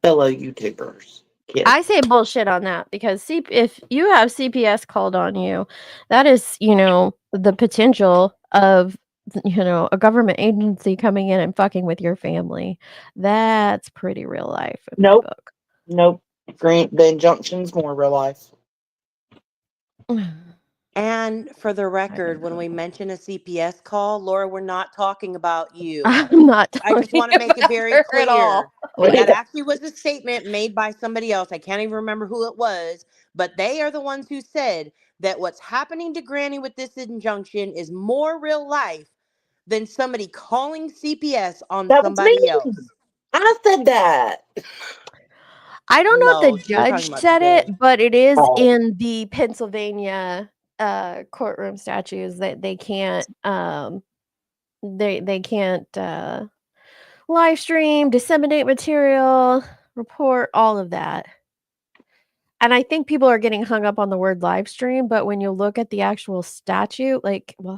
fellow YouTuber's kid. I say bullshit on that because if you have CPS called on you, that is, the potential of, a government agency coming in and fucking with your family. That's pretty real life in my book. Nope. The injunction's more real life. And for the record, when we mention a CPS call, Laura, we're not talking about you. I'm not talking I just want to make it very about her at all. clear. That actually was a statement made by somebody else. I can't even remember who it was, but they are the ones who said that what's happening to Granny with this injunction is more real life than somebody calling CPS on That was somebody me. else. I said that. I don't know No, if the you're talking judge about said today. it, but it is Oh. in the Pennsylvania courtroom statutes that they can't they can't live stream, disseminate material, report, all of that. And I think people are getting hung up on the word live stream, but when you look at the actual statute,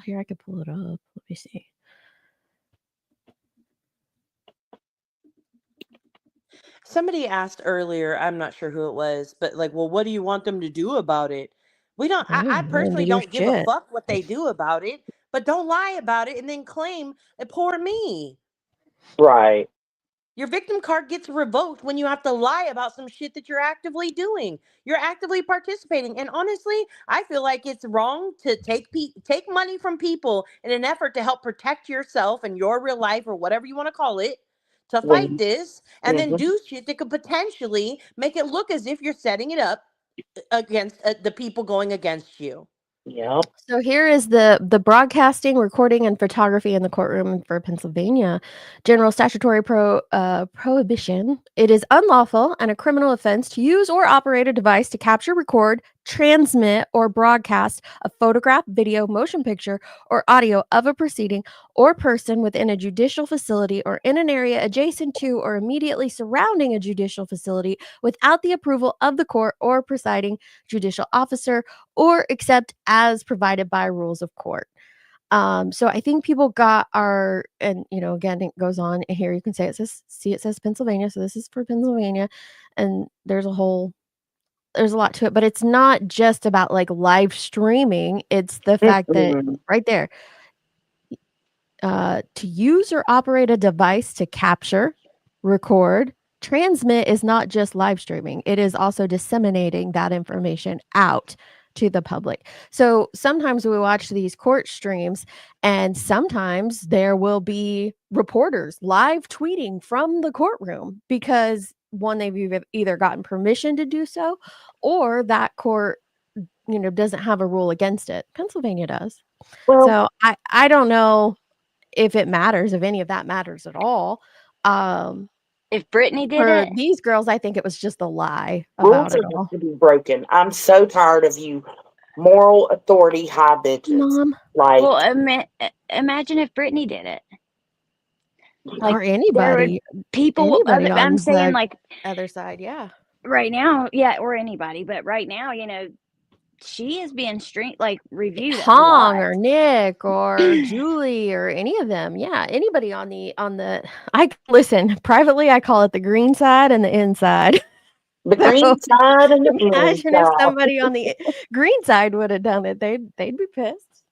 here I could pull it up. Let me see. Somebody asked earlier, I'm not sure who it was, but well, what do you want them to do about it? We don't, I personally don't give a fuck what they do about it, but don't lie about it and then claim that poor me. Right. Your victim card gets revoked when you have to lie about some shit that you're actively doing. You're actively participating. And honestly, I feel like it's wrong to take money from people in an effort to help protect yourself and your real life or whatever you want to call it to fight this and then do shit that could potentially make it look as if you're setting it up against the people going against you. Yep. So here is the broadcasting, recording, and photography in the courtroom for Pennsylvania. General statutory prohibition. It is unlawful and a criminal offense to use or operate a device to capture, record, transmit, or broadcast a photograph, video, motion picture, or audio of a proceeding or person within a judicial facility or in an area adjacent to or immediately surrounding a judicial facility without the approval of the court or presiding judicial officer or except as provided by rules of court. So I think people and again, it goes on here. You can say it says Pennsylvania. So this is for Pennsylvania. And there's a lot to it, but it's not just about live streaming. It's the fact that right there, to use or operate a device to capture, record, transmit is not just live streaming. It is also disseminating that information out to the public. So sometimes we watch these court streams and sometimes there will be reporters live tweeting from the courtroom because one, they've either gotten permission to do so or that court, doesn't have a rule against it. Pennsylvania does. Well, so I don't know if it matters, if any of that matters at all. If Brittany did For it, these girls, I think it was just a lie rules about it are all. to be broken. I'm so tired of you moral authority high bitches. Mom. Well, imagine if Brittany did it. Or anybody. People, Anybody on I'm saying the other side, yeah. Right now, yeah, or anybody, but right now, she is being reviewed a lot. Hong or Nick or Julie or any of them. Yeah, anybody on the listen, privately I call it the green side and the inside. The green side and the imagine inside. if somebody on the green side would have done it. They'd be pissed.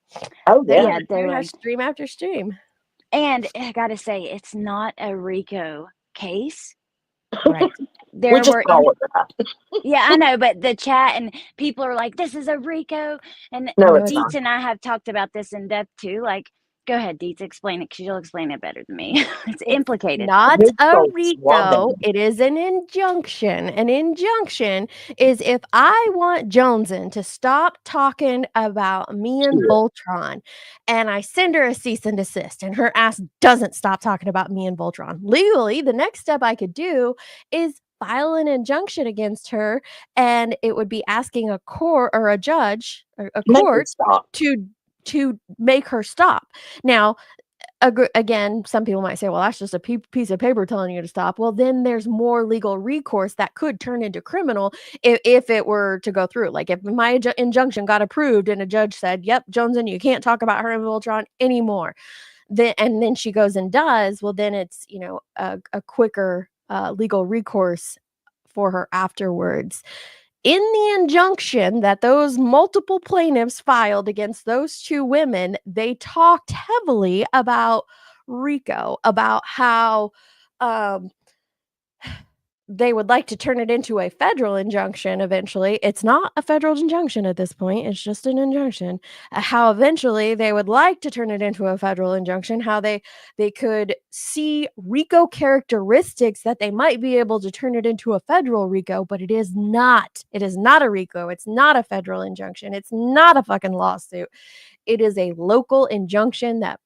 Oh yeah, they would stream after stream. And I gotta say, it's not a RICO case. Right. there just were call it that. yeah, I know, but the chat and people are like, "This is a RICO," and No, it's Dietz not. and I have talked about this in depth too. Like, go ahead, Dietz, explain it because you'll explain it better than me. It's implicated. Not His a folks love RICO, him. it is an injunction. An injunction is if I want Joneson to stop talking about me and Shit. Voltron, and I send her a cease and desist, and her ass doesn't stop talking about me and Voltron. Legally, the next step I could do is file an injunction against her, and it would be asking a court or a judge or a Make her court stop. to make her stop. Now, again, some people might say, well, that's just a piece of paper telling you to stop. Well, then there's more legal recourse that could turn into criminal if it were to go through. Like if my injunction got approved and a judge said, yep, Joneson, you can't talk about her and Voltron anymore. Then she goes and does, well, then it's, a quicker legal recourse for her afterwards. In the injunction that those multiple plaintiffs filed against those two women, they talked heavily about RICO, about how they would like to turn it into a federal injunction eventually. It's not a federal injunction at this point. It's just an injunction. How eventually they would like to turn it into a federal injunction, how they could see RICO characteristics that they might be able to turn it into a federal RICO, but it is not. It is not a RICO. It's not a federal injunction. It's not a fucking lawsuit. It is a local injunction that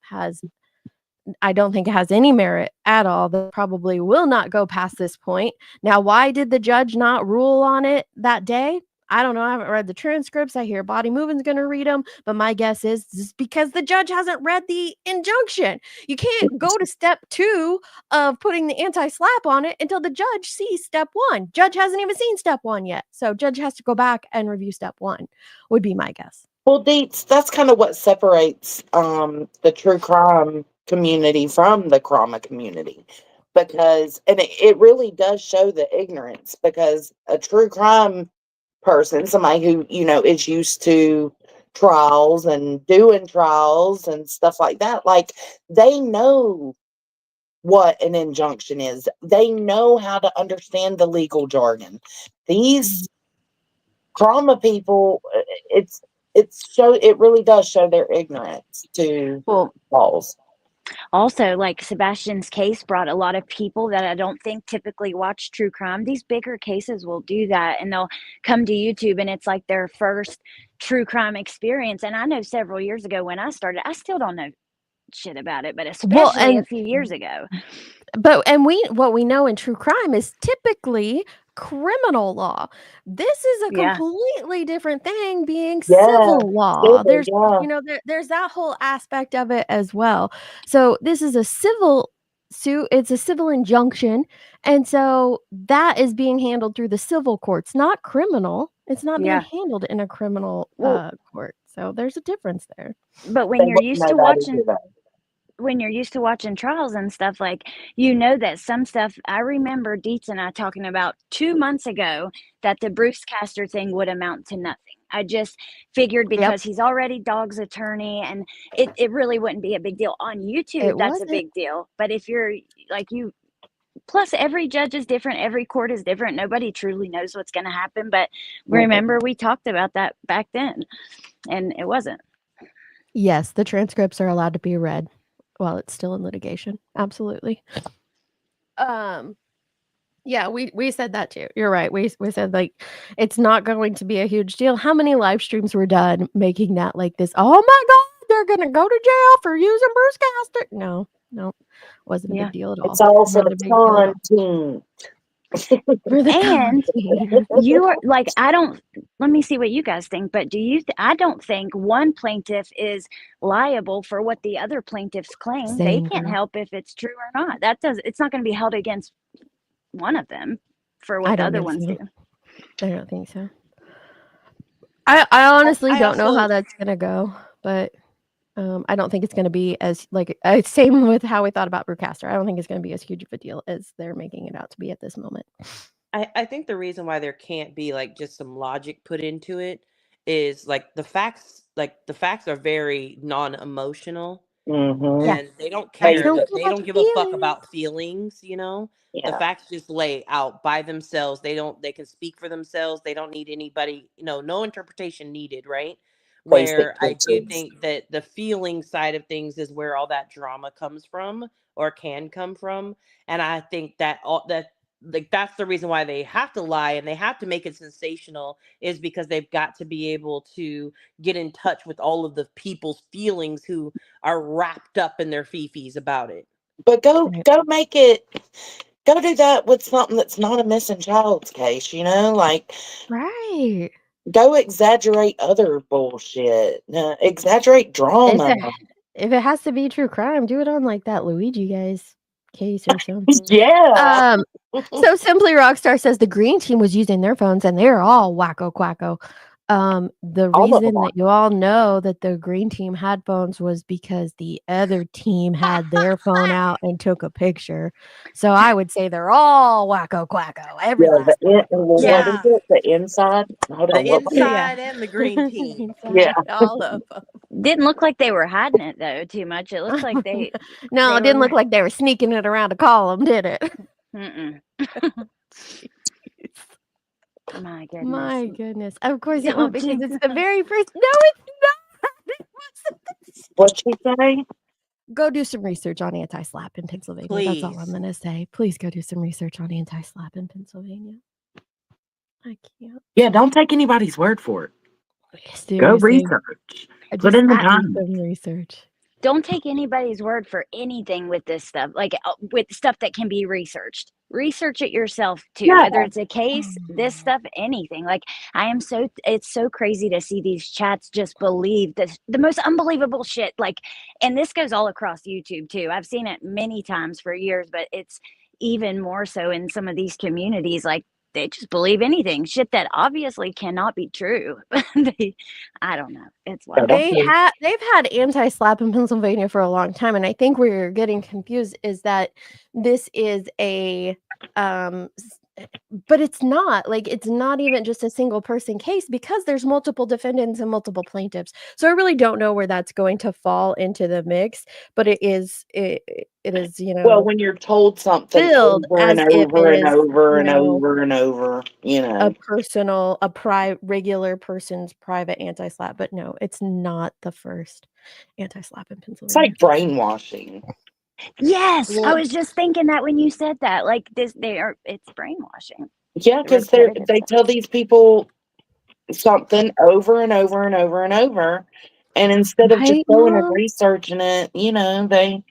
I don't think it has any merit at all. That probably will not go past this point. Now, why did the judge not rule on it that day? I don't know. I haven't read the transcripts. I hear Body Moving's going to read them, but my guess is this because the judge hasn't read the injunction. You can't go to step 2 of putting the anti-slap on it until the judge sees step 1. Judge hasn't even seen step 1 yet. So judge has to go back and review step 1 would be my guess. Well, Deets, that's kind of what separates the true crime community from the Crama community. Because, and it really does show the ignorance, because a true crime person, somebody who, is used to trials and doing trials and stuff like that, like, they know what an injunction is. They know how to understand the legal jargon. These Crama people, it really does show their ignorance to laws. Also, like Sebastian's case brought a lot of people that I don't think typically watch true crime. These bigger cases will do that, and they'll come to YouTube, and it's like their first true crime experience. And I know several years ago when I started, I still don't know shit about it, but especially a few years ago. But what we know in true crime is typically criminal law. This is a completely different thing, being civil law. There's there's that whole aspect of it as well. So this is a civil suit, it's a civil injunction, and so that is being handled through the civil courts, not criminal. It's not being handled in a criminal court. So there's a difference there. But when you're used to watching trials and stuff, like, that some stuff, I remember Dietz and I talking about 2 months ago that the Bruce Castor thing would amount to nothing. I just figured because he's already Dog's attorney, and it really wouldn't be a big deal. On YouTube, that's a big deal. But if you're like plus every judge is different, every court is different. Nobody truly knows what's going to happen. But remember, we talked about that back then, and it wasn't. Yes, the transcripts are allowed to be read while it's still in litigation. Absolutely. Yeah, we said that too. You're right. We said, like, it's not going to be a huge deal. How many live streams were done making that like this? Oh my God, they're gonna go to jail for using Bruce Castor. No, wasn't a big deal at all. It's all for the content. And you are like, let me see what you guys think, but I don't think one plaintiff is liable for what the other plaintiffs claim. They can't help if it's true or not. It's not going to be held against one of them for what the other ones do. I don't think so. I honestly don't know how that's going to go, but I don't think it's going to be as same with how we thought about Bruce Castor. I don't think it's going to be as huge of a deal as they're making it out to be at this moment. I think the reason why there can't be just some logic put into it is the facts are very non-emotional. And they don't Facts care. don't They give a don't give a fuck feeling. about feelings, you know? The Yeah. facts just lay out by themselves. They can speak for themselves. They don't need anybody, no interpretation needed, right? Basic Where I do bitches. think that the feeling side of things is where all that drama comes from or can come from. And I think that that's the reason why they have to lie and they have to make it sensational, is because they've got to be able to get in touch with all of the people's feelings who are wrapped up in their fifis about it. But go make it, go do that with something that's not a missing child's case, like Right. go exaggerate other bullshit. Exaggerate drama. If it has to be true crime, do it on like that Luigi guy's case or something. Yeah. So Simply Rockstar says the green team was using their phones and they're all wacko quacko. The All of them reason are. that you all know that the green team had phones was because the other team had their phone out and took a picture. So I would say they're all wacko quacko. Every Yeah, last one. what is it? The inside? Hold on. The inside and the green team. Yeah. All of them. Didn't look like they were hiding it though too much. It looked like they. No, they it didn't were- look like they were sneaking it around a column, did it? Mm-mm. My goodness. My goodness. Of course it Don't won't, because you- it's the very first. No, it's not. What'd she say? Go do some research on anti-slap in Pennsylvania. That's all I'm Please. going to say. Please go do some research on anti-slap in Pennsylvania. I can't. Yeah, don't take anybody's word for it. Go Seriously. research. I Put just in the do time. some research. Don't take anybody's word for anything with this stuff, like with stuff that can be researched. Research it yourself too, Yeah. whether it's a case, this stuff, anything. Like it's so crazy to see these chats just believe the most unbelievable shit. Like, and this goes all across YouTube too. I've seen it many times for years, but it's even more so in some of these communities. Like, they just believe anything, shit that obviously cannot be true. I don't know. It's wild. They've had anti-slap in Pennsylvania for a long time, and I think where you're getting confused is that this is a but it's not. Like, it's not even just a single person case because there's multiple defendants and multiple plaintiffs. So I really don't know where that's going to fall into the mix, but it is, Well, when you're told something billed over and as if over it and is, over and over and over, a regular person's private anti-slap, but no, it's not the first anti-slap in It's Pennsylvania. like brainwashing. Yes, I Well, was just thinking that when you said that, like it's brainwashing. Yeah, because they tell these people something over and over and over and over, and instead of just Right, going and Mom? researching it, they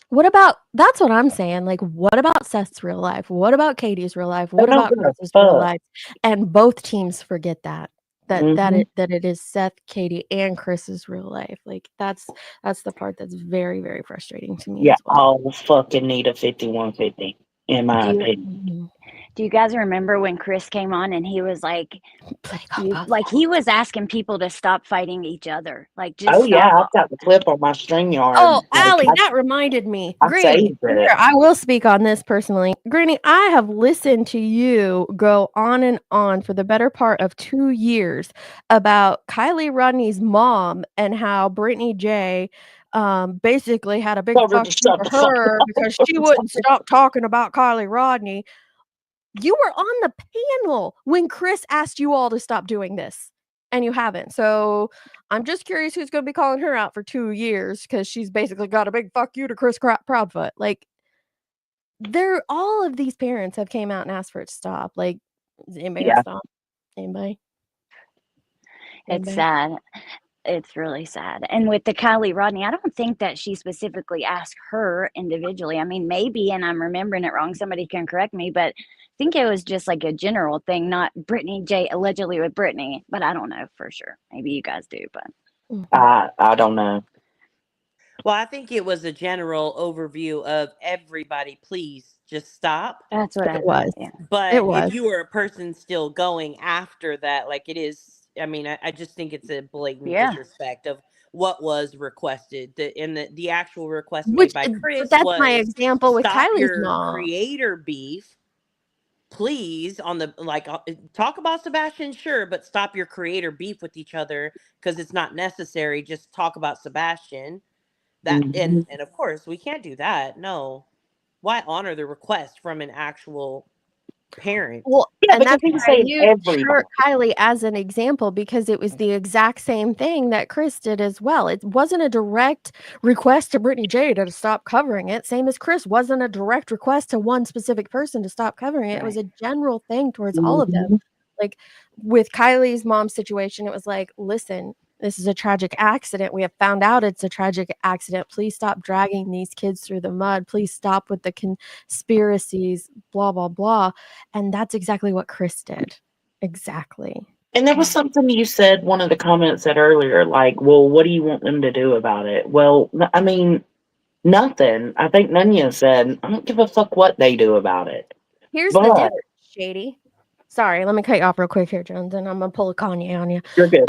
What about that's what I'm saying, like, what about Seth's real life? What about Katie's real life? they What don't about give a Chris's real fuck. life? And both teams forget that Mhm. it is Seth, Katie, and Chris's real life. Like, that's the part that's very, very frustrating to me Yeah, as well. all fucking need a 5150, in my Do you opinion. do you guys remember when Chris came on and he was like, he was asking people to stop fighting each other, like just Oh yeah, stop. I've got the clip on my StreamYard. Oh, Like, Allie, that reminded me. I Granny, saved here, it. I will speak on this personally. Granny, I have listened to you go on and on for the better part of 2 years about Kylie Rodney's mom and how Brittany J basically had a big Told her fuck to you shut to the fuck her up. because she wouldn't stop talking about Kylie Rodney. You were on the panel when Chris asked you all to stop doing this, and you haven't. So I'm just curious who's going to be calling her out for 2 years because she's basically got a big fuck you to Chris Proudfoot. Like, all of these parents have came out and asked for it to stop. Like, is anybody gonna Yeah. stop? Anybody? It's sad. It's really sad. And with the Kylie Rodney, I don't think that she specifically asked her individually. I mean, maybe, and I'm remembering it wrong, somebody can correct me, but I think it was just like a general thing, not Brittany J allegedly with Brittany, but I don't know for sure. Maybe you guys do, but I don't know. Well, I think it was a general overview of everybody, please just stop. that's what I It thought. was. Yeah. But It was. if you were a person still going after that, like it is, I mean, I just think it's a blatant Yeah. disrespect of what was requested. The actual request Which, made by but Chris that's my was example with stop Kylie's your mom. creator beef, please. On the talk about Sebastian, sure, but stop your creator beef with each other because it's not necessary. Just talk about Sebastian. That Mhm. and of course we can't do that. No. Why honor the request from an actual parent? Well, Yeah, and because that's he was why I saying used everybody. Kylie as an example because it was the exact same thing that Chris did as well. It wasn't a direct request to Brittany J to stop covering it, same as Chris wasn't a direct request to one specific person to stop covering it. It was a general thing towards all of them. Mhm. Like, with Kylie's mom's situation, it was like, "Listen, this is a tragic accident. We have found out it's a tragic accident. Please stop dragging these kids through the mud. Please stop with the conspiracies, blah, blah, blah." And that's exactly what Chris did. Exactly. And there was something you said, one of the comments said earlier, like, well, what do you want them to do about it? Well, I mean, nothing. I think Nunya said, I don't give a fuck what they do about it. Here's the But difference, Shady. Sorry, let me cut you off real quick here, Jones, and I'm gonna pull a Kanye on you. you're good.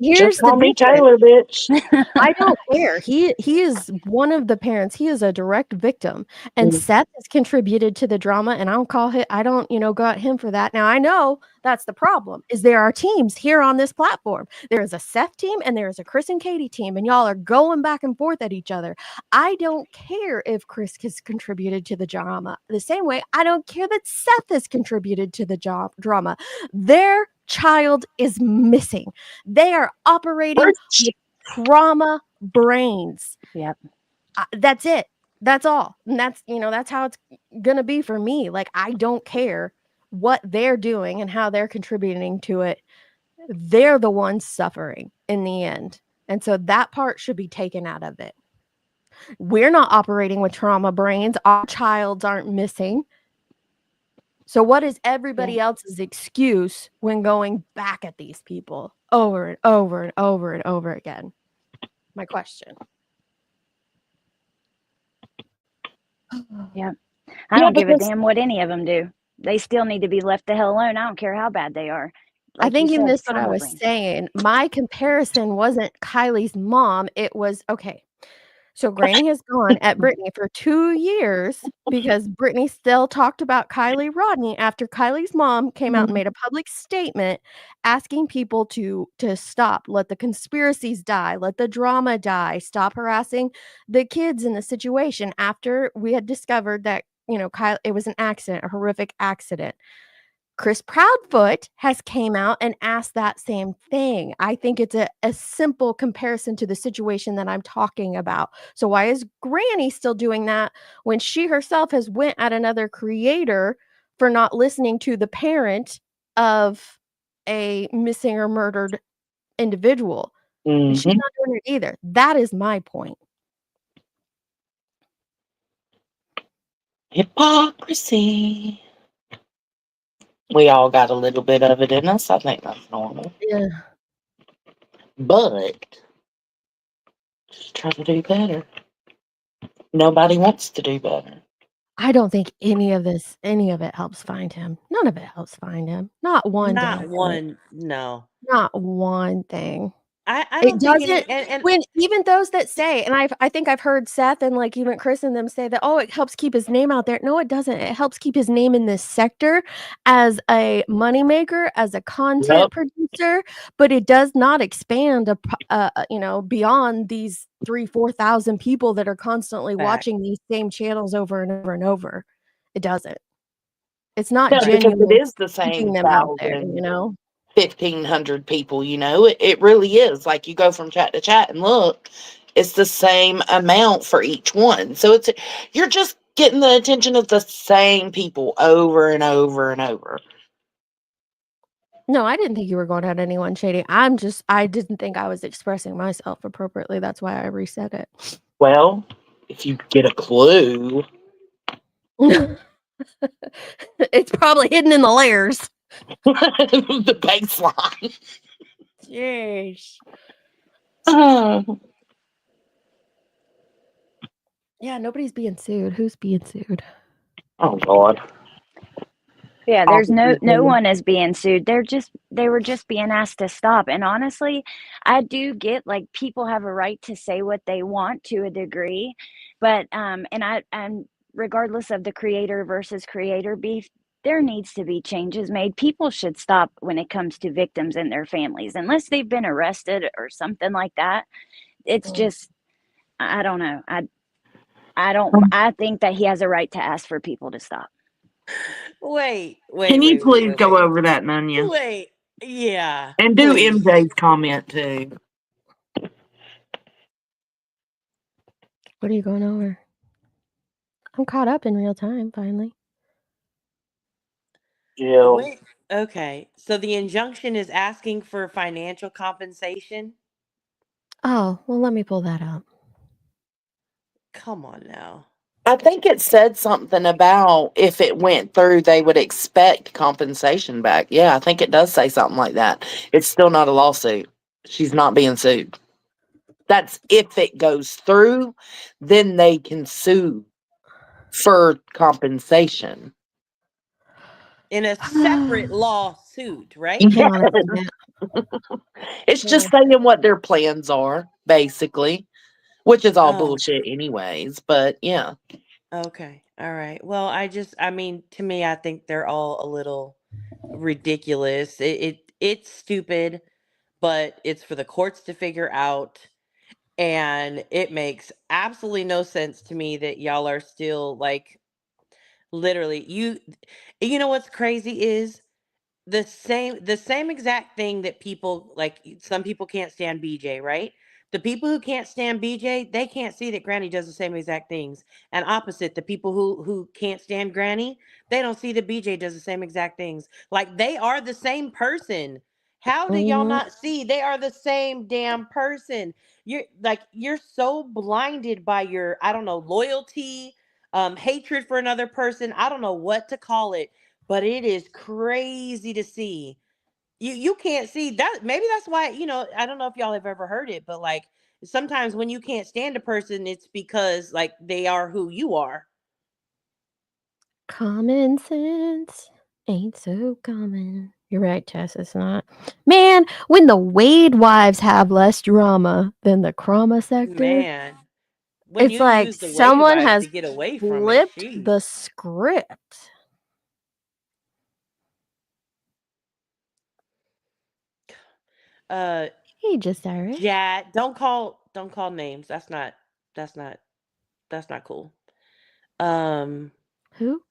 Here's Just the call me difference. Taylor, bitch. I don't care. He is one of the parents. He is a direct victim, and Mm. Seth has contributed to the drama. And I don't call him. I don't, go at him for that. Now I know that's the problem. Is there are teams here on this platform. There is a Seth team and there is a Chris and Katie team, and y'all are going back and forth at each other. I don't care if Chris has contributed to the drama. The same way I don't care that Seth has contributed to the drama. Their child is missing. They are operating with trauma brains. Yep. That's it. That's all. And that's how it's gonna be for me. Like, I don't care what they're doing and how they're contributing to it. They're the ones suffering in the end. And so that part should be taken out of it. We're not operating with trauma brains. Our childs aren't missing. So what is everybody else's excuse when going back at these people over and over and over and over again? My question. Yep. I don't give a damn what any of them do. They still need to be left the hell alone. I don't care how bad they are. I Like you think in said, this what I trauma was brain. saying, my comparison wasn't Kylie's mom. It was, okay, so Granny has gone at Brittany for 2 years because Brittany still talked about Kylie Rodney after Kylie's mom came out and made a public statement asking people to stop, let the conspiracies die, let the drama die, stop harassing the kids in the situation after we had discovered that, it was an accident, a horrific accident. Chris Proudfoot has came out and asked that same thing. I think it's a simple comparison to the situation that I'm talking about. So why is Granny still doing that when she herself has went at another creator for not listening to the parent of a missing or murdered individual? And she's Mhm. not doing it either. That is my point. Hypocrisy. We all got a little bit of it in us. I think that's normal. Yeah. But just try to do better. Nobody wants to do better. I don't think any of it helps find him. None of it helps find him. Not one Not damn thing. one. No. Not one thing. I It don't think doesn't any and when even those that say, and I think I've heard Seth and, like, even Chris and them say that, "Oh, it helps keep his name out there." No, it doesn't. It helps keep his name in this sector as a moneymaker, as a content Yep. producer, but it does not expand beyond these 3,000-4,000 people that are constantly Fact. watching these same channels over and over and over. It doesn't. It's not No, because it genuine is the keeping same them out there, 1,500 people, it really is. Like, you go from chat to chat and look, it's the same amount for each one. So you're just getting the attention of the same people over and over and over. No, I didn't think you were going at anyone shady. I didn't think I was expressing myself appropriately. That's why I reset it. Well, if you get a clue. It's probably hidden in the layers. The baseline. Jeez. Yeah, nobody's being sued. Who's being sued? Oh, God. Yeah, there's no Obviously. one is being sued. They were just being asked to stop. And honestly, I do get, like, people have a right to say what they want to a degree, but and regardless of the creator versus creator beef, there needs to be changes made. People should stop when it comes to victims and their families, unless they've been arrested or something like that. it's just, I don't know. I think that he has a right to ask for people to stop. Wait. Can you please go over that, Nanya? Wait. Yeah. And do please. MJ's comment too. What are you going over? I'm caught up in real time, finally. Yeah. Wait. Okay. So the injunction is asking for financial compensation? Oh, well, let me pull that up. Come on now. I think it said something about if it went through, they would expect compensation back. Yeah, I think it does say something like that. It's still not a lawsuit. She's not being sued. That's if it goes through, then they can sue for compensation. In a separate lawsuit, right? Hang on a second. It's just saying what their plans are, basically, which is all Oh. bullshit anyways, but yeah. Okay. All right. Well, I mean, to me, I think they're all a little ridiculous. It's stupid, but it's for the courts to figure out. And it makes absolutely no sense to me that y'all are still like literally you know what's crazy is the same exact thing that people like some people can't stand BJ, right? The people who can't stand BJ, they can't see that Granny does the same exact things. And opposite, the people who can't stand Granny, they don't see that BJ does the same exact things. Like they are the same person. How do y'all not see they are the same damn person? You're so blinded by your, I don't know, loyalty, hatred for another person. I don't know what to call it, but it is crazy to see. You can't see that. Maybe that's why, I don't know if y'all have ever heard it, but like sometimes when you can't stand a person, it's because like they are who you are. Common sense ain't so common. You're right, Tess, it's not. Man, when the Wade wives have less drama than the Crama sector, Man, when it's you like use the Wade someone wives has to get away from it, flipped sheesh. the script. Hey, just Irish. Yeah, don't call names. That's not cool. Who?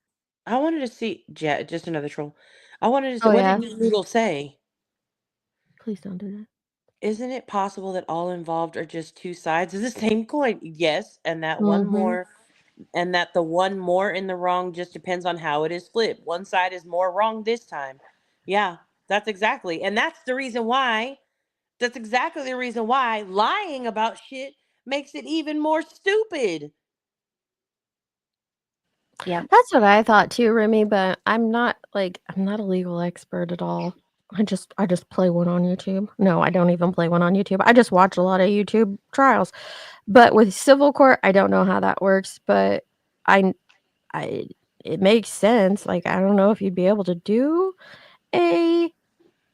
I wanted to see just another troll. I wanted to see Oh, what yeah? did Google say? Please don't do that. Isn't it possible that all involved are just two sides of the same coin? Yes, and that Mhm. the one more in the wrong just depends on how it is flipped. One side is more wrong this time. Yeah, that's exactly. And that's exactly the reason why lying about shit makes it even more stupid. Yeah. That's what I thought too, Remy, but I'm not a legal expert at all. I just play one on YouTube. No, I don't even play one on YouTube. I just watch a lot of YouTube trials. But with civil court, I don't know how that works, but I I it makes sense. Like I don't know if you'd be able to do a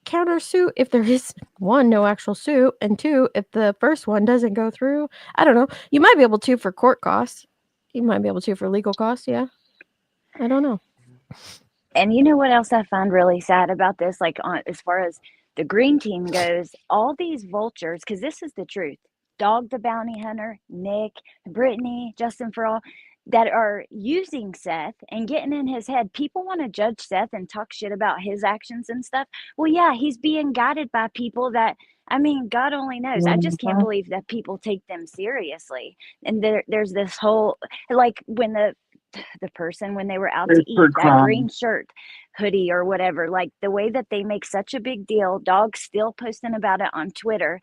countersuit if there is one, no actual suit, and two, if the first one doesn't go through. I don't know. You might be able to for court costs. You might be able to for legal costs, yeah. I don't know. And you know what else I find really sad about this? Like, as far as the green team goes, all these vultures, because this is the truth. Dog the Bounty Hunter, Nick, Brittany, Justin for all, that are using Seth and getting in his head. People want to judge Seth and talk shit about his actions and stuff. Well, yeah, he's being guided by people that, I mean, God only knows. I just can't believe that people take them seriously. And there's this whole, like when the person when they were out to eat, that green shirt, hoodie or whatever, like the way that they make such a big deal, dogs still posting about it on Twitter.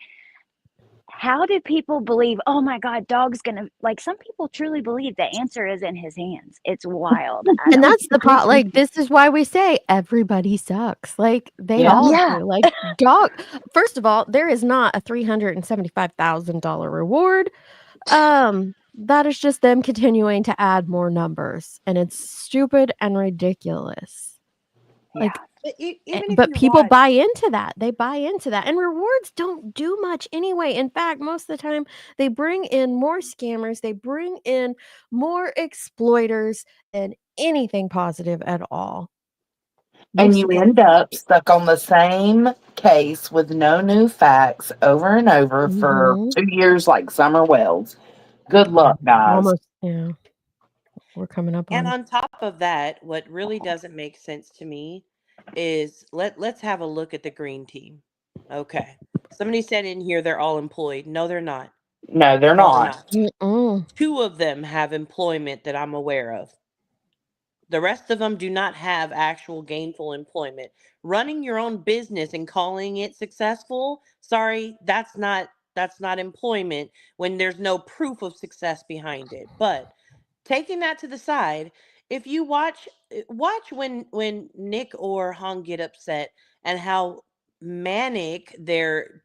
How do people believe, oh my God, dog's gonna, like, some people truly believe the answer is in his hands. It's wild. And that's the part. Like, this is why we say everybody sucks. Like, they all Yeah. do. Like, first of all, there is not a $375,000 reward. That is just them continuing to add more numbers, and it's stupid and ridiculous. Like, But even if but you people watch, buy into that. They buy into that. And rewards don't do much anyway. In fact, most of the time they bring in more scammers, they bring in more exploiters than anything positive at all. And Most you of the end up stuck on the same case with no new facts over and over for 2 years like Summer Wells. Good luck, guys. Almost, yeah. We're coming up And on. on top of that, what really doesn't make sense to me is let's have a look at the green team. Okay. Somebody said in here they're all employed. No, they're not. No, they're No, they're not. not. 2 of them have employment that I'm aware of. The rest of them do not have actual gainful employment. Running your own business and calling it successful, sorry, that's not employment when there's no proof of success behind it. But taking that to the side, if you watch when Nick or Hung get upset and how manic their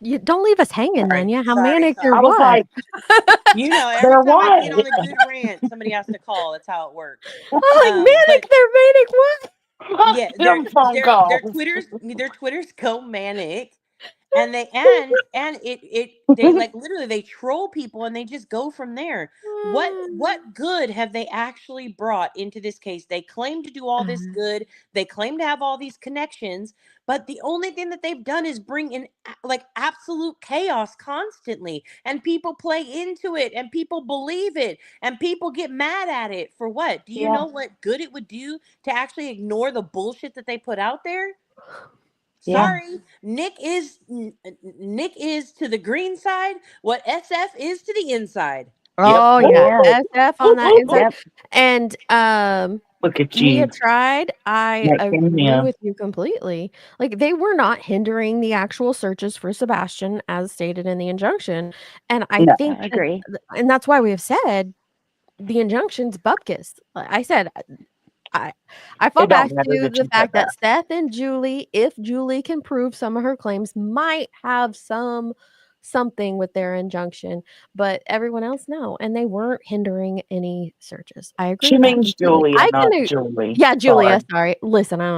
You don't leave us hanging, Nanya. How sorry, manic sorry. or I was what? like, you know, every They're time I get what? on a good rant, somebody has to call. That's how it works. I'm like, manic, they're manic what? Yeah, Them phone their calls. Twitters go manic, and they like literally they troll people and they just go from there. What good have they actually brought into this case? They claim to do all this good. They claim to have all these connections, but the only thing that they've done is bring in like absolute chaos constantly, and people play into it, and people believe it, and people get mad at it for what? Do you Yeah. know what good it would do to actually ignore the bullshit that they put out there? Yeah. Sorry, Nick is to the green side what SF is to the inside. Oh yeah, SF on that inside. Yep. And Look at we you. had tried. I Like agree him. with you completely. Like they were not hindering the actual searches for Sebastian as stated in the injunction. And I No. think I agree. and that's why we have said the injunction's bupkis. Like I said, I fall It don't back matter to that the you said fact that that. Seth and Julie, if Julie can prove some of her claims, might have something with their injunction, but everyone else no, and they weren't hindering any searches. I agree She with that means completely. Julia, I not can Julie. yeah, Julia, Sorry. sorry. Listen, I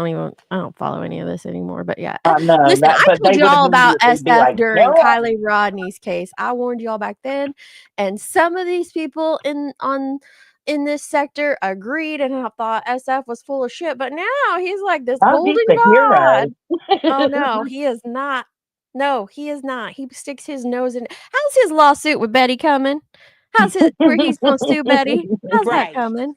don't follow any of this anymore, but yeah. I know Listen, that, I but told they you would all about immediately be SF like, during "No." Kylie Rodney's case. I warned y'all back then, and some of these people in this sector agreed and I thought SF was full of shit, but now he's like this Oh, he's golden the god. Oh hero. no, he is not. No, he is not. He sticks his nose in. How's his lawsuit with Betty coming? How's it where he's gonna sue Betty? How's that Right. coming?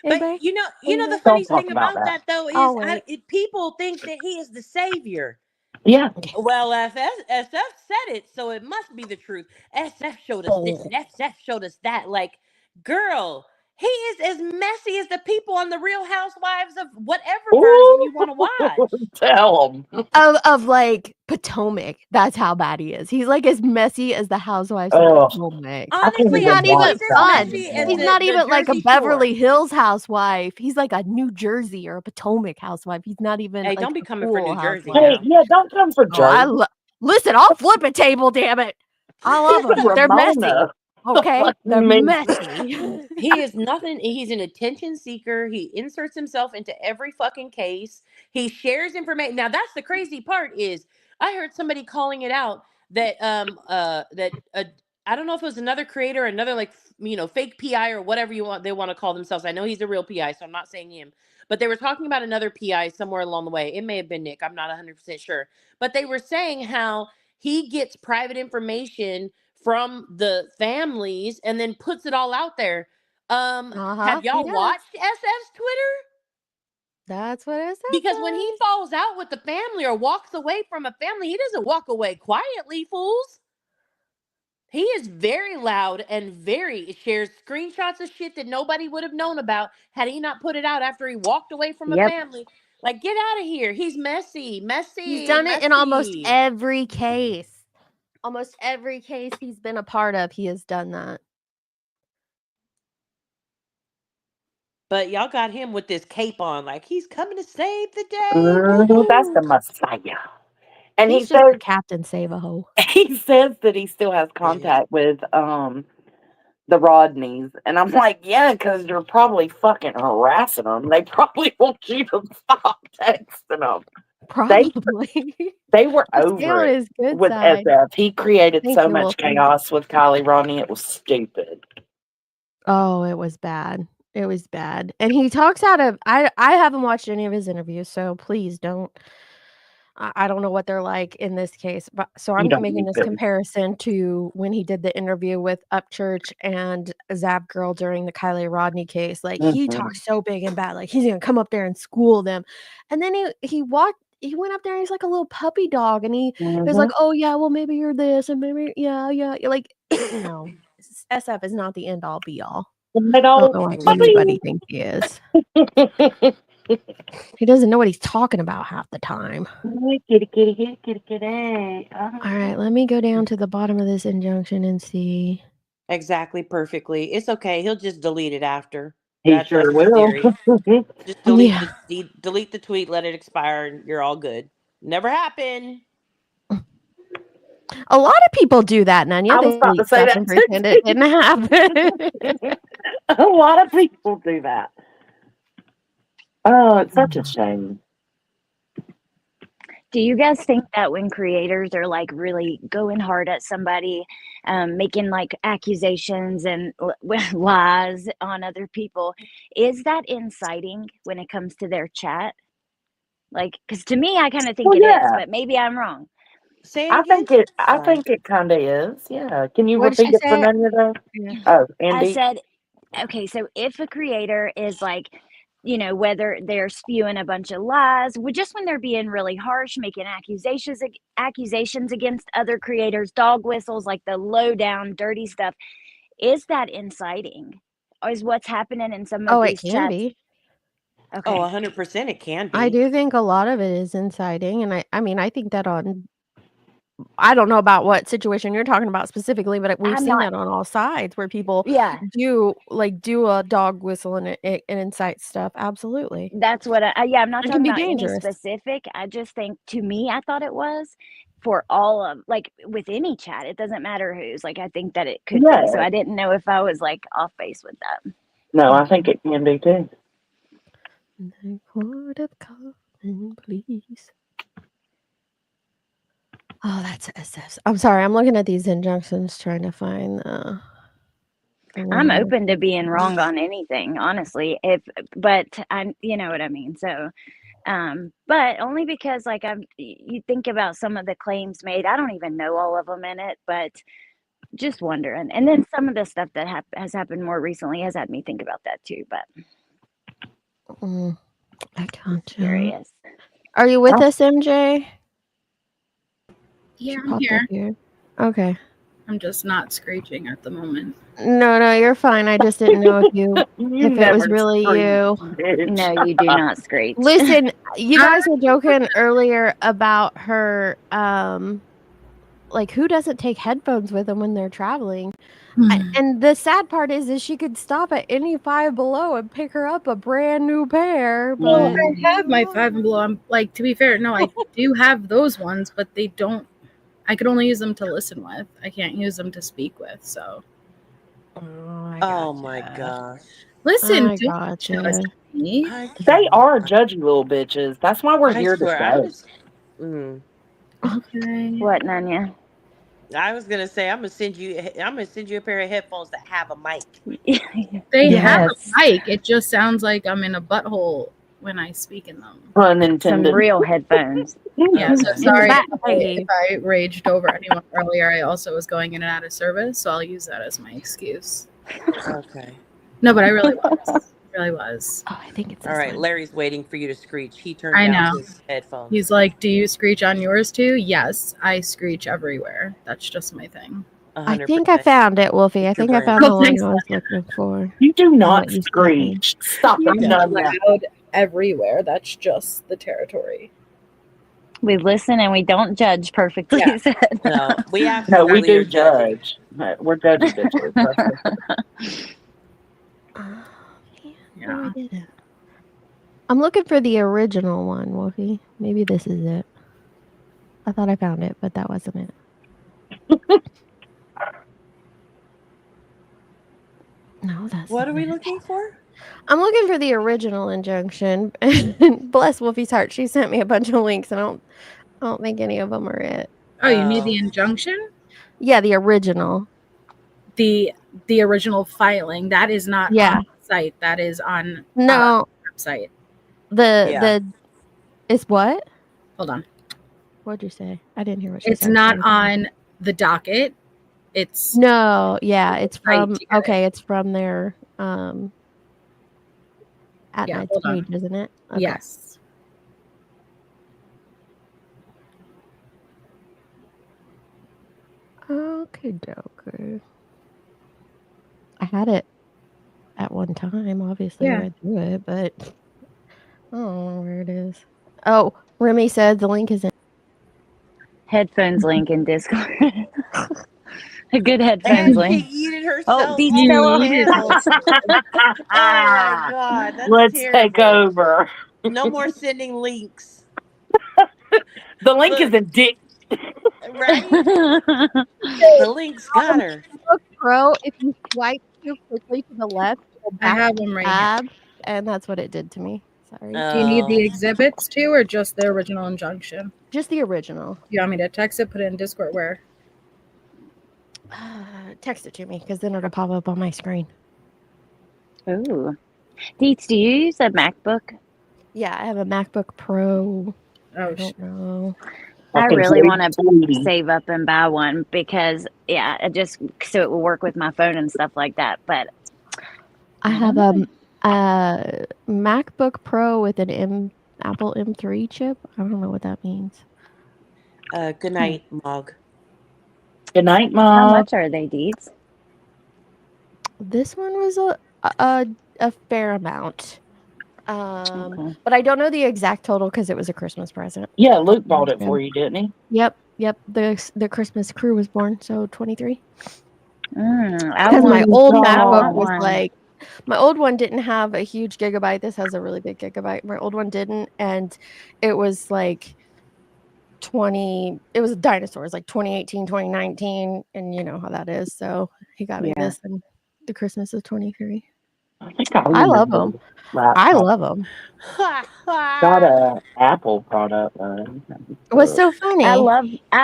But Anybody? you know the Don't funniest talk thing about about that. that though is I'll wait. people think that he is the savior. Yeah. Well, SF said it, so it must be the truth. SF showed us this and SF showed us that. Like, girl, he is as messy as the people on the Real Housewives of whatever version you want to watch. Tell him. Of like Potomac. That's how bad he is. He's like as messy as the housewives of Oh, Potomac. I can't Honestly, He's even not he's even watch as that fun. messy as He's anymore. not the even like a Jersey Shore. Beverly Hills housewife. He's like a New Jersey or a Potomac housewife. He's not even Hey, like don't be a coming for cool New Jersey housewife. Hey, now. yeah, don't come for Oh, I Jersey. listen. I'll flip a table. Damn it! I love them. They're messy. Ramona. Okay, they're Me. messy. He is nothing. He's an attention seeker. He inserts himself into every fucking case. He shares information. Now that's the crazy part is I heard somebody calling it out that I don't know if it was another creator, another like fake PI or whatever they want to call themselves. I know he's a real PI, so I'm not saying him. But they were talking about another PI somewhere along the way. It may have been Nick. I'm not 100% sure. But they were saying how he gets private information from the families and then puts it all out there. Have He y'all does. watched SF's Twitter? That's what it says. Because when he falls out with the family or walks away from a family, he doesn't walk away quietly, fools. He is very loud and shares screenshots of shit that nobody would have known about had he not put it out after he walked away from a family. Like, get out of here. He's messy. He's done it in almost every case. Almost every case he's been a part of, he has done that. But y'all got him with this cape on, like he's coming to save the day. That's the Messiah. And He's he just says the Captain Save-A-Ho. he says that he still has contact with the Rodneys, and I'm like, yeah, because you're probably fucking harassing them. They probably want you to stop texting them. Probably. They were Stay over on it his good with side. SF. He created Thank so you, much Wilson. chaos with Kylie Rodney. It was stupid. Oh, it was bad. It was bad. And he talks out of I haven't watched any of his interviews, so please don't I don't know what they're like in this case, but so You I'm don't making need this to. comparison to when he did the interview with Upchurch and Zap Girl during the Kylie Rodney case. Like he Mhm. talks so big and bad, like he's gonna come up there and school them. And then he went up there and he's like a little puppy dog and he was like, Mhm. "Oh yeah, well maybe you're this and maybe yeah. You're like no. SF is not the end all be all. Little I don't know why anybody puppy. thinks he is. He doesn't know what he's talking about half the time. Kitty, kitty, kitty, kitty, kitty. Alright, let me go down to the bottom of this injunction and see. Exactly, perfectly. It's okay. He'll just delete it after. He That's sure his will. theory. Just Yeah. delete the tweet, let it expire, and you're all good. Never happened. A lot of people do that, Nanya. I was They about to delete say stuff that and too. pretend it didn't happen. A lot of people do that. Oh, it's such a shame. Do you guys think that when creators are like really going hard at somebody, making like accusations and lies on other people, is that inciting when it comes to their chat? Like, because to me, I kind of think Well, it is, yeah. but maybe I'm wrong. Say it I again. think it kind of is. Yeah. Can you What did repeat she it for say? Nanya though? Yeah. Oh, I Andy. said, okay, so if a creator is like, you know, whether they're spewing a bunch of lies, just when they're being really harsh, making accusations against other creators, dog whistles, like the low down, dirty stuff, is that inciting? Or is what's happening in some of Oh, it these can chats? be. Oh, Okay. 100% it can I be. do think a lot of it is inciting, and I mean, I think that on I don't know about what situation you're talking about specifically, but we've I'm seen not, that on all sides where people yeah, do a dog whistle and it incites stuff. Absolutely. that's what yeah, I'm not It can talking be about any dangerous. specific. I just think to me, I thought it was for all of like with any chat. It doesn't matter who's like, I think that it could be. So Yeah. I didn't know if I was like off base with that. No, I think it can be too. The court of common pleas. Oh, that's SS. I'm sorry. I'm looking at these injunctions trying to find the I'm one. open to being wrong on anything, honestly. But I, you know what I mean. So, but only because like you think about some of the claims made. I don't even know all of them in it, but just wondering. And then some of the stuff that has happened more recently has had me think about that too. But I gotcha. curious. Are you with us, MJ? Yeah, She I'm popped here. up here. Okay. I'm just not screeching at the moment. No, you're fine. I just didn't know if if it was never really scream, you. bitch. No, you do not screech. Listen, you guys were joking earlier about her like who doesn't take headphones with them when they're traveling? And the sad part is she could stop at any Five Below and pick her up a brand new pair, Well, but I have my Five and Below. I'm like, to be fair, no, I do have those ones, but they don't. I could only use them to listen with. I can't use them to speak with. So. Oh my gosh. Listen, I don't gotcha. judge me. They are judgy little bitches. That's why we're I here swear, I today. was. Okay. What, Nanya? I was gonna say I'm gonna send you a pair of headphones that have a mic. They have a mic. It just sounds like I'm in a butthole when I speak in them. Pun Some intended. real headphones. Yeah, so sorry Exactly. if I raged over anyone earlier. I also was going in and out of service, so I'll use that as my excuse. Okay. No, but I really was. Really was. Oh, I think it's All right. one. Larry's waiting for you to screech. He turned I down know. his headphones. He's like, "Do you screech on yours too?" Yes, I screech everywhere. That's just my thing. 100%. I think I found it, Wolfie. I think I found the one I was looking for. You do not what you sent me. screech. Stop it, I'm Nanya. loud everywhere. That's just the territory. We listen and we don't judge perfectly. Yeah. Said. No, we No, absolutely we do are judging. judge. We're judgy bitches. Yeah. I'm looking for the original one, Wolfie. Maybe this is it. I thought I found it, but that wasn't it. No, that's What not are we it. looking for? I'm looking for the original injunction. Bless Wolfie's heart. She sent me a bunch of links, and I don't think any of them are it. Oh, you need the injunction? Yeah, the original. The original filing. That is not Yeah. on site that is on No. our website. The is what? Hold on. What'd you say? I didn't hear what she It's said. not Sorry. on the docket. It's No, yeah, it's right from to get okay, it's from their at Yeah, Night's hold on. page, isn't it? Okay. Yes. Okay, dokie. I had it at one time, obviously, Yeah. read through it, but I don't know where it is. Oh, Remy said the link is in Headphones link in Discord. A good headphones And link. she yeeted Oh, herself Beats off fell the off. panel. Oh my god, that's Let's take terrible. over. No more sending links. The link Look, is in dick. right? The links got her. MacBook Pro. If you swipe too quickly to the left, it'll I back have to them right tab, and that's what it did to me. Sorry. Do you need Oh. the exhibits too, or just the original injunction? Just the original. You want me to text it, put it in Discord? Where? Text it to me because then it'll pop up on my screen. Ooh. Deets, do you use a MacBook? Yeah, I have a MacBook Pro. Oh, I don't know. I Fucking really big want to sweetie. save up and buy one because, yeah, it just so it will work with my phone and stuff like that. But I have a MacBook Pro with an Apple M3 chip. I don't know what that means. Good night, Mog. Good night, how Mom. much are they, Deets? This one was a fair amount. Okay. But I don't know the exact total because it was a Christmas present. Yeah, Luke bought it for you, didn't he? Yep. The Christmas crew was born, so 23. I Because my want old I MacBook want was one. like, my old one didn't have a huge gigabyte. This has a really big gigabyte. My old one didn't, and it was like 20. It was dinosaurs, like 2018, 2019, and you know how that is. So he got me Yeah. this and the Christmas of 23. I think I I love them. I love them. Got a Apple product. What's so funny? I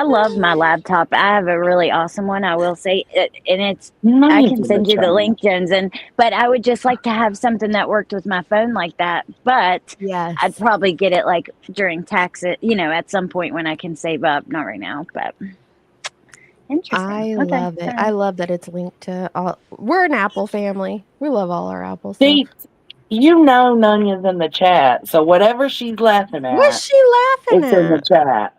love my laptop. I have a really awesome one. I will say, and it's. Not I can into send the you the channel. link, Jones, but I would just like to have something that worked with my phone like that. But yes, I'd probably get it like during tax, at some point when I can save up. Not right now, but interesting. I Okay. love it. I love that it's linked to all. We're an Apple family. We love all our Apple stuff. See, you know Nunya's in the chat, so whatever she's laughing at, What's she laughing it's in the at? chat.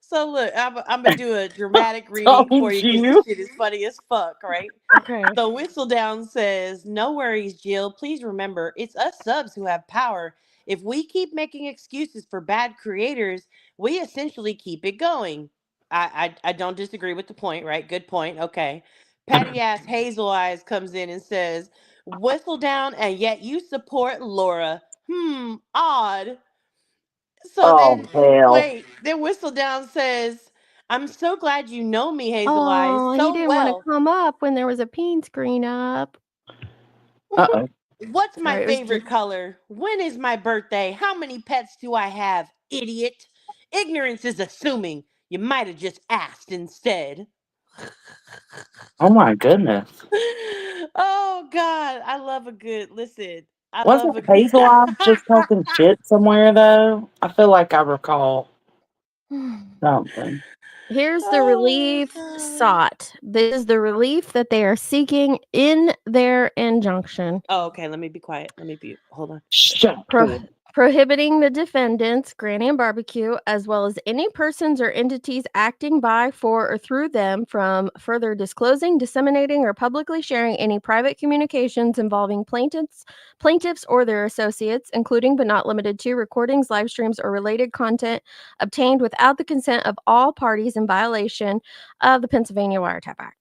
So look, I'm gonna do a dramatic reading for you because this shit is funny as fuck, right? Okay. The Whistledown says, "No worries, Jill. Please remember, it's us subs who have power. If we keep making excuses for bad creators, we essentially keep it going." I don't disagree with the point, right? Good point. Okay. Patty ass Hazel Eyes comes in and says, "Whistledown, and yet you support Laura. Odd." So then, hell. wait, then Whistledown says, "I'm so glad you know me, Hazel Eyes, Oh, he so didn't want to well. come up when there was a peen screen up. Uh-oh. What's my Sorry, it was favorite color? When is my birthday? How many pets do I have? Idiot. Ignorance is assuming. You might have just asked instead." Oh my goodness. Oh God, I love a good listen. I love Wasn't a good Hazel Eyes just talking shit somewhere though? I feel like I recall something. Here's the relief sought. This is the relief that they are seeking in their injunction. Oh, okay. Let me be quiet. Hold on. Shut Prohibiting the defendants, Granny and Barbecue, as well as any persons or entities acting by, for, or through them from further disclosing, disseminating, or publicly sharing any private communications involving plaintiffs or their associates, including but not limited to recordings, live streams, or related content obtained without the consent of all parties in violation of the Pennsylvania Wiretap Act.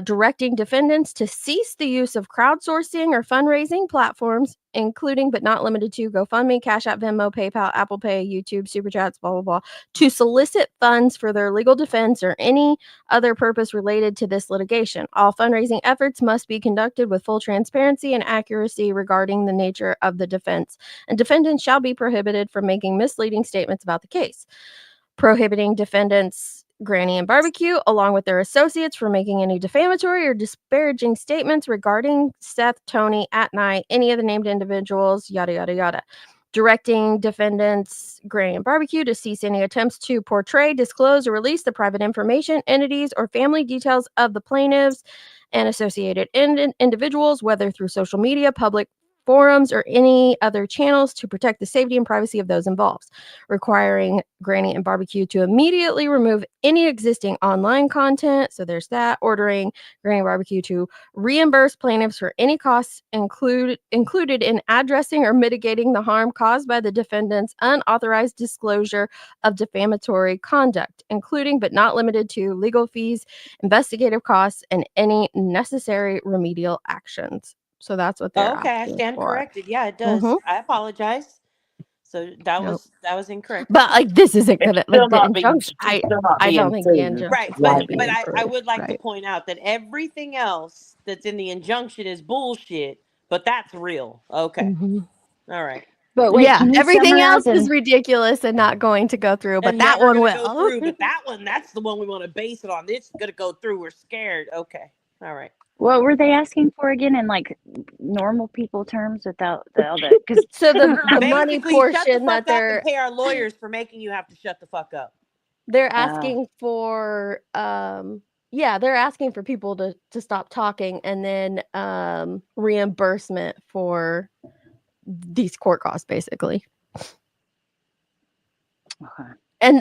Directing defendants to cease the use of crowdsourcing or fundraising platforms, including but not limited to GoFundMe, Cash App, Venmo, PayPal, Apple Pay, YouTube, Super Chats, blah, blah, blah, to solicit funds for their legal defense or any other purpose related to this litigation. All fundraising efforts must be conducted with full transparency and accuracy regarding the nature of the defense, and defendants shall be prohibited from making misleading statements about the case. Prohibiting defendants Granny and Barbecue, along with their associates, for making any defamatory or disparaging statements regarding Seth, Tony, At Night, any of the named individuals, yada, yada, yada. Directing defendants, Granny and Barbecue, to cease any attempts to portray, disclose, or release the private information, entities, or family details of the plaintiffs and associated individuals, whether through social media, public forums, or any other channels, to protect the safety and privacy of those involved. Requiring Granny and Barbecue to immediately remove any existing online content. So there's that. Ordering Granny and Barbecue to reimburse plaintiffs for any costs included in addressing or mitigating the harm caused by the defendant's unauthorized disclosure of defamatory conduct, including but not limited to legal fees, investigative costs, and any necessary remedial actions. So that's what they're Okay, I asking stand for. corrected. Yeah, it does. Mhm. I apologize. So that Nope. was incorrect. But like this isn't gonna Still like the not being, injunction. she's still not I don't being think the sued. injunction's Right, gonna be but I approved. would like to Right. point out that everything else that's in the injunction is bullshit, but that's real. Okay. Mhm. All right. But wait, Yeah, can you everything else summarize is ridiculous and not going to go through, but And that never one gonna go will. through, but that one, that's the one we want to base it on. This is gonna go through. We're scared. Okay. All right. what were they asking for again in like normal people terms without the other? Because So the money Basically, shut the portion fuck that up and pay our lawyers for making you have to shut the fuck up. they're asking for they're asking for people to stop talking, and then reimbursement for these court costs, basically. Okay.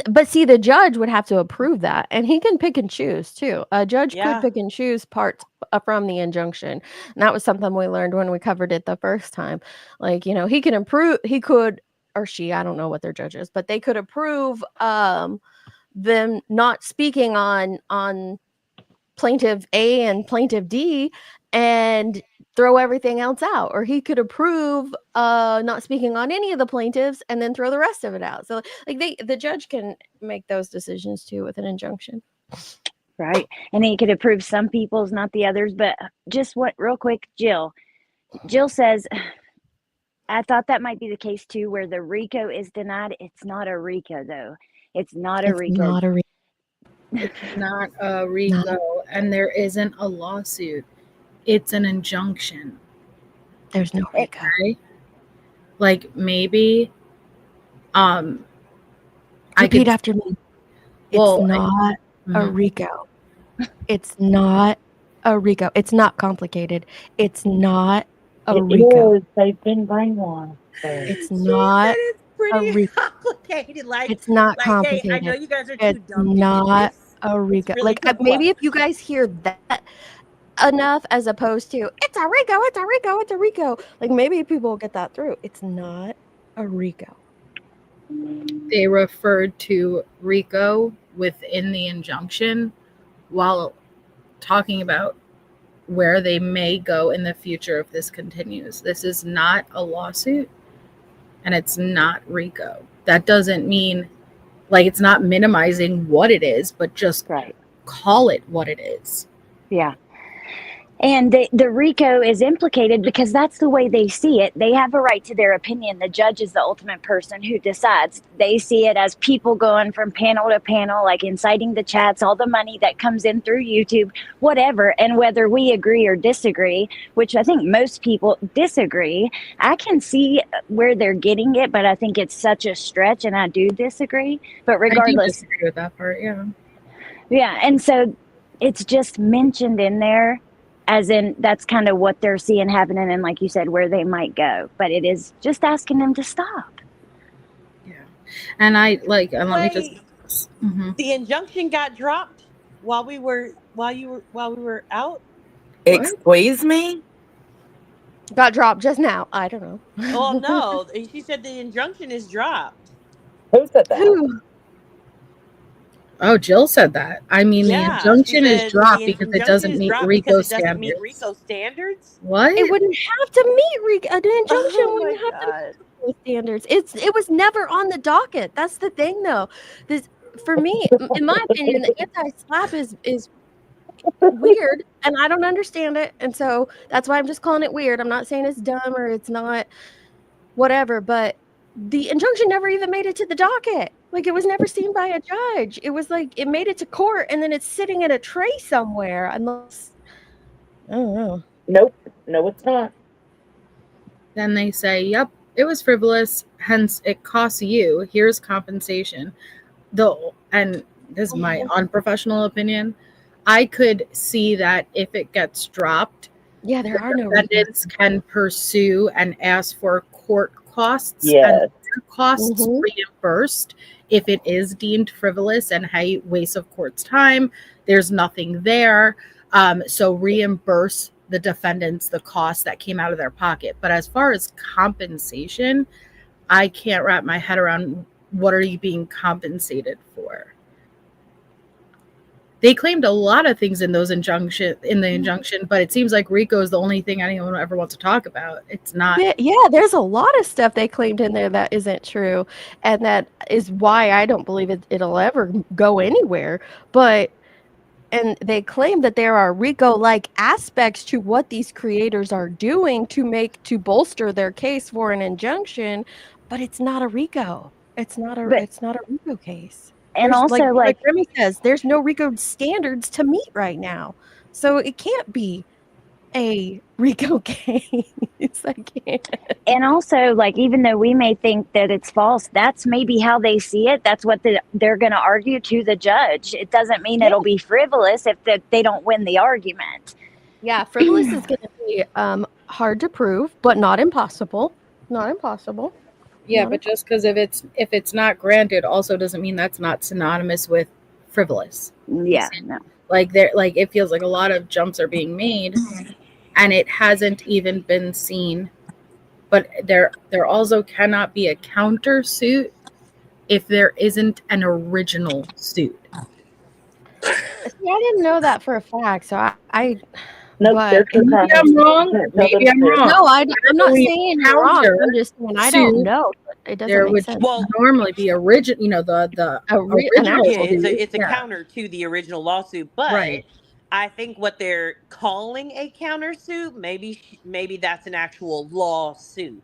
But see, the judge would have to approve that, and he can pick and choose too. A judge could pick and choose parts from the injunction, and that was something we learned when we covered it the first time. Like, you know, he could, or she, I don't know what their judge is, but they could approve them not speaking on plaintiff A and plaintiff D and throw everything else out, or he could approve not speaking on any of the plaintiffs and then throw the rest of it out. So like the judge can make those decisions too with an injunction. Right. And he could approve some people's, not the others. But just what, real quick, Jill says, I thought that might be the case too, where the RICO is denied. It's not a RICO though. It's not a RICO. Not a RICO. It's not a RICO, and there isn't a lawsuit. It's an injunction. There's no RICO. Okay? Like maybe, repeat after me. It's not a RICO. It's not a RICO. It's not complicated. It's not a RICO. Is. They've been brainwashed. It's not It's pretty a RICO. complicated. Like It's not like, complicated. Hey, I know you guys are too It's dumb to not get this. a RICO. really Like complex. maybe if you guys hear that enough as opposed to it's a RICO, it's a RICO, it's a RICO. Like maybe people will get that through. It's not a RICO. They referred to RICO within the injunction while talking about where they may go in the future if this continues. This is not a lawsuit, and it's not RICO. That doesn't mean, like, it's not minimizing what it is, but just call it what it is. Yeah. And the RICO is implicated because that's the way they see it. They have a right to their opinion. The judge is the ultimate person who decides. They see it as people going from panel to panel, like inciting the chats, all the money that comes in through YouTube, whatever. And whether we agree or disagree, which I think most people disagree, I can see where they're getting it, but I think it's such a stretch, and I do disagree. But regardless, I do disagree with that part, yeah. Yeah, and so it's just mentioned in there as in that's kind of what they're seeing happening, and like you said, where they might go. But it is just asking them to stop. Yeah. And I like let me just The injunction got dropped while we were out. Excuse me? Got dropped just now. I don't know. Oh no, she said the injunction is dropped. Who said that? Who? Oh, Jill said that. I mean, the injunction is dropped because it doesn't meet RICO standards. What? It wouldn't have to meet RICO. An injunction wouldn't have to meet RICO standards. It was never on the docket. That's the thing, though. This, for me, in my opinion, the anti-SLAPP is weird, and I don't understand it, and so that's why I'm just calling it weird. I'm not saying it's dumb or it's not whatever, but the injunction never even made it to the docket. Like, it was never seen by a judge. It was like, it made it to court, and then it's sitting in a tray somewhere, unless I don't know. Nope. No, it's not. Then they say, yep, it was frivolous, hence it costs you. Here's compensation. And this is my unprofessional opinion. I could see that if it gets dropped, yeah, there are no defendants can pursue and ask for court costs and Yes. costs reimbursed if it is deemed frivolous and hey, waste of court's time. There's nothing there. So reimburse the defendants the cost that came out of their pocket. But as far as compensation, I can't wrap my head around what are you being compensated for. They claimed a lot of things in the injunction, but it seems like RICO is the only thing anyone ever wants to talk about. It's not. Yeah, there's a lot of stuff they claimed in there that isn't true, and that is why I don't believe it'll ever go anywhere. And they claim that there are RICO-like aspects to what these creators are doing to bolster their case for an injunction, but it's not a RICO. It's not a RICO case. And There's, also, like Remy says, there's no RICO standards to meet right now, so it can't be a RICO case. I can't. And also, like, even though we may think that it's false, that's maybe how they see it. That's what they're going to argue to the judge. It doesn't mean it'll be frivolous if they don't win the argument. Yeah, frivolous is going to be hard to prove, but not impossible. Not impossible. Yeah, but just because if it's not granted, also doesn't mean that's not synonymous with frivolous. Yeah, no. Like it feels like a lot of jumps are being made, and it hasn't even been seen. But there also cannot be a countersuit if there isn't an original suit. See, I didn't know that for a fact, so I no, maybe I'm wrong. Maybe I'm wrong. No, I'm not saying you're wrong. I'm just saying I don't know. It doesn't make sense. Well, normally be original. You know, the original. It's a counter to the original lawsuit, but I think what they're calling a countersuit, maybe that's an actual lawsuit.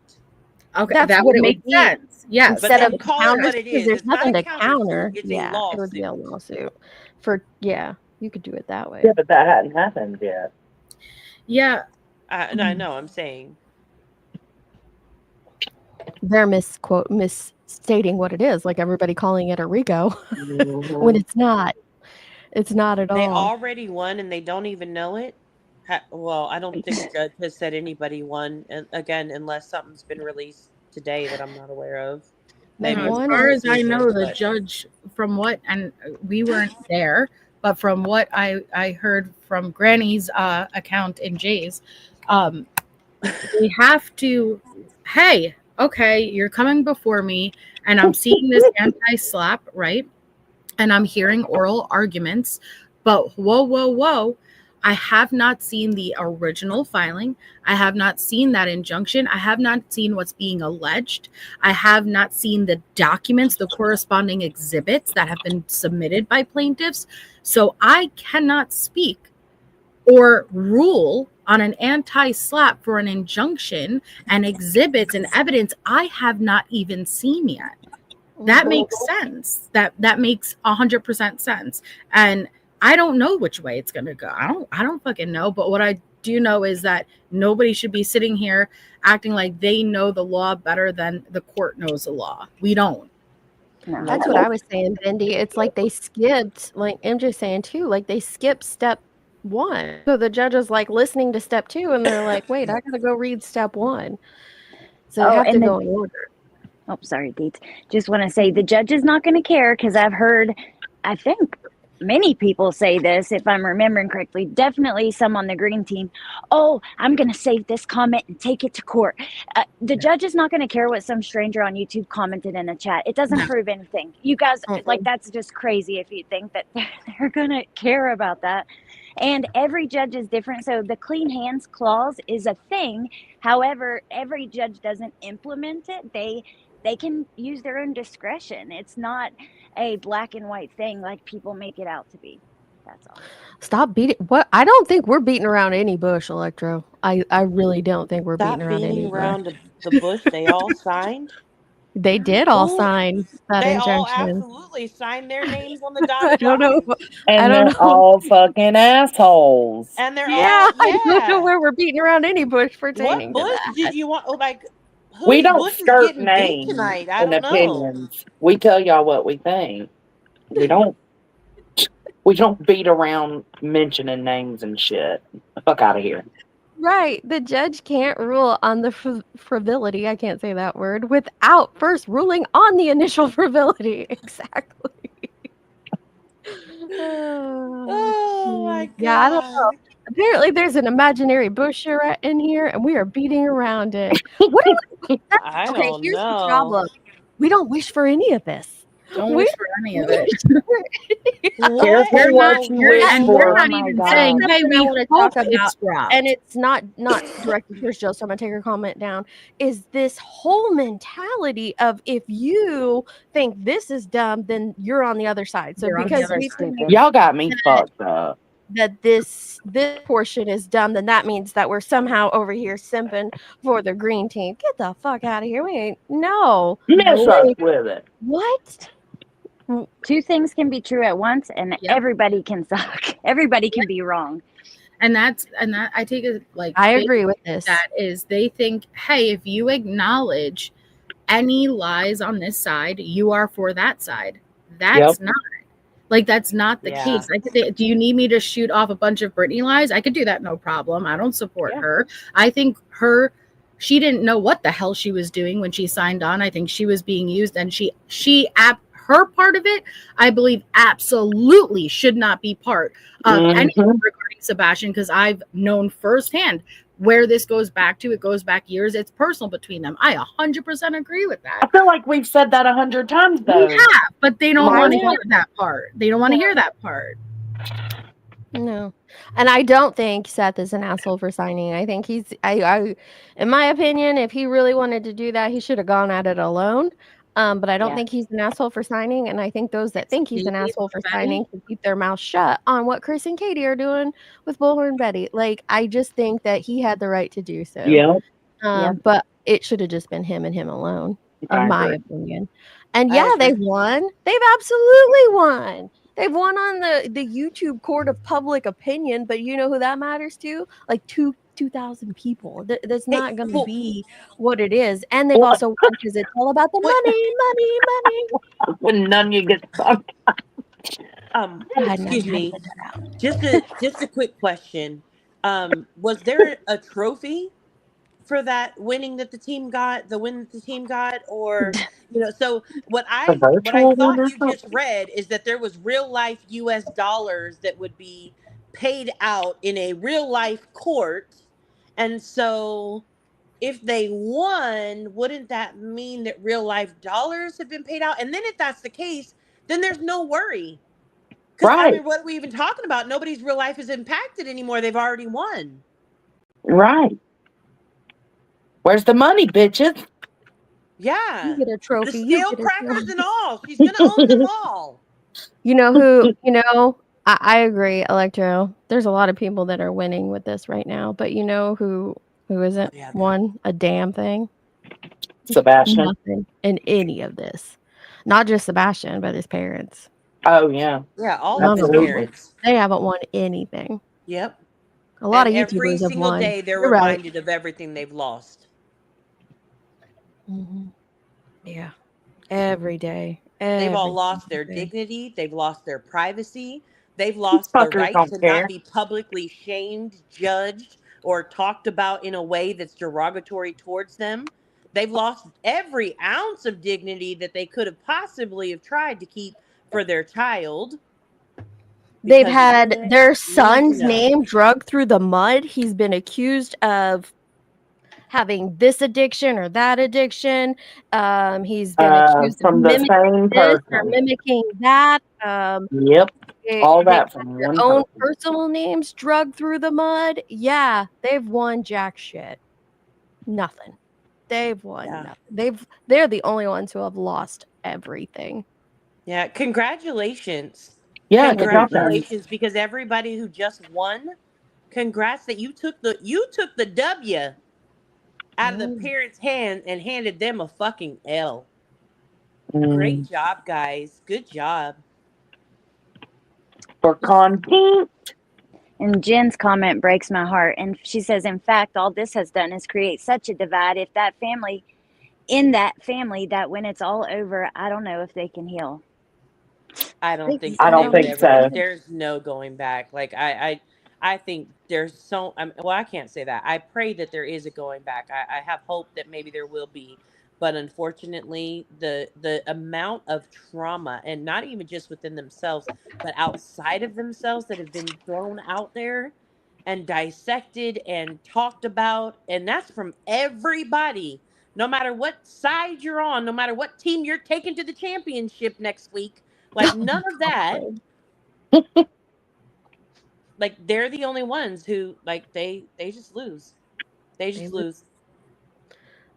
Okay, that would make sense. Yes, but then call it what it is. There's nothing to counter. It's a lawsuit. It would be a lawsuit. You could do it that way. Yeah, but that hadn't happened yet. Yeah. I know. I'm saying they're misstating what it is, like everybody calling it a RICO when it's not. It's not at all. They already won and they don't even know it. Well, I don't think the judge has said anybody won, again, unless something's been released today that I'm not aware of. Maybe as far as I know, the judge, from what, and we weren't there, but from what I heard from Granny's account in Jay's, we have to, hey, okay, you're coming before me, and I'm seeing this anti-slap, right? And I'm hearing oral arguments, but whoa. I have not seen the original filing. I have not seen that injunction. I have not seen what's being alleged. I have not seen the documents, the corresponding exhibits that have been submitted by plaintiffs. So I cannot speak or rule on an anti-slap for an injunction and exhibits and evidence I have not even seen yet. That makes sense. That makes 100% sense. And I don't know which way it's going to go. I don't fucking know. But what I do know is that nobody should be sitting here acting like they know the law better than the court knows the law. We don't. No. That's what I was saying, Bendy. It's like they skipped, like MJ's saying too, like they skipped step 1. So the judge is like listening to step 2 and they're like, wait, I got to go read step 1. So they have to go in order. Oh, sorry, Deets. Just want to say the judge is not going to care because I've heard, I think, many people say this, if I'm remembering correctly, definitely some on the green team. Oh, I'm going to save this comment and take it to court. The judge is not going to care what some stranger on YouTube commented in a chat. It doesn't prove anything. You guys, like, that's just crazy if you think that they're going to care about that. And every judge is different. So the clean hands clause is a thing. However, every judge doesn't implement it. They can use their own discretion. It's not a black and white thing like people make it out to be. That's all. Stop beating. What? I don't think we're beating around any bush, Electro. I really don't think we're beating around any bush. Around the bush they all signed. They did all Ooh, sign that they all injunction. absolutely signed their names on the I dotted don't know. line. I And don't they're know. all fucking assholes. And they're Yeah, all, I don't know yeah. where we're beating around any bush What pertaining to bush did that. you want? Oh, like, We whose don't bush is skirt getting beat names tonight? I and don't know. opinions. We tell y'all what we think. We don't beat around mentioning names and shit. Fuck out of here. Right. The judge can't rule on the frivolity, I can't say that word, without first ruling on the initial frivolity. Exactly. Oh my Yeah, I don't know. God. Apparently, there's an imaginary bush in here, and we are beating around it. What do we I okay, don't here's the know. problem. We don't wish for any of this. Don't We wish for any of don't it. wish for What Careful You're in not, what the you you're, wish and world? you're for. Oh not my even god. saying, That's hey, what I we wanna hope talk about, it's dropped. and it's not directed towards Jill, so I'm gonna take her comment down, is this whole mentality of if you think this is dumb, then you're on the other side. So You're on the because other we side. think Y'all got me that fucked up. this portion is dumb, then that means that we're somehow over here simping for the green team. Get the fuck out of here. We ain't no. Miss us Like, with it. what? Two things can be true at once, and Yep. everybody can suck. Everybody can be wrong. And that I take it like I they agree with think this. that is they think, hey, if you acknowledge any lies on this side, you are for that side. That's Yep. not like that's not the Yeah. case. I could say, do you need me to shoot off a bunch of Britney lies? I could do that, no problem. I don't support her. I think she didn't know what the hell she was doing when she signed on. I think she was being used, and her part of it, I believe, absolutely should not be part of anything regarding Sebastian, because I've known firsthand where this goes back to. It goes back years. It's personal between them. I 100% agree with that. I feel like we've said that 100 times though. We have, but they don't Right. want to hear that part. They don't want to hear that part. No. And I don't think Seth is an asshole for signing. I think I in my opinion, if he really wanted to do that, he should have gone at it alone. But I don't Yeah. think he's an asshole for signing, and I think those that think he's an Maybe asshole for Betty. signing can keep their mouth shut on what Chris and Katie are doing with Bullhorn Betty. Like, I just think that he had the right to do so. Yeah. But it should have just been him and him alone, I in my agree. opinion. And I yeah, they've agree. won. They've absolutely won. They've won on the YouTube court of public opinion, but you know who that matters to? Like 2,000 people. That's Hey, not going to well, be what it is. And they've also won because it's all about the money. When none you get fucked. Excuse me. Just a quick question. Was there a trophy for that winning that the team got, the win that the team got, or so what I virtual one thought or you just something? read is that there was real life US dollars that would be paid out in a real life court. And so if they won, wouldn't that mean that real life dollars have been paid out? And then if that's the case, then there's no worry. Because I Right. mean, what are we even talking about? Nobody's real life is impacted anymore. They've already won. Right. Where's the money, bitches? Yeah. You get a trophy. The You scale get a crackers trophy. and all. She's gonna own them all. You know who, I agree, Electro. There's a lot of people that are winning with this right now, but you know who isn't won a damn thing? Sebastian. Nothing in any of this. Not just Sebastian, but his parents. Oh yeah. Yeah, all None of his of them. parents. They haven't won anything. Yep. A lot And of every YouTubers have single won. day they're You're right. reminded of everything they've lost. Mhm. Yeah. Every day. They've all Every lost their single day. dignity. They've lost their privacy. They've lost the Fuckers right don't to care. not be publicly shamed, judged, or talked about in a way that's derogatory towards them. They've lost every ounce of dignity that they could have possibly have tried to keep for their child. They've Because had their you need to son's know. name dragged through the mud. He's been accused of having this addiction or that addiction. He's been accused of From the mimicking same this or person. mimicking that. Yep. All They've that had from their one own person. personal names dragged through the mud. Yeah, they've won jack shit. Nothing. They've won nothing. They're the only ones who have lost everything. Yeah, congratulations. Yeah, good job, guys. Congratulations, because everybody who just won, congrats that you took the W out of the parents' hand and handed them a fucking L. Great job, guys. Good job. For content. And Jen's comment breaks my heart. And she says, in fact, all this has done is create such a divide. If that family, in that family, that when it's all over, I don't know if they can heal. I don't think I that they don't would think ever. so. There's no going back. Like I think there's so. Well, I can't say that. I pray that there is a going back. I have hope that maybe there will be, but unfortunately, the amount of trauma, and not even just within themselves, but outside of themselves, that have been thrown out there and dissected and talked about, and that's from everybody. No matter what side you're on, no matter what team you're taking to the championship next week, like none of that. Like they're the only ones who like they just lose. They just lose.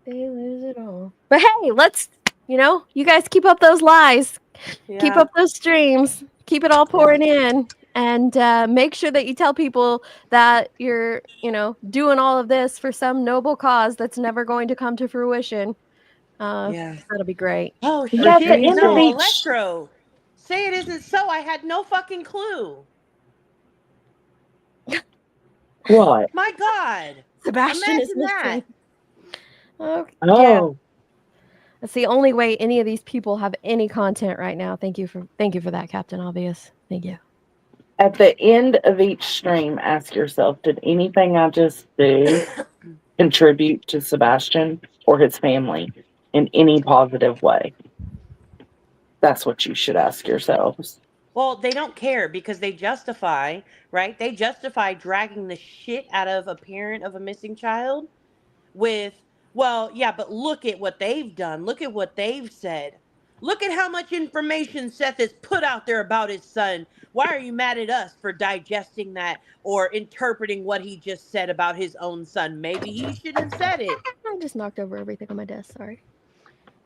They lose it all. But hey, let's, you guys keep up those lies. Keep Yeah. up those streams. Keep it all pouring in. And make sure that you tell people that you're, doing all of this for some noble cause that's never going to come to fruition. Yeah. That'll be great. Oh But at the shit. end of No, each Electro. Say it isn't so. I had no fucking clue. what? My God. Sebastian is Imagine that. missing. Oh, yeah. Oh. That's the only way any of these people have any content right now. Thank you for that, Captain Obvious. Thank you. At the end of each stream, ask yourself, did anything I just do contribute to Sebastian or his family in any positive way? That's what you should ask yourselves. Well, they don't care because they justify, right? They justify dragging the shit out of a parent of a missing child with, well, yeah, but look at what they've done. Look at what they've said. Look at how much information Seth has put out there about his son. Why are you mad at us for digesting that or interpreting what he just said about his own son? Maybe he shouldn't have said it. I just knocked over everything on my desk. Sorry.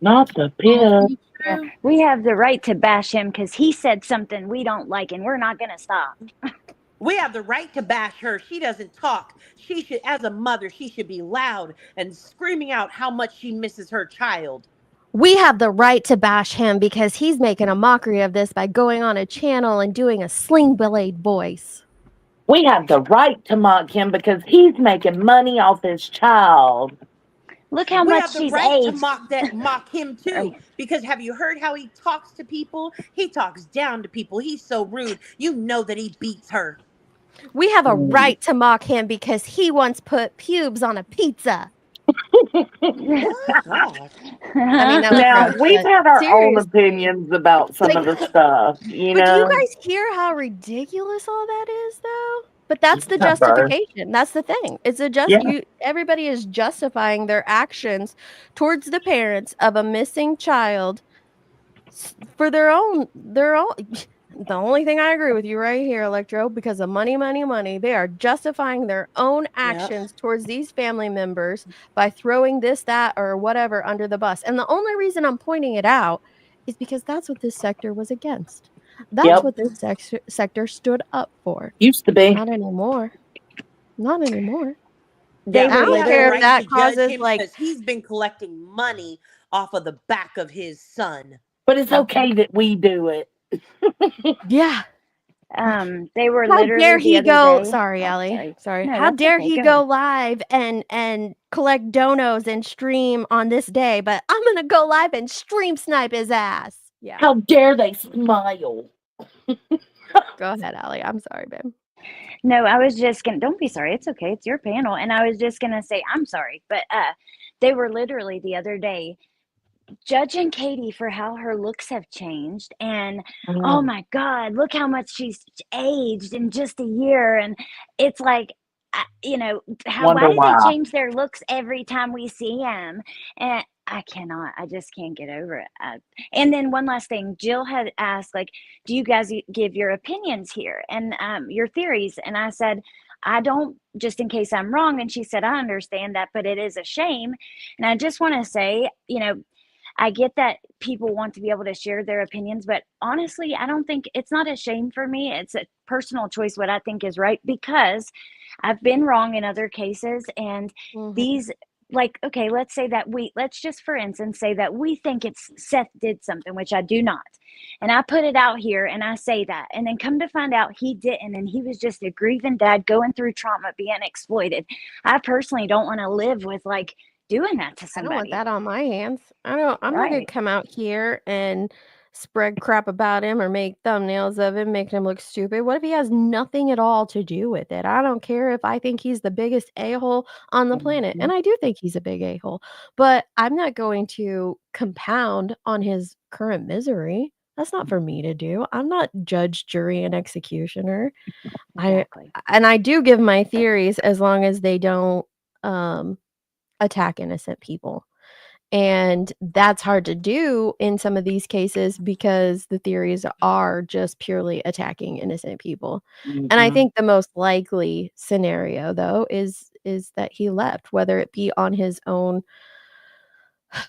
Not the pit. Yeah. We have the right to bash him because he said something we don't like, and we're not going to stop. We have the right to bash her. She doesn't talk. She should, as a mother, she should be loud and screaming out how much she misses her child. We have the right to bash him because he's making a mockery of this by going on a channel and doing a Sling Blade voice. We have the right to mock him because he's making money off his child. Look how we much have the she's right aged. to mock him too, because have you heard how he talks to people? He talks down to people. He's so rude. You know that he beats her. We have a right to mock him because he once put pubes on a pizza. God. I mean, now we've had our own seriously. opinions about some of the stuff, But do you guys hear how ridiculous all that is, though? But that's the justification. That's the thing. It's everybody is justifying their actions towards the parents of a missing child for their own. The only thing I agree with you right here, Electro, because of money, money, money, they are justifying their own actions towards these family members by throwing this, that, or whatever under the bus. And the only reason I'm pointing it out is because that's what this sector was against. That's what this sector stood up for. Used to be. Not anymore. Not anymore. I don't care if that causes because he's been collecting money off of the back of his son. But it's okay that we do it. Yeah. They were how literally dare he the other go? day. Sorry, Allie. Sorry. No, how that's dare okay. he go live and collect donos and stream on this day? But I'm gonna go live and stream snipe his ass. Yeah. How dare they smile? Go ahead, Allie. I'm sorry, babe. No, I was just gonna. Don't be sorry. It's okay. It's your panel, and I was just gonna say I'm sorry, but they were literally the other day judging Katie for how her looks have changed, and oh my God, look how much she's aged in just a year, and it's like, why do they change their looks every time we see them? And I just can't get over it. And then one last thing, Jill had asked, like, do you guys give your opinions here and your theories? And I said, I don't, just in case I'm wrong. And she said, I understand that, but it is a shame. And I just want to say, I get that people want to be able to share their opinions, but honestly, I don't think it's not a shame for me. It's a personal choice what I think is right, because I've been wrong in other cases, and these like, okay, let's say that let's just for instance say that we think it's Seth did something, which I do not. And I put it out here and I say that. And then come to find out he didn't. And he was just a grieving dad going through trauma, being exploited. I personally don't want to live with like doing that to I don't want somebody. that on my hands. I'm not gonna Right. come out here and spread crap about him or make thumbnails of him, making him look stupid. What if he has nothing at all to do with it? I don't care if I think he's the biggest a-hole on the planet, and I do think he's a big a-hole, but I'm not going to compound on his current misery. That's not for me to do. I'm not judge, jury, and executioner. Exactly. I do give my theories as long as they don't, attack innocent people. And that's hard to do in some of these cases because the theories are just purely attacking innocent people. And I think the most likely scenario though is that he left, whether it be on his own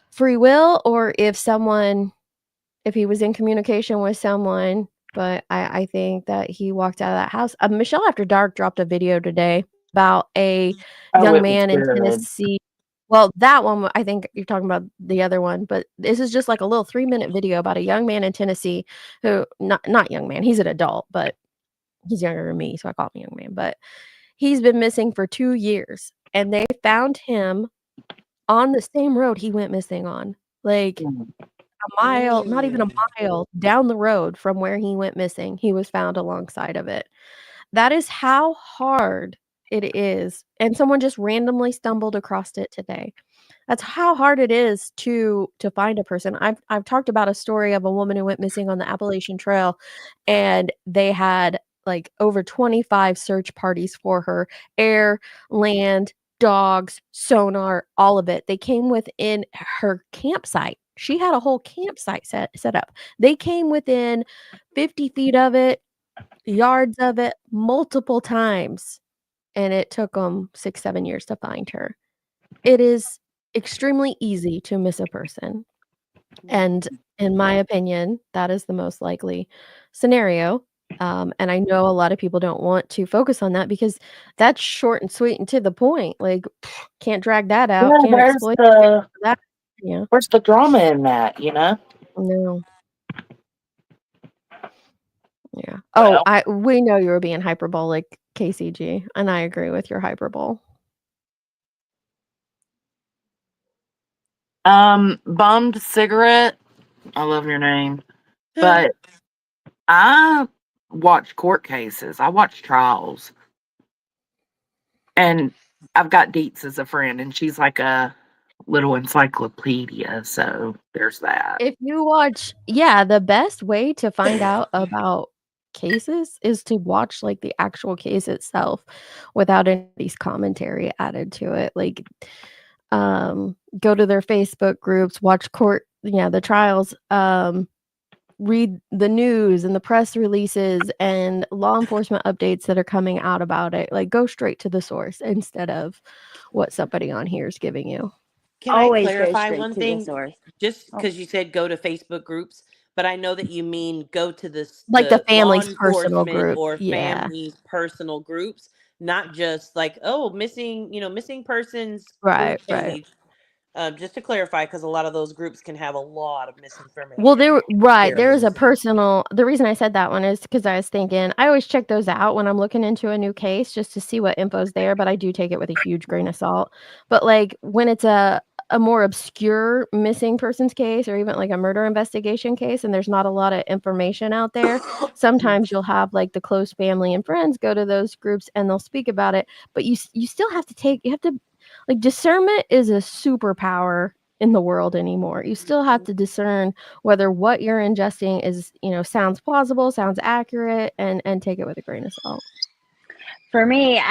free will or if he was in communication with someone. But I think that he walked out of that house. Michelle After Dark dropped a video today about a Oh, young it was man in good. Tennessee. Well, that one, I think you're talking about the other one, but this is just like a little 3-minute video about a young man in Tennessee who, not young man, he's an adult, but he's younger than me, so I call him a young man. But he's been missing for 2 years, and they found him on the same road he went missing on, like a mile, not even a mile down the road from where he went missing. He was found alongside of it. That is how hard it is, and someone just randomly stumbled across it today. That's how hard it is to find a person. I've talked about a story of a woman who went missing on the Appalachian Trail, and they had, like, over 25 search parties for her, air, land, dogs, sonar, all of it. They came within her campsite. She had a whole campsite set up. They came within 50 feet of it, yards of it, multiple times, and it took them 6, 7 years to find her. It is extremely easy to miss a person, and in my opinion, that is the most likely scenario, and I know a lot of people don't want to focus on that because that's short and sweet and to the point, like, can't drag that Yeah, out, can't exploit that, yeah. where's the drama in that, you know? No. Yeah. Well, We know you were being hyperbolic, KCG, and I agree with your hyperbole. Bummed cigarette. I love your name. But I watch court cases. I watch trials. And I've got Deets as a friend, and she's like a little encyclopedia. So there's that. If you watch the best way to find out about cases is to watch, like, the actual case itself without anybody's commentary added to it, like, go to their Facebook groups, watch the trials, read the news and the press releases and law enforcement updates that are coming out about it, like, go straight to the source instead of what somebody on here is giving you. Can I Always go clarify straight one to the thing? source. Just Oh. because you said go to Facebook groups, but I know that you mean go to Like the the law family's personal enforcement group, or yeah. family's personal groups, not just like, oh, missing persons Right, group right. page. Just to clarify, because a lot of those groups can have a lot of misinformation. Well, there is a There. personal the reason I said that one is because I was thinking I always check those out when I'm looking into a new case just to see what info's there, but I do take it with a huge grain of salt. But, like, when it's a more obscure missing persons case or even, like, a murder investigation case and there's not a lot of information out there, sometimes you'll have, like, the close family and friends go to those groups and they'll speak about it, but you still have to like, discernment is a superpower in the world anymore. You still have to discern whether what you're ingesting is, sounds plausible, sounds accurate, and take it with a grain of salt. For me,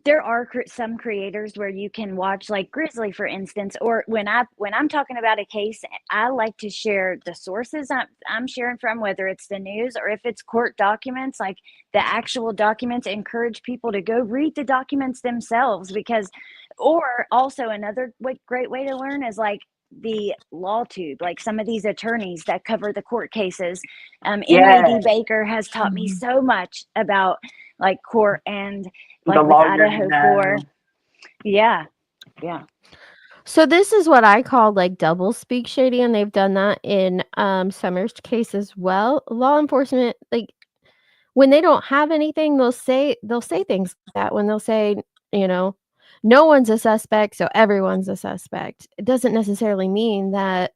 there are some creators where you can watch, like Grizzly, for instance, or when I'm talking about a case, I like to share the sources I'm sharing from, whether it's the news or if it's court documents, like the actual documents. Encourage people to go read the documents themselves or also another great way to learn is like the law tube, like some of these attorneys that cover the court cases. Emily D. Baker has taught me so much about like court and like The with lawyer, Idaho 4. Yeah. Yeah. So this is what I call like double speak shady, and they've done that in Summer's case as well. Law enforcement, like when they don't have anything, they'll say things like that when they'll say, you know, no one's a suspect, so everyone's a suspect. It doesn't necessarily mean that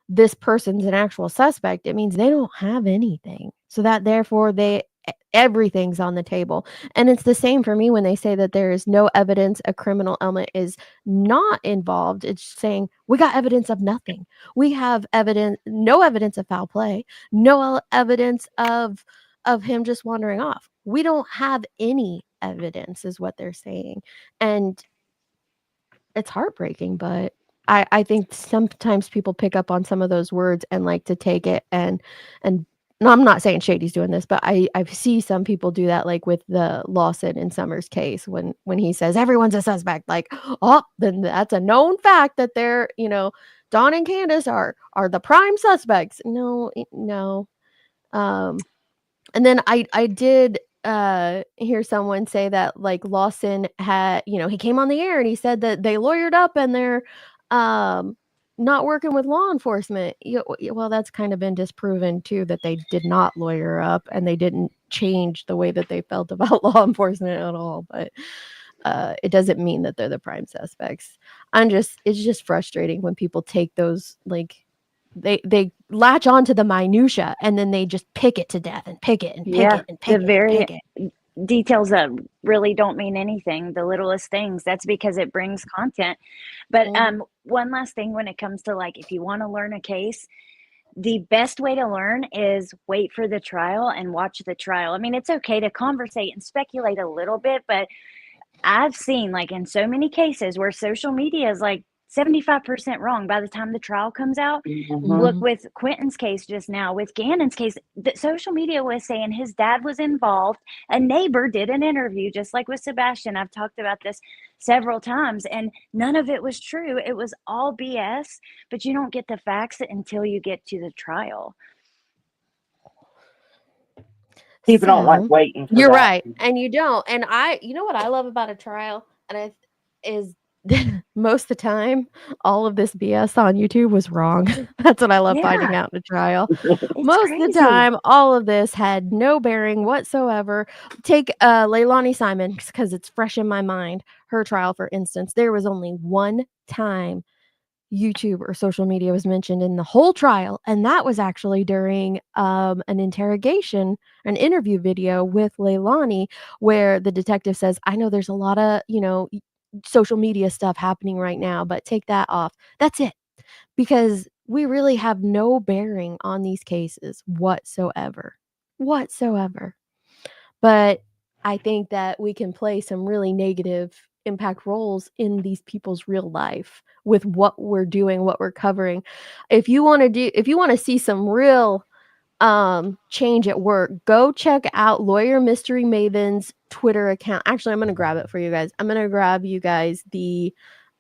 this person's an actual suspect. It means they don't have anything. So that therefore everything's on the table. And it's the same for me when they say that there is no evidence a criminal element is not involved. It's saying we got evidence of nothing. We have no evidence of foul play, no evidence of him just wandering off. We don't have any evidence is what they're saying. And it's heartbreaking, but I think sometimes people pick up on some of those words and like to take it and no, I'm not saying Shady's doing this, but I see some people do that, like with the Lawson and Summers case when he says everyone's a suspect, like, oh, then that's a known fact that they're, Dawn and Candace are the prime suspects. No, no. And then I did hear someone say that like Lawson had, he came on the air and he said that they lawyered up and they're um not working with law enforcement. Well, that's kind of been disproven too, that they did not lawyer up and they didn't change the way that they felt about law enforcement at all. But it doesn't mean that they're the prime suspects. It's just frustrating when people take those like they latch onto the minutia and then they just pick it to death and pick it and pick Yeah. it and The pick it and very pick it. details that really don't mean anything, the littlest things. That's because it brings content. But one last thing when it comes to like if you want to learn a case, the best way to learn is wait for the trial and watch the trial. I mean, it's okay to conversate and speculate a little bit, but I've seen like in so many cases where social media is like 75% wrong by the time the trial comes out. Look with Quentin's case just now, with Gannon's case, the social media was saying his dad was involved. A neighbor did an interview, just like with Sebastian. I've talked about this several times, and none of it was true. It was all BS, but you don't get the facts until you get to the trial. People don't like waiting for You're that. right, and you don't. And you know what I love about a trial, is most of the time, all of this BS on YouTube was wrong. That's what I love finding Yeah. out in a trial. It's Most of the crazy. time, all of this had no bearing whatsoever. Take Leilani Simon, because it's fresh in my mind. Her trial, for instance, there was only one time YouTube or social media was mentioned in the whole trial, and that was actually during an interview video with Leilani, where the detective says, "I know there's a lot of social media stuff happening right now, but take that off." That's it, because we really have no bearing on these cases whatsoever. But I think that we can play some really negative impact roles in these people's real life with what we're doing, what we're covering. If you want to see some real change at work, go check out Lawyer Mystery Maven's Twitter account. Actually, I'm going to grab it for you guys. I'm going to grab you guys the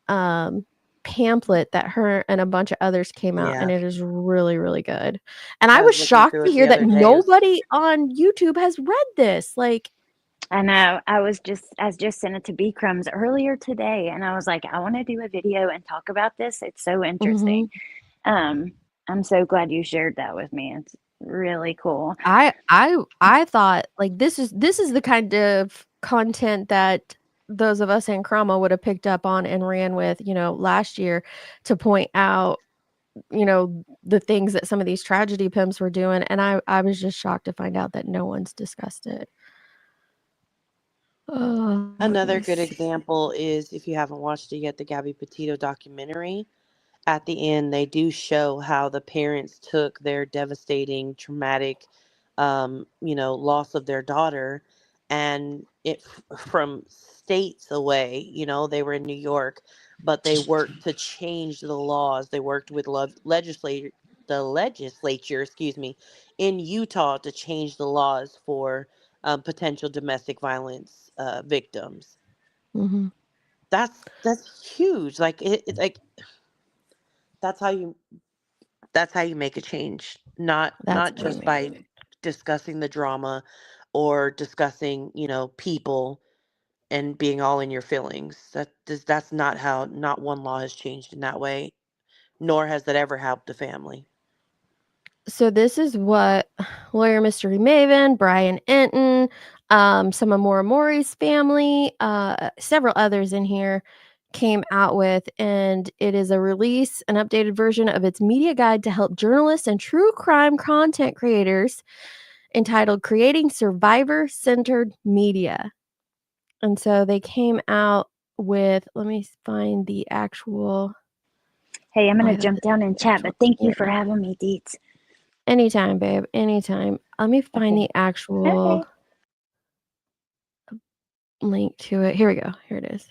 pamphlet that her and a bunch of others came out, and it is really, really good. And I was looking shocked through to it hear the that other day. nobody on YouTube has read this. Like, I know. I just sent it to B Crumbs earlier today, and I was like, I want to do a video and talk about this. It's so interesting. I'm so glad you shared that with me. It's really cool. I thought like this is the kind of content that those of us in Crama would have picked up on and ran with, last year, to point out, the things that some of these tragedy pimps were doing. And I was just shocked to find out that no one's discussed it. Another good example is, if you haven't watched it yet, the Gabby Petito documentary. At the end, they do show how the parents took their devastating, traumatic, loss of their daughter, and it from states away. They were in New York, but they worked to change the laws. They worked with the legislature, in Utah to change the laws for potential domestic violence victims. Mm-hmm. That's huge. Like like that's how you make a change. Not just by discussing the drama or discussing people and being all in your feelings. That's not one law has changed in that way, nor has that ever helped a family. So this is what lawyer Mystery Maven, Brian Enton, some of Maura Mori's family, several others in here came out with, and it is a release, an updated version of its media guide to help journalists and true crime content creators entitled Creating Survivor-Centered Media. And so they came out with, let me find the actual. Hey, I'm going to jump down and chat, but thank you for having me, Deets. Anytime, babe. Anytime. Let me find the actual link to it. Here we go. Here it is.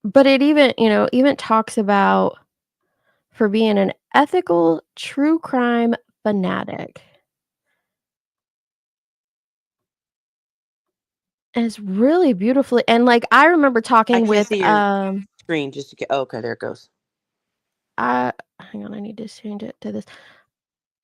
But it even talks about for being an ethical true crime fanatic. And it's really beautifully, and like I remember talking with see your screen just to get. Oh, okay, there it goes. Hang on, I need to change it to this.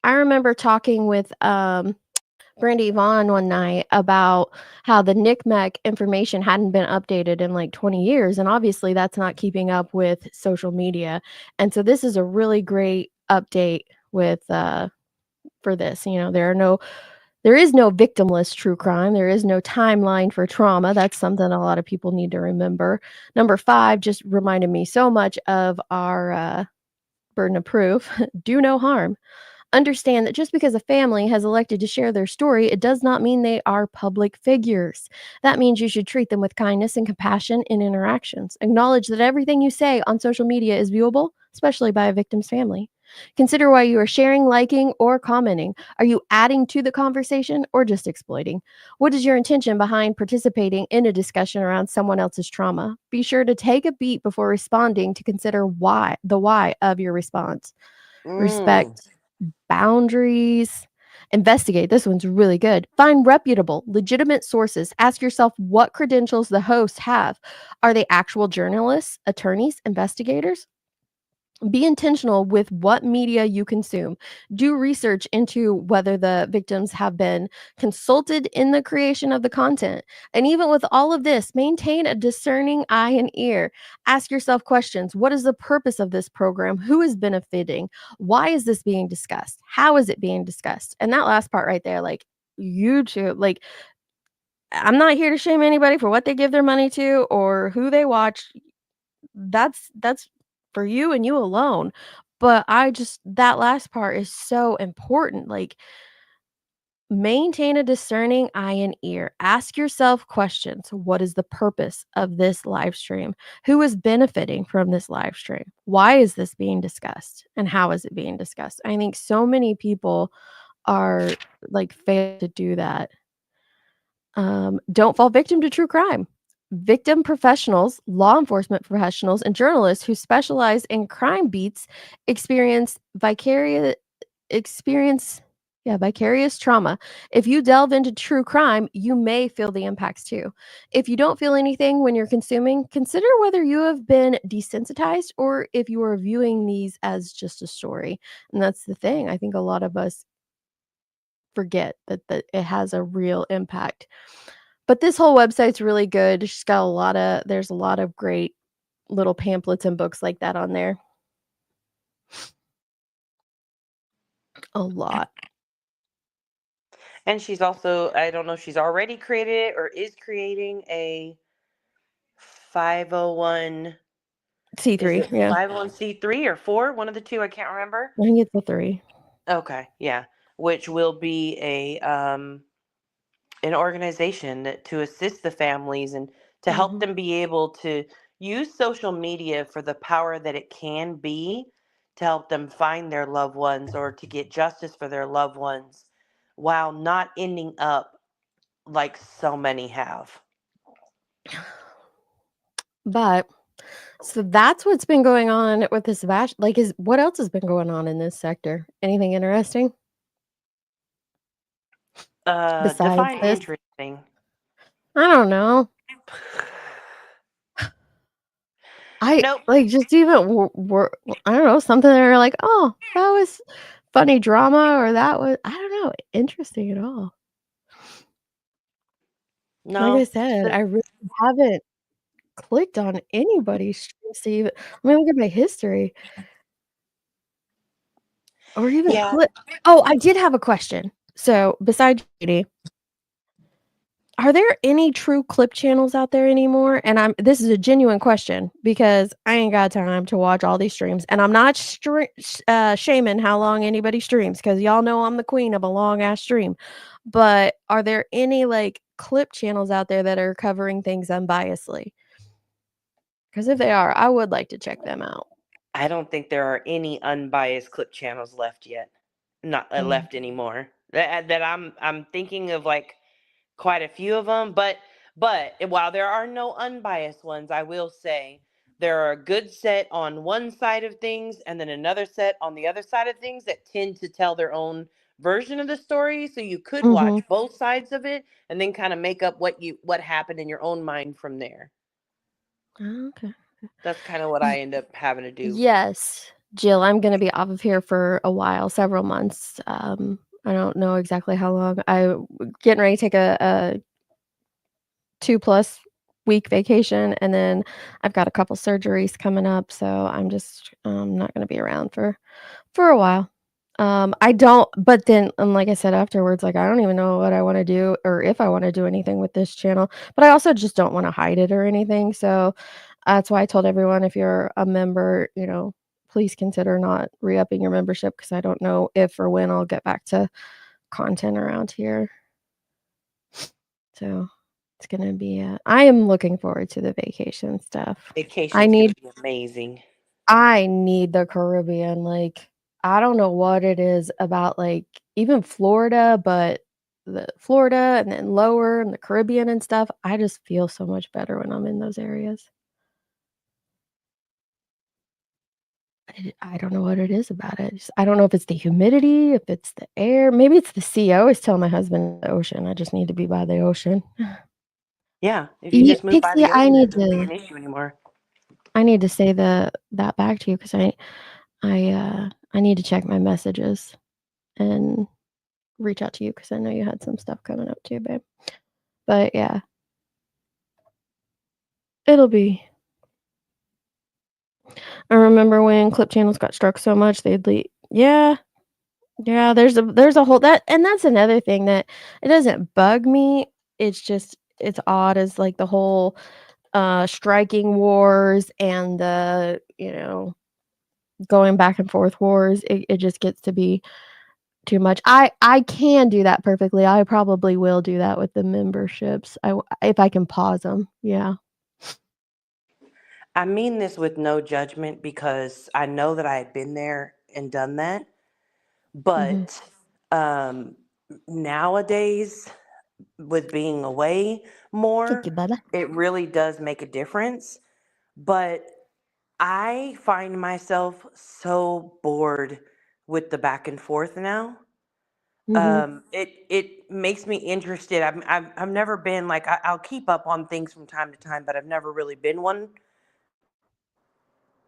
I remember talking with Brandy Vaughn one night about how the NCMEC information hadn't been updated in like 20 years, and obviously that's not keeping up with social media. And so this is a really great update with for this. There is no victimless true crime. There is no timeline for trauma. That's something a lot of people need to remember. Number 5 just reminded me so much of our burden of proof. Do no harm. Understand that just because a family has elected to share their story, it does not mean they are public figures. That means you should treat them with kindness and compassion in interactions. Acknowledge that everything you say on social media is viewable, especially by a victim's family. Consider why you are sharing, liking, or commenting. Are you adding to the conversation or just exploiting? What is your intention behind participating in a discussion around someone else's trauma? Be sure to take a beat before responding to consider the why of your response. Respect boundaries. Investigate. This one's really good. Find reputable, legitimate sources. Ask yourself what credentials the hosts have. Are they actual journalists, attorneys, investigators? Be intentional with what media you consume. Do research into whether the victims have been consulted in the creation of the content. And even with all of this, maintain a discerning eye and ear. Ask yourself questions. What is the purpose of this program? Who is benefiting? Why is this being discussed? How is it being discussed? And that last part right there, like YouTube, like I'm not here to shame anybody for what they give their money to or who they watch. That's for you and you alone. But that last part is so important. Like, maintain a discerning eye and ear. Ask yourself questions. What is the purpose of this live stream? Who is benefiting from this live stream? Why is this being discussed? And how is it being discussed? I think so many people are like fail to do that. Don't fall victim to true crime. Victim professionals, law enforcement professionals, and journalists who specialize in crime beats experience vicarious trauma. If you delve into true crime, you may feel the impacts too. If you don't feel anything when you're consuming, consider whether you have been desensitized or if you are viewing these as just a story. And that's the thing. I think a lot of us forget that it has a real impact. But this whole website's really good. There's a lot of great little pamphlets and books like that on there. A lot. And she's also, I don't know if she's already created it or is creating a 501 C3, yeah. 501c3 or 4, one of the two, I can't remember. I think it's a 3. Okay, yeah, which will be an organization to assist the families and to help them be able to use social media for the power that it can be to help them find their loved ones or to get justice for their loved ones while not ending up like so many have. But so that's what's been going on with this what else has been going on in this sector? Anything interesting? Besides Define this? interesting. I don't know. Just even I don't know, something that are like, oh, that was funny drama or that was, I don't know, interesting at all. Like I No, said, I really haven't clicked on anybody's stream to see, let me look at my history. Or even yeah, clip. Oh, I did have a question. So, besides Judy, are there any true clip channels out there anymore? And this is a genuine question because I ain't got time to watch all these streams, and I'm not shaming how long anybody streams because y'all know I'm the queen of a long ass stream. But are there any like clip channels out there that are covering things unbiasedly? Because if they are, I would like to check them out. I don't think there are any unbiased clip channels left yet. Not left anymore. That I'm thinking of like quite a few of them, but while there are no unbiased ones, I will say there are a good set on one side of things and then another set on the other side of things that tend to tell their own version of the story, so you could watch both sides of it and then kind of make up what happened in your own mind from there. Oh, okay. That's kind of what I end up having to do. Yes, Jill, I'm gonna be off of here for a while, several months. I don't know exactly how long. I'm getting ready to take a 2+ week vacation, and then I've got a couple surgeries coming up, so I'm just not gonna be around for a while. I don't, but then, like I said afterwards, like I don't even know what I want to do or if I want to do anything with this channel, but I also just don't want to hide it or anything. So that's why I told everyone, if you're a member, please consider not re-upping your membership because I don't know if or when I'll get back to content around here. So it's gonna be. I am looking forward to the vacation stuff. Vacation's gonna be amazing. I need the Caribbean. Like, I don't know what it is about, like, even Florida, but the Florida and then lower and the Caribbean and stuff. I just feel so much better when I'm in those areas. I don't know what it is about it. I don't know if it's the humidity, if it's the air. Maybe it's the sea. I always tell my husband the ocean. I just need to be by the ocean. Yeah, if you just move by Pixie, the ocean, that doesn't be an issue anymore. I need to say that back to you because I need to check my messages and reach out to you because I know you had some stuff coming up too, babe. But yeah, it'll be. I remember when clip channels got struck so much they'd leave. Yeah, yeah. There's a whole that's another thing that it doesn't bug me. It's just it's odd as like the whole striking wars and the going back and forth wars. It just gets to be too much. I can do that perfectly. I probably will do that with the memberships. If I can pause them. Yeah. I mean this with no judgment because I know that I had been there and done that. But nowadays, with being away more, it really does make a difference. But I find myself so bored with the back and forth now. It makes me interested. I've never been like I'll keep up on things from time to time, but I've never really been one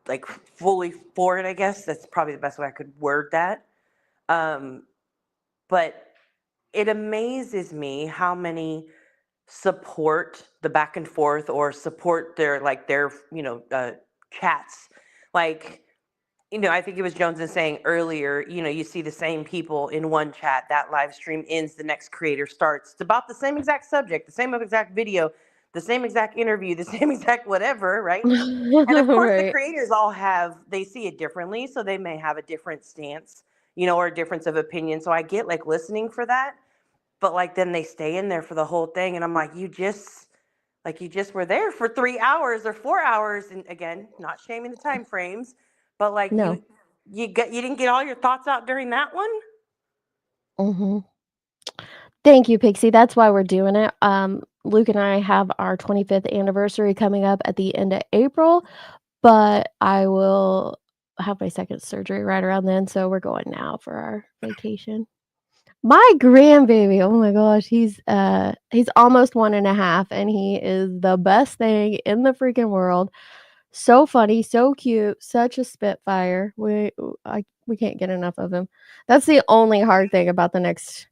like fully for it. I guess that's probably the best way I could word that. But it amazes me how many support the back and forth or support their chats. Like, I think it was Jones was saying earlier, you see the same people in one chat, that live stream ends, the next creator starts. It's about the same exact subject, the same exact video, the same exact interview, the same exact whatever, right? And of course the Right. creators all they see it differently, so they may have a different stance, or a difference of opinion. So I get like listening for that, but like then they stay in there for the whole thing and I'm like, you just were there for 3 hours or 4 hours, and again, not shaming the time frames, but like No. you didn't get all your thoughts out during that one? Thank you, Pixie. That's why we're doing it. Luke and I have our 25th anniversary coming up at the end of April, but I will have my second surgery right around then, so we're going now for our vacation. My grandbaby, oh my gosh, he's almost 1.5, and he is the best thing in the freaking world. So funny, so cute, such a spitfire. We can't get enough of him. That's the only hard thing about the next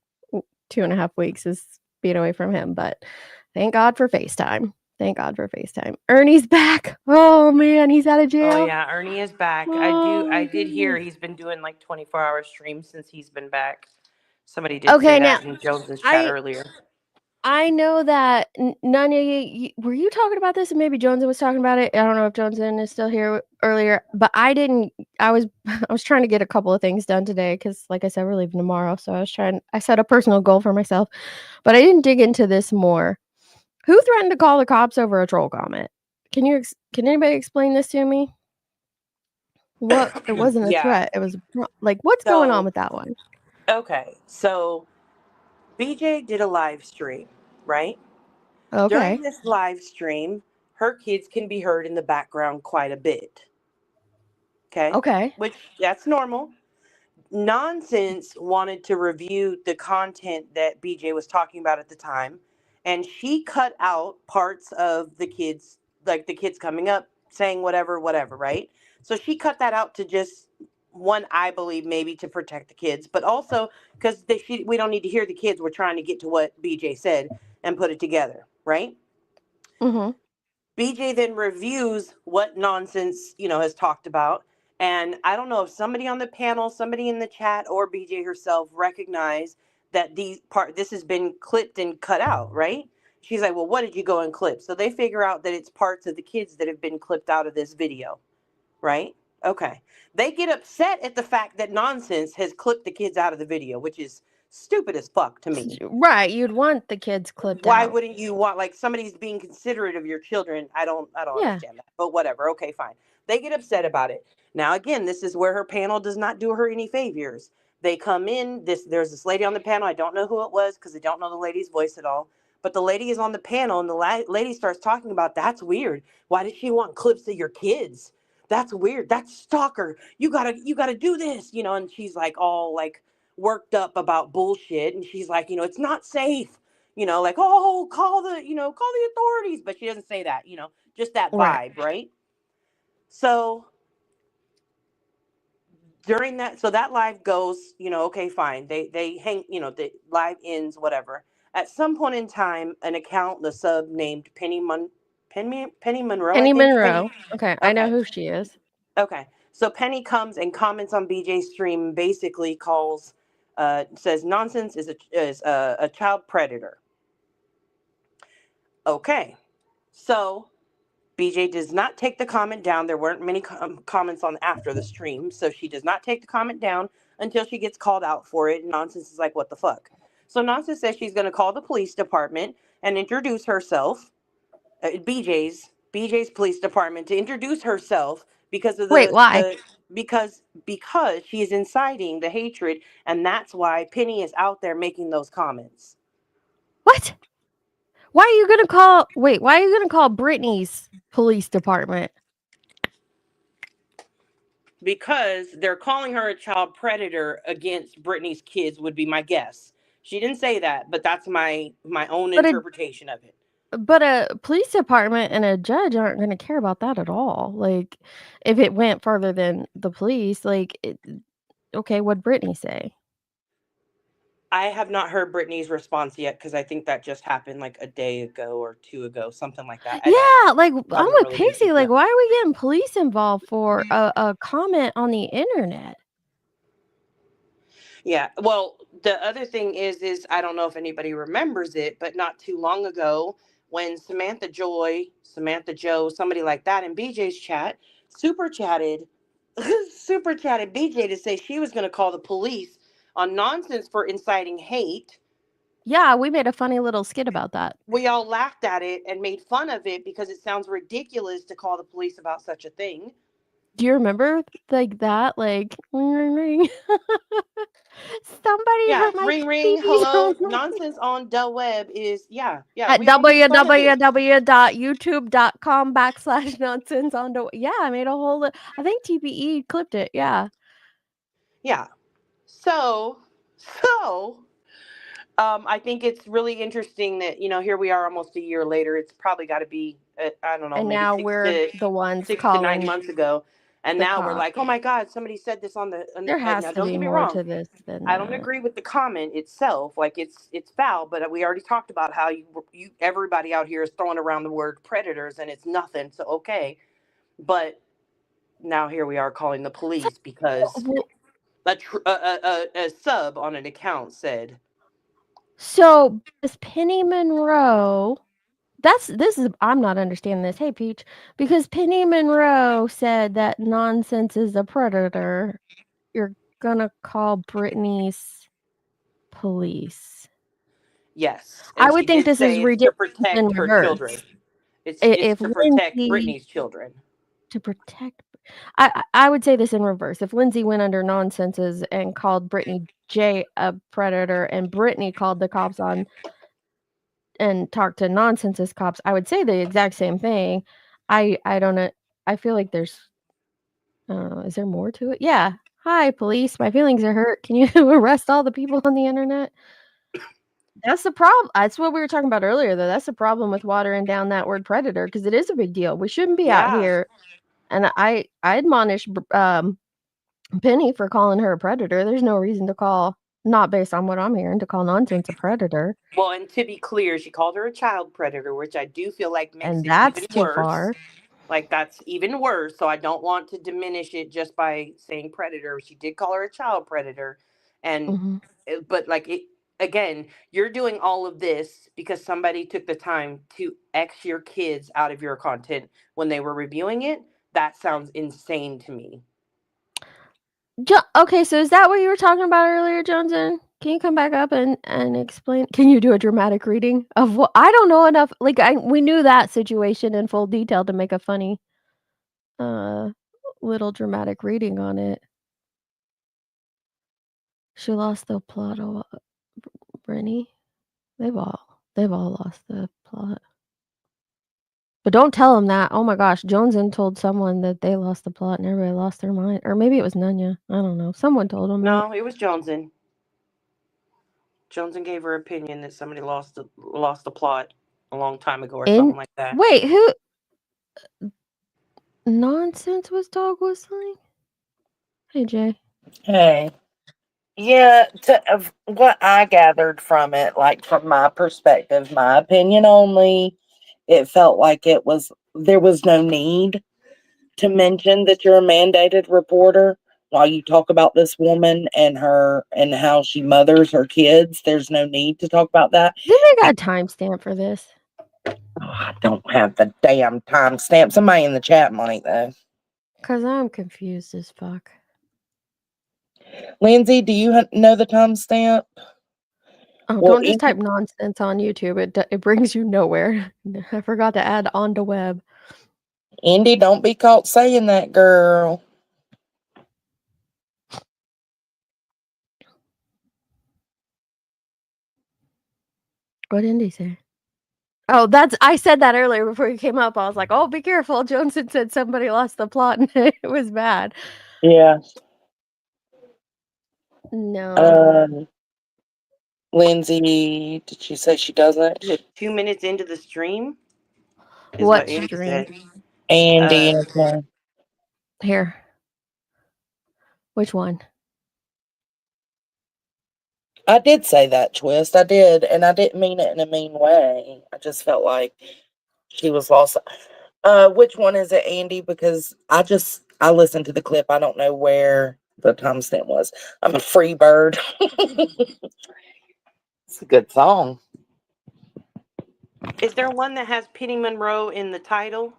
2.5 weeks is being away from him, but thank God for FaceTime. Thank God for FaceTime. Ernie's back. Oh man, he's out of jail. Oh yeah, Ernie is back. I did hear he's been doing like 24-hour streams since he's been back. Somebody did say that in Jones's chat earlier. I know that Nanya, were you talking about this? And maybe Joneson was talking about it. I don't know if Joneson is still here earlier, but I didn't. I was trying to get a couple of things done today because, like I said, we're leaving tomorrow. So I set a personal goal for myself, but I didn't dig into this more. Who threatened to call the cops over a troll comment? Can anybody explain this to me? What? It wasn't a threat. It was like, what's going on with that one? Okay, so BJ did a live stream, right? Okay. During this live stream, her kids can be heard in the background quite a bit. Okay. Which, that's normal. Nonsense wanted to review the content that BJ was talking about at the time, and she cut out parts of the kids, like the kids coming up, saying whatever, right? So she cut that out to just one, I believe, maybe to protect the kids, but also because we don't need to hear the kids. We're trying to get to what BJ said and put it together, right? Mm-hmm. BJ then reviews what Nonsense, has talked about. And I don't know if somebody on the panel, somebody in the chat, or BJ herself recognize that this has been clipped and cut out, right? She's like, well, what did you go and clip? So they figure out that it's parts of the kids that have been clipped out of this video, right? Okay. They get upset at the fact that Nonsense has clipped the kids out of the video, which is stupid as fuck to me. Right, you'd want the kids clipped Why out. wouldn't you want, like, somebody's being considerate of your children? I don't understand that, but whatever. Okay, fine. They get upset about it. Now, again, this is where her panel does not do her any favors. They come in, there's this lady on the panel. I don't know who it was because I don't know the lady's voice at all. But the lady is on the panel, and the lady starts talking about, that's weird. Why does she want clips of your kids? That's weird. That's stalker. You gotta do this, and she's like all like worked up about bullshit. And she's like, it's not safe. Like, oh, call the authorities. But she doesn't say that, just that vibe, right? So during that, so that live goes, okay, fine. They hang, the live ends, whatever. At some point in time, an account, the sub named Penny Monroe. Penny Monroe. Okay, I know who she is. Okay, so Penny comes and comments on BJ's stream, basically says Nonsense is a child predator. Okay, so BJ does not take the comment down. There weren't many comments on after the stream, so she does not take the comment down until she gets called out for it. And Nonsense is like, what the fuck? So Nonsense says she's going to call the police department and introduce herself, BJ's police department, to introduce herself because of why? Because she is inciting the hatred, and that's why Penny is out there making those comments. What? Why are you gonna call Brittany's police department? Because they're calling her a child predator against Brittany's kids would be my guess. She didn't say that, but that's my own interpretation of it. But a police department and a judge aren't going to care about that at all. Like, if it went further than the police, okay, what'd Brittany say? I have not heard Brittany's response yet because I think that just happened like a day ago or 2 ago, something like that. Yeah, like I'm with Pixie. Like, why are we getting police involved for a comment on the internet? Yeah, well, the other thing is I don't know if anybody remembers it, but not too long ago when Samantha Joe, somebody like that in BJ's chat, super chatted BJ to say she was going to call the police on Nonsense for inciting hate. Yeah, we made a funny little skit about that. We all laughed at it and made fun of it because it sounds ridiculous to call the police about such a thing. Do you remember like that? Like, ring, ring, ring. Somebody hurt my ring, ring. Hello. Nonsense on the web is, at www.youtube.com/nonsense on the. Yeah, I made a whole. I think TPE clipped it. Yeah. Yeah. So, I think it's really interesting that, here we are almost a year later. It's probably got to be, I don't know, and maybe now we're the ones 6 calling to 9 months ago. And The now we're cop. like, oh my God, somebody said this on the. There And has now, to don't be get me more wrong, to this than I don't that. agree with the comment itself. Like it's foul, but we already talked about how you everybody out here is throwing around the word predators, and it's nothing. So okay, but now here we are calling the police because a sub on an account said. So this Penny Monroe, this is I'm not understanding this. Hey Peach, because Penny Monroe said that nonsense is a predator. You're gonna call Britney's police. Yes, I and she would think did this is say it's to ridiculous in protect her reverse. children. It's If to protect Lindsay Britney's children. to protect, I would say this in reverse. If Lindsay went under nonsenses and called Brittany J a predator, and Brittany called the cops on and talked to nonsenses cops, I would say the exact same thing. I don't know. I feel like there's is there more to it? Yeah. Hi, police. My feelings are hurt. Can you arrest all the people on the internet? That's the problem. That's what we were talking about earlier, though. That's the problem with watering down that word predator because it is a big deal. We shouldn't be out Yeah. here. And I admonish Penny for calling her a predator. There's no reason to call, not based on what I'm hearing, to call nonsense a predator. Well, and to be clear, she called her a child predator, which I do feel like makes And it even that's too worse. far. Like that's even worse. So I don't want to diminish it just by saying predator. She did call her a child predator, and but like it again, you're doing all of this because somebody took the time to X your kids out of your content when they were reviewing it. That sounds insane to me. Okay, so is that what you were talking about earlier, Johnson? Can you come back up and explain? Can you do a dramatic reading of what? I don't know enough. Like we knew that situation in full detail to make a funny, little dramatic reading on it. She lost the plot of Brittany. They've all lost the plot. But don't tell them that. Oh my gosh, Joneson told someone that they lost the plot and everybody lost their mind. Or maybe it was Nunya. I don't know. Someone told them that. No, it was Joneson. Joneson gave her opinion that somebody lost the plot a long time ago or something like that. Wait, who? Nonsense was dog whistling? Hey, Jay. Hey. Yeah, of what I gathered from it, like from my perspective, my opinion only, it felt like there was no need to mention that you're a mandated reporter while you talk about this woman and how she mothers her kids. There's no need to talk about that. Did they got a timestamp for this? Oh, I don't have the damn timestamp. Somebody in the chat might though. Because I'm confused as fuck. Lindsay, do you know the timestamp? Oh, don't just type nonsense on YouTube. It brings you nowhere. I forgot to add on to web. Indy, don't be caught saying that, girl. What did Indy say? Oh, I said that earlier before you came up. I was like, oh, be careful. Johnson said somebody lost the plot and it was bad. Yeah. No. Lindsay, did she say she doesn't? 2 minutes into the stream is What Andy stream? said. Andy. Here. Which one? I did say that, Twist. I did, and I didn't mean it in a mean way. I just felt like she was lost. Which one is it, Andy? Because I listened to the clip. I don't know where the timestamp was. I'm a free bird. It's a good song. Is there one that has Penny Monroe in the title?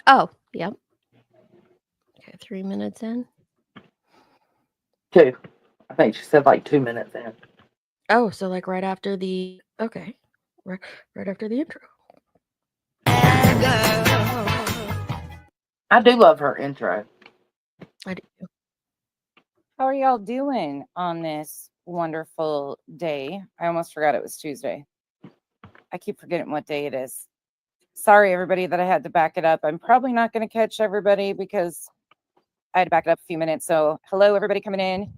Oh, yep. Okay, 3 minutes in. 2. I think she said like 2 minutes in. Oh, so like right after the right after the intro. I do love her intro. I do. How are y'all doing on this wonderful day? I almost forgot it was Tuesday. I keep forgetting what day it is. Sorry, everybody, that I had to back it up. I'm probably not going to catch everybody because I had to back it up a few minutes. So hello, everybody coming in.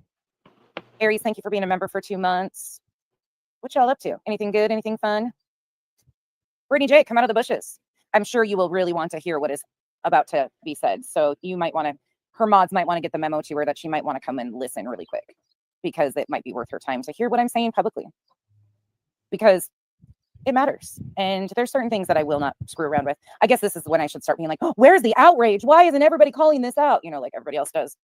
Aries, thank you for being a member for 2 months. What y'all up to? Anything good? Anything fun? Brittany J, come out of the bushes. I'm sure you will really want to hear what is about to be said. So you might want to, her mods might want to get the memo to her that she might want to come and listen really quick, because it might be worth her time to hear what I'm saying publicly, because it matters. And there's certain things that I will not screw around with. I guess this is when I should start being like, oh, where's the outrage? Why isn't everybody calling this out? You know, like everybody else does.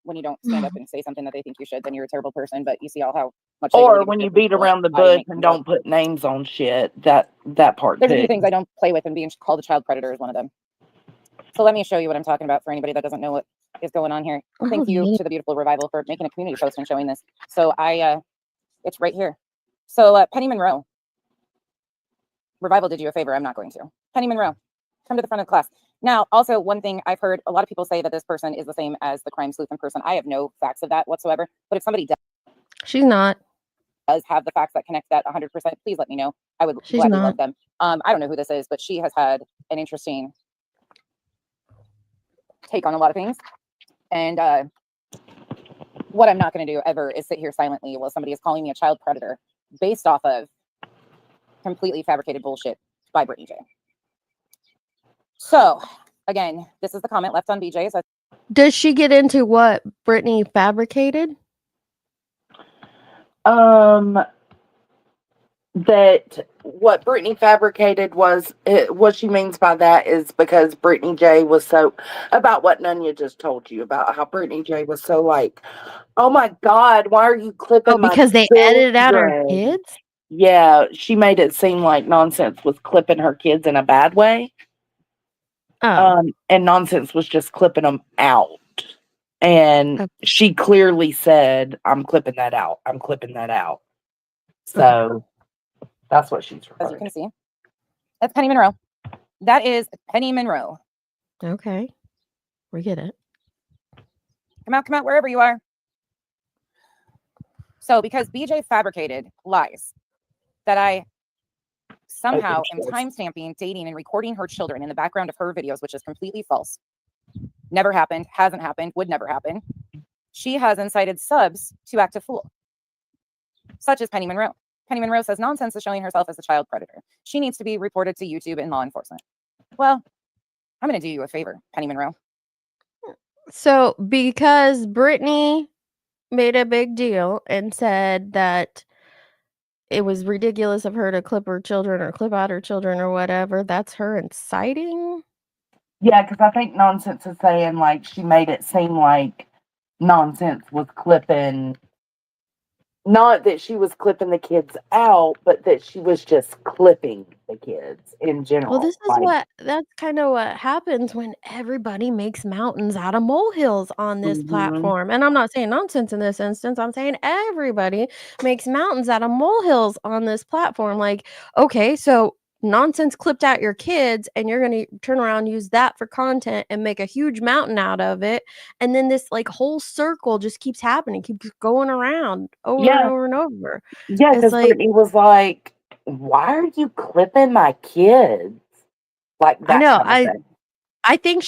When you don't stand up and say something that they think you should, then you're a terrible person. But you see all how much. Or when you beat around the bush and don't put names on shit. That part There's a too. few things I don't play with, and being called a child predator is one of them. So let me show you what I'm talking about for anybody that doesn't know what is going on here. Thank you to the beautiful Revival for making a community post and showing this. So it's right here. So Penny Monroe. Revival did you a favor. I'm not going to. Penny Monroe, come to the front of the class. Now, also one thing I've heard, a lot of people say that this person is the same as the crime sleuth in person. I have no facts of that whatsoever. But if somebody She's not. does have the facts that connect that 100%, please let me know. I would gladly love them. I don't know who this is, but she has had an interesting take on a lot of things. And what I'm not going to do ever is sit here silently while somebody is calling me a child predator based off of completely fabricated bullshit by Brittany J. So, again, this is the comment left on BJ's. Does she get into what Brittany fabricated? That what Brittany fabricated was, what she means by that is because Brittany J was so, about what Nunya just told you about how Brittany J was so like, oh my God, why are you clipping my because they edited out her children? kids? Yeah, she made it seem like Nonsense was clipping her kids in a bad way. And Nonsense was just clipping them out. And she clearly said, I'm clipping that out. I'm clipping that out. So that's what she's referring. As you can see, that's Penny Monroe. That is Penny Monroe. Okay. We get it. Come out, wherever you are. So, because BJ fabricated lies that I somehow am timestamping, dating, and recording her children in the background of her videos, which is completely false. Never happened, hasn't happened, would never happen. She has incited subs to act a fool, such as Penny Monroe. Penny Monroe says Nonsense is showing herself as a child predator. She needs to be reported to YouTube and law enforcement. Well, I'm going to do you a favor, Penny Monroe. So, because Brittany made a big deal and said that it was ridiculous of her to clip her children or clip out her children or whatever, that's her inciting? Yeah, because I think Nonsense is saying, like, she made it seem like Nonsense was clipping, not that she was clipping the kids out, but that she was just clipping the kids in general. Well, this is that's kind of what happens when everybody makes mountains out of molehills on this platform. And I'm not saying Nonsense in this instance. I'm saying everybody makes mountains out of molehills on this platform. Like, okay, so Nonsense clipped out your kids and you're going to turn around and use that for content and make a huge mountain out of it. And then this like whole circle just keeps happening, keeps going around over and over and over. Yeah, It's because like, Brittany was like, why are you clipping my kids? Like that I know, kind of thing. I think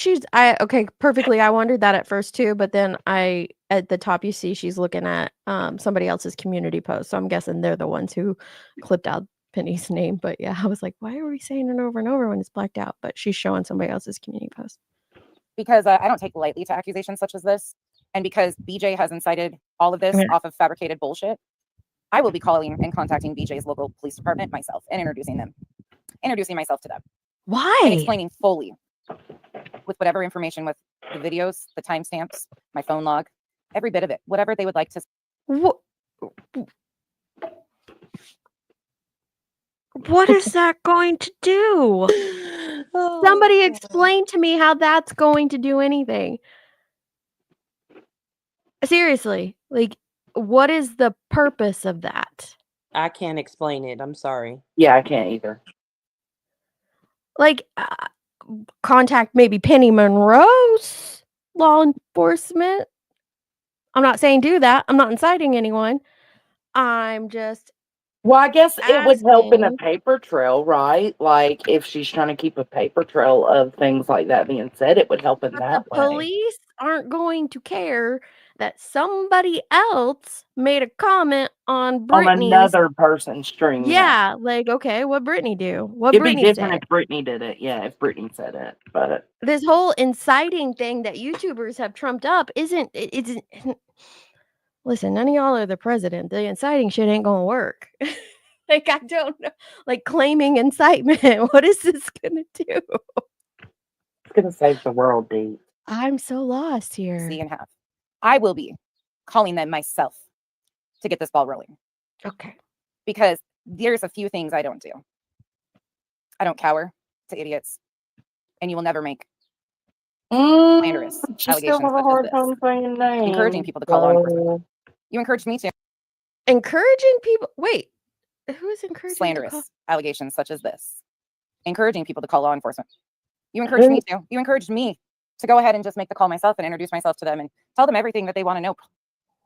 okay, perfectly. I wondered that at first too, but then at the top you see she's looking at somebody else's community post. So I'm guessing they're the ones who clipped out Penny's name. But yeah, I was like, why are we saying it over and over when it's blacked out? But she's showing somebody else's community post. Because I don't take lightly to accusations such as this. And because BJ has incited all of this off of fabricated bullshit, I will be calling and contacting BJ's local police department myself and introducing myself to them. Why? And explaining fully with whatever information, with the videos, the timestamps, my phone log, every bit of it, whatever they would like to. What is that going to do? Somebody explain to me how that's going to do anything. Seriously, like, what is the purpose of that? I can't explain it. I'm sorry. Yeah, I can't either. Like, contact maybe Penny Monroe's law enforcement. I'm not saying do that. I'm not inciting anyone. I'm just Well, I guess it would help in a asking. paper trail, right? Like if she's trying to keep a paper trail of things like that being said, it would help in But that the way. police aren't going to care that somebody else made a comment on On Britney's. another person's stream, Yeah, like, okay, what Britney do? What It'd be Britney different say? if Britney did it. Yeah, if Britney said it. But This whole inciting thing that YouTubers have trumped up it's listen, none of y'all are the president. The inciting shit ain't gonna work. Like, I don't know. Like, claiming incitement, what is this gonna do? it's gonna save the world, dude. I'm so lost here. And have. I will be calling them myself to get this ball rolling. Okay. Because there's a few things I don't do. I don't cower to idiots. And you will never make slanderous allegations such as this. Encouraging people to call law enforcement. You encouraged me to. Encouraging people? Wait, who's encouraging Slanderous allegations such as this. Encouraging people to call law enforcement. You encouraged me to. You encouraged me to go ahead and just make the call myself and introduce myself to them and tell them everything that they want to know.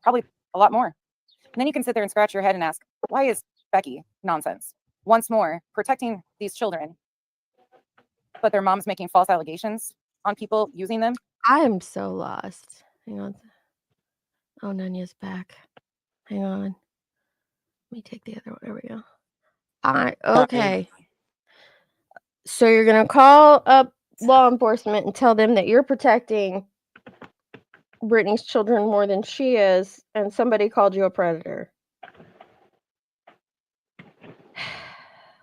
Probably a lot more. And then you can sit there and scratch your head and ask, why is Becky nonsense? Once more, protecting these children, but their mom's making false allegations on people using them. I am so lost. Hang on. Oh, Nanya's back. Hang on. Let me take the other one. There we go. Okay. So you're gonna call up law enforcement and tell them that you're protecting Britney's children more than she is, and somebody called you a predator.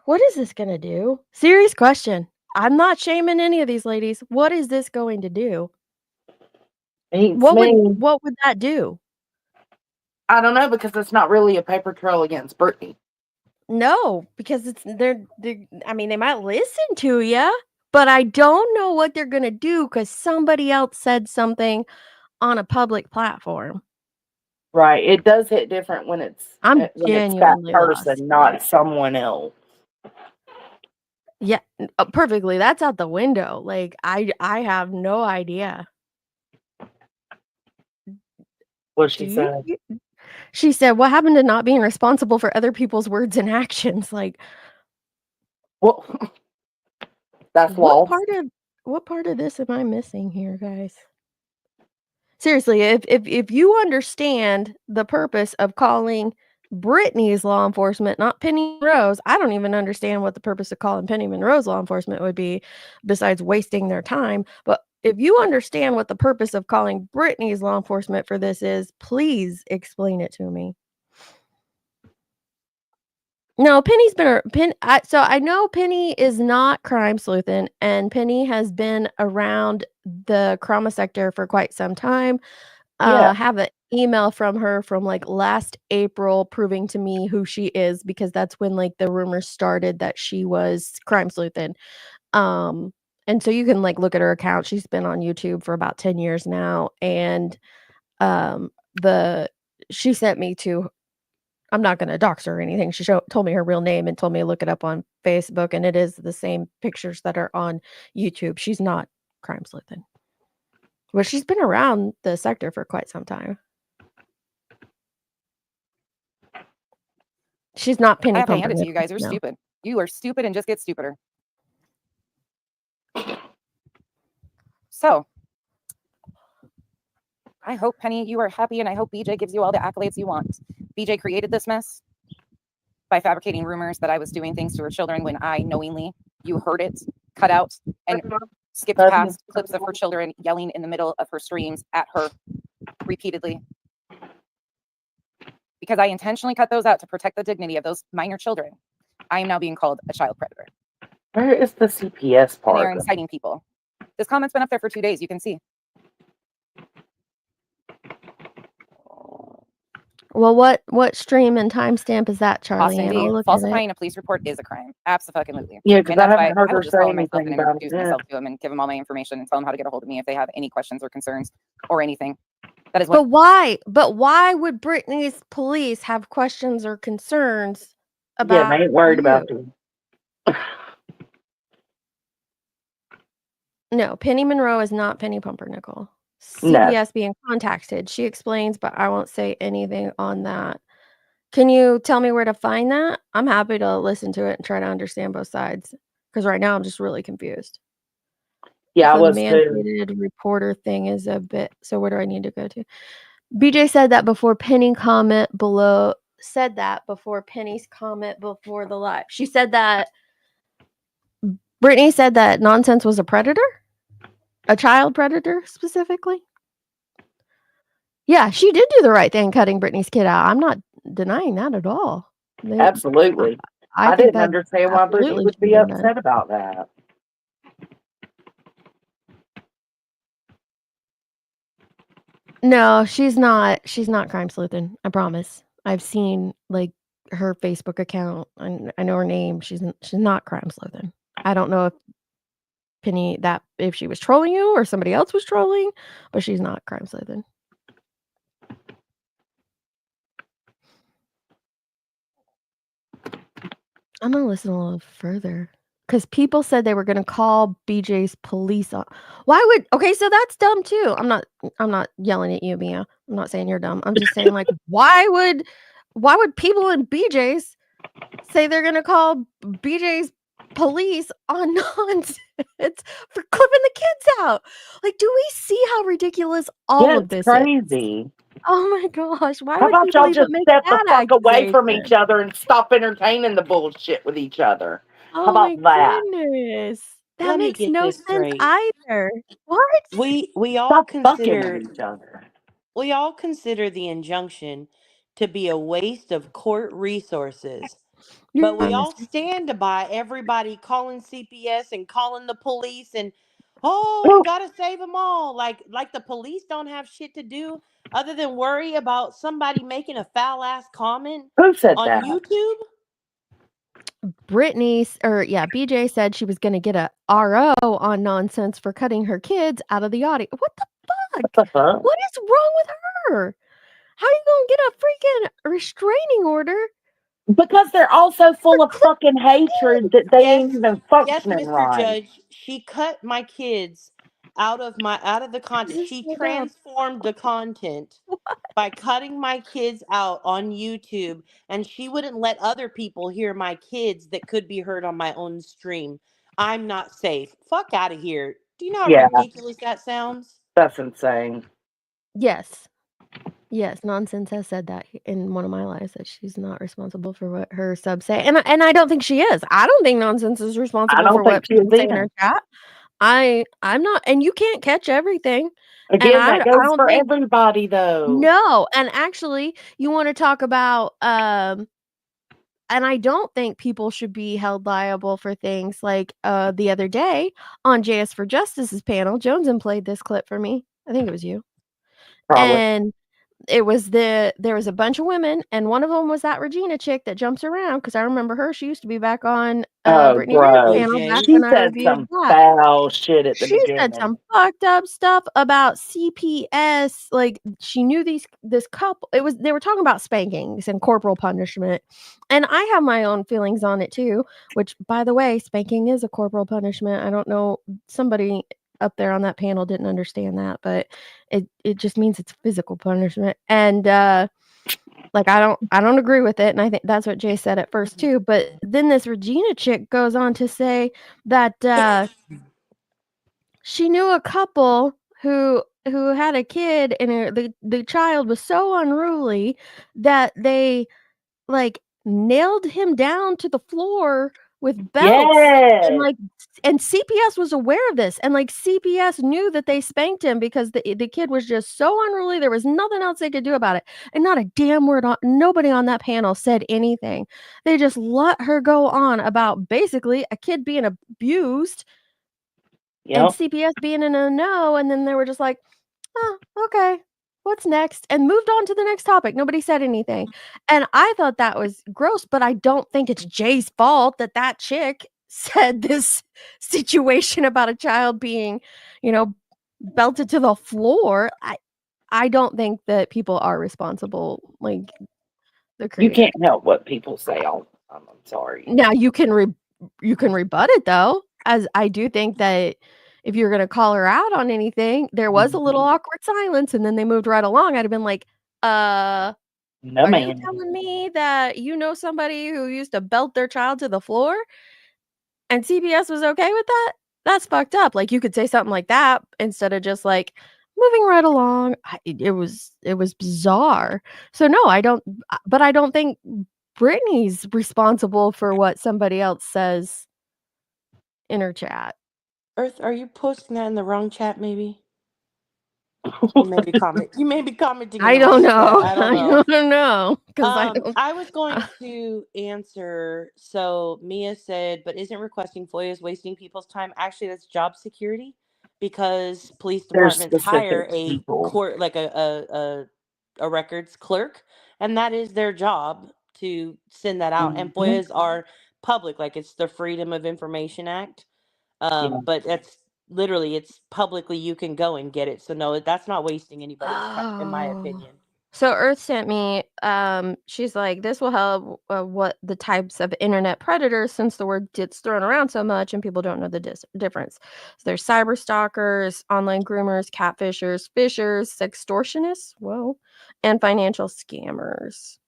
What is this gonna do? Serious question. I'm not shaming any of these ladies. What is this going to do? What would that do? I don't know, because it's not really a paper trail against Britney. No, because they're I mean, they might listen to you, but I don't know what they're gonna do because somebody else said something on a public platform. Right. It does hit different when it's that person, not someone else. Yeah, perfectly. That's out the window. Like, I have no idea. What she said. She said, "What happened to not being responsible for other people's words and actions?" Like, well, that's what part of this am I missing here, guys? Seriously, if you understand the purpose of calling Britney's law enforcement, not Penny Monroe's, I don't even understand what the purpose of calling Penny Monroe's law enforcement would be, besides wasting their time. But if you understand what the purpose of calling Britney's law enforcement for this is, please explain it to me. No, Penny's been so I know Penny is not crime sleuthing, and Penny has been around the Crama sector for quite some time. Have an email from her from like last April proving to me who she is, because that's when like the rumors started that she was crime sleuthing. And so you can like look at her account. She's been on YouTube for about 10 years now, and she sent me to, I'm not going to dox her or anything. She told me her real name and told me to look it up on Facebook, and it is the same pictures that are on YouTube. She's not crime sleuthing. But she's been around the sector for quite some time. She's not Penny I have to hand it to Pumpernickel. you guys. You're stupid. You are stupid and just get stupider. So, I hope, Penny, you are happy, and I hope BJ gives you all the accolades you want. BJ created this mess by fabricating rumors that I was doing things to her children when I knowingly, you heard it, cut out and skipped past clips of her children yelling in the middle of her streams at her repeatedly. Because I intentionally cut those out to protect the dignity of those minor children. I am now being called a child predator. Where is the CPS part? And they are inciting people. This comment's been up there for 2 days. You can see. Well, what stream and timestamp is that, Charlie? Austin D. Falsifying a police report is a crime. Absolutely. Yeah, because I haven't heard I will her just say call myself anything and about introduce it. myself to them and give them all my information and tell them how to get a hold of me if they have any questions or concerns or anything. That is what. But why would Britney's police have questions or concerns about? Yeah, they ain't worried about you. No, Penny Monroe is not Penny Pumpernickel. CBS being contacted. She explains, but I won't say anything on that. Can you tell me where to find that? I'm happy to listen to it and try to understand both sides, because right now I'm just really confused. Yeah, I the was mandated reporter thing is a bit. So where do I need to go to? BJ said that before Penny's comment before the live. She said that Brittany said that Nonsense was a predator? A child predator, specifically? Yeah, she did do the right thing cutting Brittany's kid out. I'm not denying that at all. Absolutely. I I think didn't that understand why Brittany absolutely would should be have been done. upset about that. No, she's not crime sleuthing, I promise. I've seen, like, her Facebook account, and I know her name. She's not crime sleuthing. I don't know if she was trolling you or somebody else was trolling, but she's not crime sleuthing. I'm gonna listen a little further because people said they were gonna call BJ's police on. Okay, so that's dumb too. I'm not yelling at you, Mia. I'm not saying you're dumb. I'm just saying, like, why would people in BJ's say they're gonna call BJ's police on Nonsense for clipping the kids out? Like, do we see how ridiculous all Yeah, of it's this is? crazy. Oh my gosh, why How would about people y'all even just make step the that fuck away from accusation? each other and stop entertaining the bullshit with each other? How Oh my about that? goodness. That Let me makes get no this sense straight. either. What? We all Stop fucking with consider each other. the injunction to be a waste of court resources. But we Yes. all stand by everybody calling CPS and calling the police and we gotta save them all. Like the police don't have shit to do other than worry about somebody making a foul ass comment Who said on that? YouTube. BJ said she was gonna get a RO on Nonsense for cutting her kids out of the audience. What the fuck? What the fuck? What is wrong with her? How you gonna get a freaking restraining order? Because they're all so full of fucking hatred that they ain't even Yes, functioning Mr. right. Judge. She cut my kids out of the content. This is She so dumb. transformed the content by cutting my kids out on YouTube, and she wouldn't let other people hear my kids that could be heard on my own stream. I'm not safe. Fuck out of here. Do you know how Yeah. ridiculous that sounds? That's insane. Yes. Yes, Nonsense has said that in one of my lives that she's not responsible for what her subs say, and I don't think she is. I don't think Nonsense is I responsible don't for think what she is people say in her either. chat. I'm not, and you can't catch everything. And Again, that I goes don't for think everybody though. no. And actually, you want to talk about and I don't think people should be held liable for things like the other day on JS for Justice's panel. Joneson played this clip for me. I think it was you. Probably. And there was a bunch of women, and one of them was that Regina chick that jumps around, because I remember her. She used to be back on Brittany Rand's panel back She when I said reviewed some that. foul shit at the She said beginning. some fucked up stuff about CPS. Like, she knew this couple. They were talking about spankings and corporal punishment, and I have my own feelings on it too. Which, by the way, spanking is a corporal punishment. I don't know, somebody up there on that panel didn't understand that, but it just means it's physical punishment. And like, I don't agree with it, and I think that's what Jay said at first too. But then this Regina chick goes on to say that she knew a couple who had a kid, and the child was so unruly that they, like, nailed him down to the floor with belts. And, Yes. like, and CPS was aware of this, and, like, CPS knew that they spanked him because the kid was just so unruly, there was nothing else they could do about it, and not a damn word nobody on that panel said anything. They just let her go on about basically a kid being abused and Yep. CPS being in a no, and then they were just like, "Oh, okay. What's next?" And moved on to the next topic. Nobody said anything. And I thought that was gross, but I don't think it's Jay's fault that chick said this situation about a child being, belted to the floor. I don't think that people are responsible, like the You creator. can't help what people say all the time. I'm sorry. Now you can rebut it though, as I do think that if you're gonna call her out on anything, there was a little awkward silence, and then they moved right along. I'd have been like, No, are you man. telling me that you know somebody who used to belt their child to the floor and CPS was okay with that? That's fucked up." Like, you could say something like that instead of just like, moving right along. It was bizarre. So no, I don't. But I don't think Brittany's responsible for what somebody else says in her chat. Earth, are you posting that in the wrong chat? Maybe. You may be commenting in I the don't wrong chat. know. I don't I know. don't know because I don't. I was going to answer. So Mia said, but isn't requesting FOIAs wasting people's time? Actually, that's job security because police There's departments hire specific a people. court, like a records clerk, and that is their job to send that out. And Mhm. FOIAs are public, like it's the Freedom of Information Act. Yeah. But that's literally, it's publicly, you can go and get it. So no, that's not wasting anybody's time, in my opinion. So Earth sent me, she's like, this will help what the types of internet predators, since the word gets thrown around so much and people don't know the difference. So there's cyber stalkers, online groomers, catfishers, fishers, sextortionists, whoa, and financial scammers.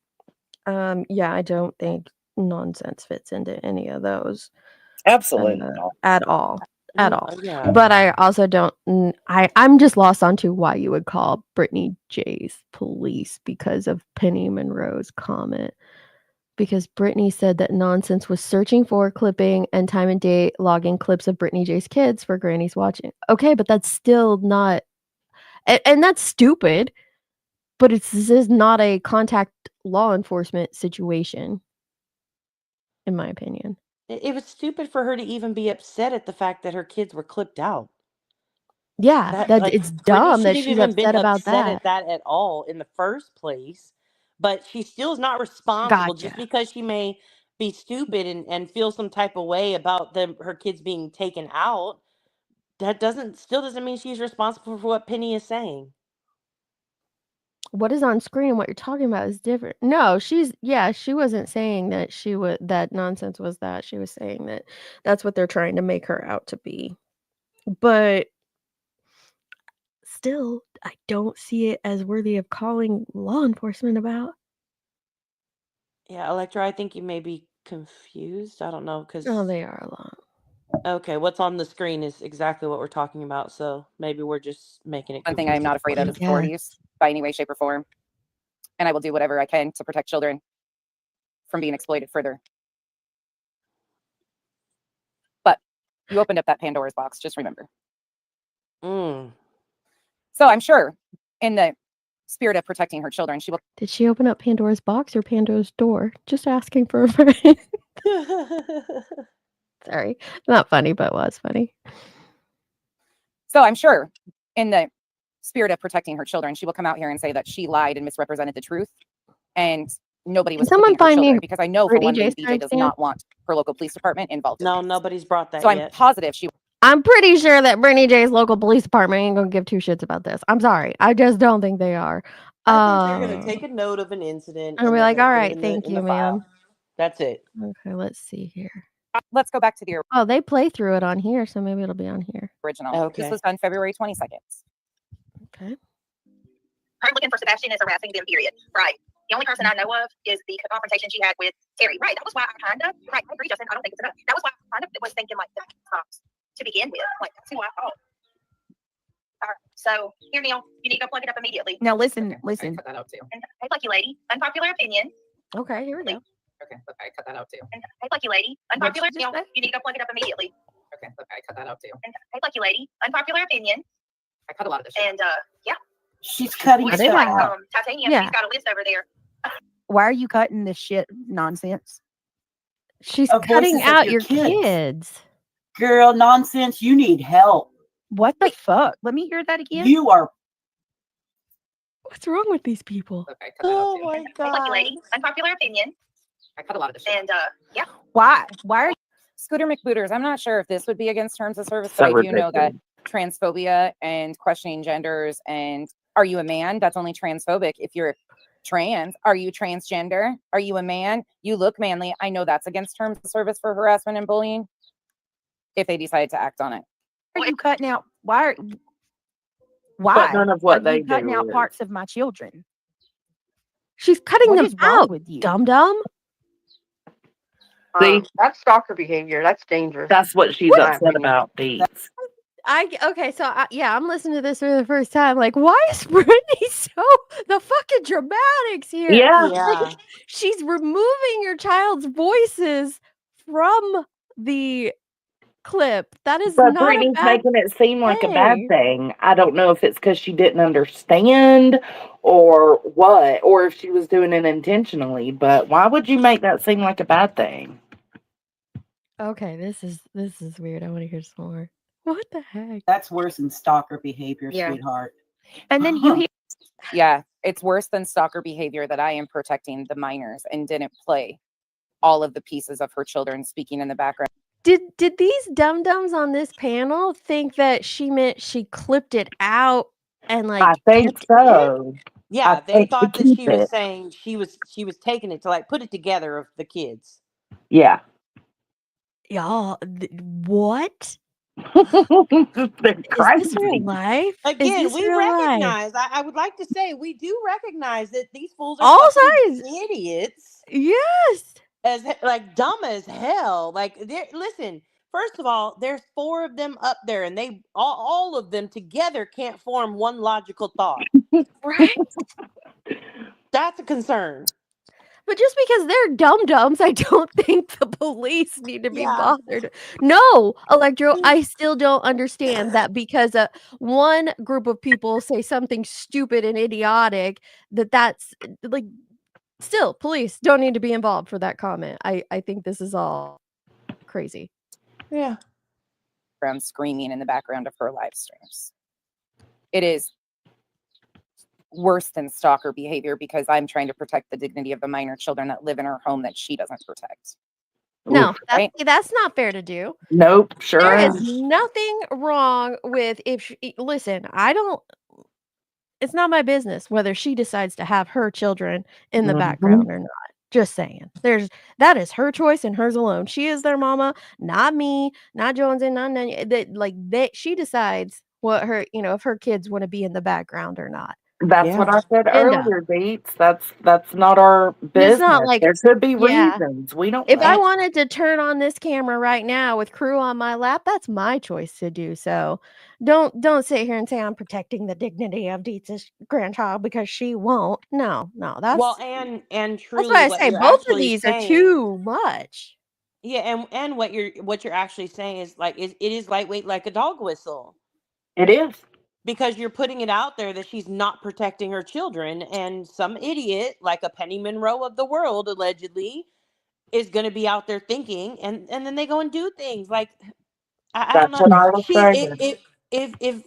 Yeah, I don't think nonsense fits into any of those. Absolutely not. At all. At all. Yeah. But I also don't. I'm just lost onto why you would call Brittany J's police because of Penny Monroe's comment. Because Brittany said that nonsense was searching for, clipping, and time and date logging clips of Brittany J's kids for grannies watching. Okay, but that's still not. And that's stupid. But this is not a contact law enforcement situation, in my opinion. It was stupid for her to even be upset at the fact that her kids were clipped out. Yeah, that it's Brittany dumb that shouldn't have she's even been upset about upset that. at that at all in the first place. But she still is not responsible just Gotcha. because she may be stupid and feel some type of way about her kids being taken out. That still doesn't mean she's responsible for what Penny is saying. What is on screen and what you're talking about is different. No, she wasn't saying that that nonsense was that. She was saying that that's what they're trying to make her out to be. But still, I don't see it as worthy of calling law enforcement about. Yeah, Electra, I think you may be confused. I don't know because. Oh, they are a lot. Okay, what's on the screen is exactly what we're talking about. So maybe we're just making it. One thing I'm not afraid of is authorities by any way, shape, or form. And I will do whatever I can to protect children from being exploited further. But you opened up that Pandora's box, just remember. So I'm sure in the spirit of protecting her children, she will. Did she open up Pandora's box or Pandora's door? Just asking for a friend. Sorry. Not funny, but was funny. So I'm sure in the spirit of protecting her children, she will come out here and say that she lied and misrepresented the truth. And nobody was someone clipping her find me children, because I know for Brittany one J's thing, BJ does not want her local police department involved in No, this. nobody's brought that So yet. I'm positive she. I'm pretty sure that Brittany J's local police department ain't gonna give two shits about this. I'm sorry. I just don't think they are. I think they're gonna take a note of an incident and be they're like, gonna all put it right, in thank the you, file. ma'am. That's it. Okay, let's see here. Let's go back to the Oh, they play through it on here, so maybe it'll be on here. original. Okay. This was done February 22nd. Okay. I'm looking for Sebastian is harassing them, period. Right. The only person I know of is the confrontation she had with Terry. Right. That was why I kind of, right, I agree, Justin. I don't think it's enough. That was why I kind of was thinking like that to begin with. Like, that's who I thought. All right. So, here, Neil, you need to go plug it up immediately. Now listen. And hey, lucky lady, unpopular opinion. Okay, here we go. Okay, look, I cut that out too. And hey, lucky lady, unpopular opinion. You need to go plug it up immediately. Okay, look, I cut that out too. And hey, lucky lady, unpopular opinion. I cut a lot of this. And yeah. She's cutting Well, stuff out. Titanium, Yeah. she's got a list over there. Why are you cutting this shit nonsense? She's Of cutting voices of out your your kids. kids. Girl, nonsense. You need help. What the fuck? Let me hear that again. You are. What's wrong with these people? Oh my Hey, god. lucky lady, unpopular opinion. I cut a lot of this. And yeah. Why are you? Scooter McBooters? I'm not sure if this would be against terms of service, but I do know that transphobia and questioning genders and are you a man? That's only transphobic. If you're trans, are you transgender? Are you a man? You look manly. I know that's against terms of service for harassment and bullying if they decide to act on it. Why are you cutting out? Why? But none of what are they you cutting do out is. parts of my children? She's cutting What them is wrong out, with you? dum-dum. See, that's stalker behavior. That's dangerous. that's what she's in my upset opinion. about, Deeds. Okay, so I'm listening to this for the first time. Like, why is Brittany so the fucking dramatics here? Yeah. Like, she's removing your child's voices from the clip. That is But not a Brittany's bad making it seem like a bad thing. thing. I don't know if it's because she didn't understand or what, or if she was doing it intentionally. But why would you make that seem like a bad thing? Okay, this is weird. I want to hear some more. What the heck? That's worse than stalker behavior, Yeah. sweetheart. And then you hear, yeah, it's worse than stalker behavior that I am protecting the minors and didn't play all of the pieces of her children speaking in the background. Did these dum-dums on this panel think that she meant she clipped it out and like I think kept it? so. Yeah, I they think to thought that keep she was it. saying she was taking it to like put it together of the kids. Yeah. Y'all, what? They're Is this real crazy. life? Is Again, this we real life? recognize. I would like to say we do recognize that these fools are All fucking sides. idiots. Yes. As like dumb as hell. Like, listen. First of all, there's 4 of them up there, and they all of them together can't form one logical thought. Right? That's a concern. But just because they're dum-dums, I don't think the police need to be Yeah. bothered. No, Electro, I still don't understand that because one group of people say something stupid and idiotic, that's like still police don't need to be involved for that comment. I think this is all crazy. Yeah. Screaming in the background of her live streams. It is worse than stalker behavior because I'm trying to protect the dignity of the minor children that live in her home that she doesn't protect. No, Oof, right? that's not fair to do. Nope, sure There is is. nothing wrong with listen, it's not my business whether she decides to have her children in the background or not. Just saying. That is her choice and hers alone. She is their mama, not me, not Jones and not that she decides what her, if her kids want to be in the background or not. That's what I said End of. earlier, Beats. That's not our It's not business. like There could be yeah. reasons. We don't If I know. wanted to turn on this camera right now with crew on my lap, that's my choice to do so. Don't sit here and say I'm protecting the dignity of Dietz's grandchild because she won't. No, that's Well, and that's truly why I what say you're both of actually these are saying. too much. Yeah, and what you're actually saying is like it is lightweight like a dog whistle. It is. Because you're putting it out there that she's not protecting her children, and some idiot like a Penny Monroe of the world allegedly is going to be out there thinking, and then they go and do things like I don't That's know. what I was saying. If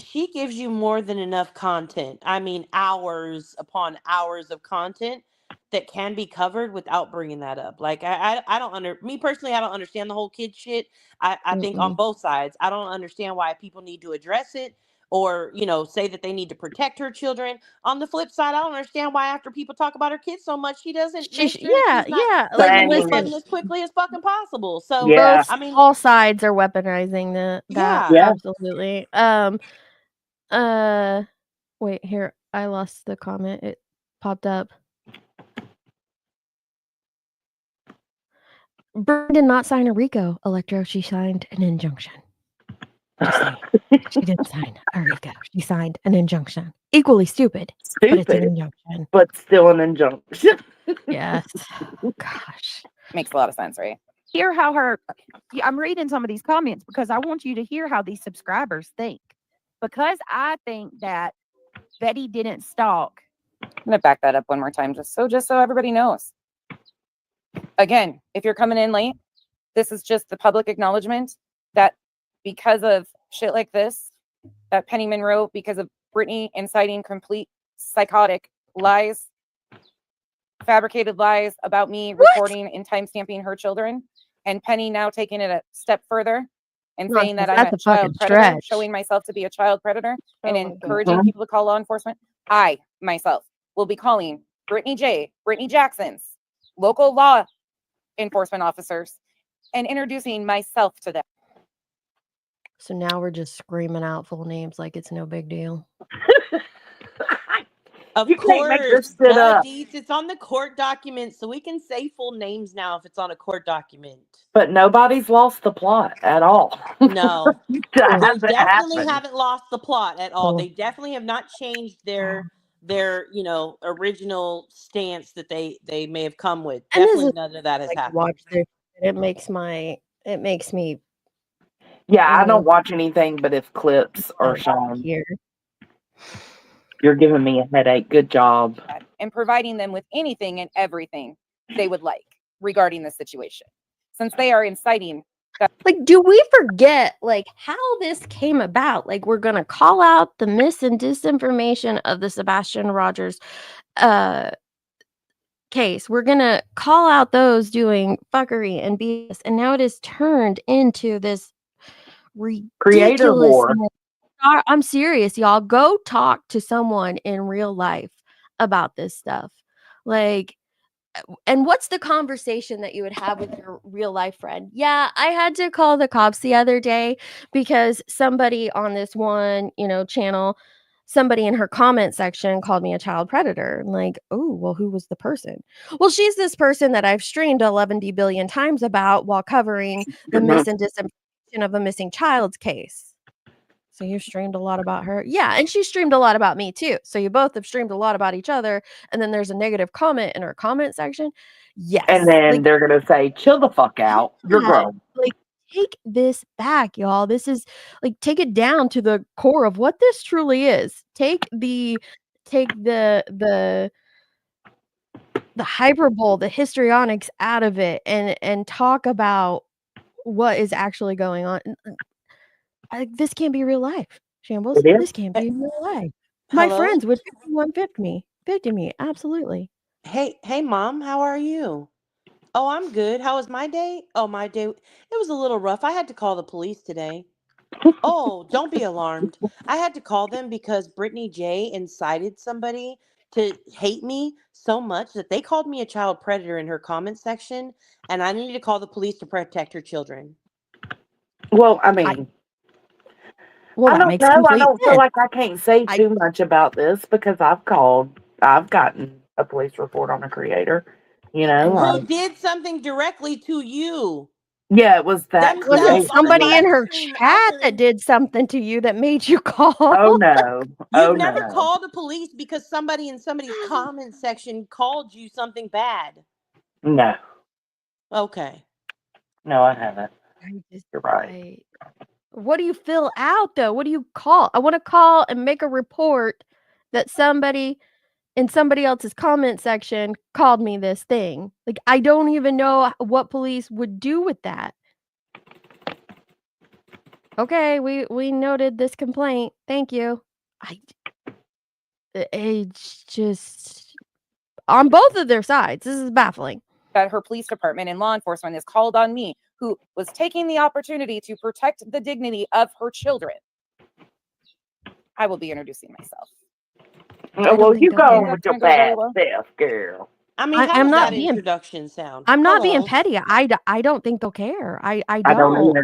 she gives you more than enough content, I mean hours upon hours of content that can be covered without bringing that up. Like I don't me personally, I don't understand the whole kid shit. I think on Mm-mm. both sides, I don't understand why people need to address it or say that they need to protect her children. On the flip side, I don't understand why after people talk about her kids so much, she doesn't make sure that she's not Like clicking this listen, button as quickly as fucking possible. So Yeah. I mean, all sides are weaponizing that yeah. absolutely. Wait, here I lost the comment. It popped up. Brooke did not sign a RICO, Electro. She signed an injunction. Just saying. She didn't sign a RICO. She signed an injunction. Equally stupid, but it's an injunction. But still an injunction. Yes. Gosh. Makes a lot of sense, right? Hear how I'm reading some of these comments because I want you to hear how these subscribers think. Because I think that Betty didn't stalk. I'm going to back that up one more time just so everybody knows. Again, if you're coming in late, this is just the public acknowledgement that because of shit like this, that Penny Monroe, because of Brittany inciting complete psychotic lies, fabricated lies about me recording and timestamping her children, and Penny now taking it a step further and saying that I'm a child predator, showing myself to be a child predator and encouraging people to call law enforcement. I myself will be calling Brittany Jackson's local law enforcement officers and introducing myself to them. So now we're just screaming out full names like it's no big deal. Of You can't make course, this shit up. Deets, it's on the court document, so we can say full names now if it's on a court document. But nobody's lost the plot at all. No. That They hasn't definitely happened. haven't lost the plot at all. Cool. They definitely have not changed their original stance that they may have come with. And this Definitely is none of that has like happened. watch this. It makes me Yeah, I don't little watch anything but if clips are shown. here. You're giving me a headache. Good job. And providing them with anything and everything they would like regarding the situation. Since they are inciting that. Like, do we forget like how this came about? Like, we're gonna call out the mis and disinformation of the Sebastian Rogers case. We're gonna call out those doing fuckery and BS, and now it is turned into this Creator war. ridiculousness. I'm serious, y'all. Go talk to someone in real life about this stuff. Like, and what's the conversation that you would have with your real life friend? Yeah, I had to call the cops the other day because somebody on this one, channel, somebody in her comment section called me a child predator. I'm like, oh, well, who was the person? Well, she's this person that I've streamed 11 billion times about while covering the mis and disinformation of a missing child's case. So you streamed a lot about her. Yeah, and she streamed a lot about me too. So you both have streamed a lot about each other. And then there's a negative comment in her comment section. Yes. And then they're going to say, chill the fuck out. You're grown. Like, take this back, y'all. This is like, take it down to the core of what this truly is. Take the hyperbole, the histrionics out of it and talk about what is actually going on. This can't be real life, Shambles. This can't be real life. My Hello? friends would 50 me. Absolutely. Hey, Mom, how are you? Oh, I'm good. How was my day? Oh, my day, it was a little rough. I had to call the police today. Oh, don't be alarmed. I had to call them because Brittany J incited somebody to hate me so much that they called me a child predator in her comment section, and I needed to call the police to protect her children. Well, I mean, well, I that don't makes know. I complete don't feel sense. like I can't say too much about this because I've gotten a police report on a creator. Who did something directly to you? Yeah, it was that Was creator. it somebody in her chat that did something to you that made you call? Oh no. You've never called the police because somebody in somebody's comment section called you something bad. No. Okay. No, I haven't. You're right. What do you fill out though? What do you call? I want to call and make a report that somebody in somebody else's comment section called me this thing. Like, I don't even know what police would do with that. Okay, we noted this complaint. Thank you. It's just on both of their sides. This is baffling. That her police department and law enforcement is called on me, who was taking the opportunity to protect the dignity of her children. I will be introducing myself. Well, you go with your bad self, girl. I mean, how does that introduction sound? I'm not being petty. I don't think they'll care. I don't.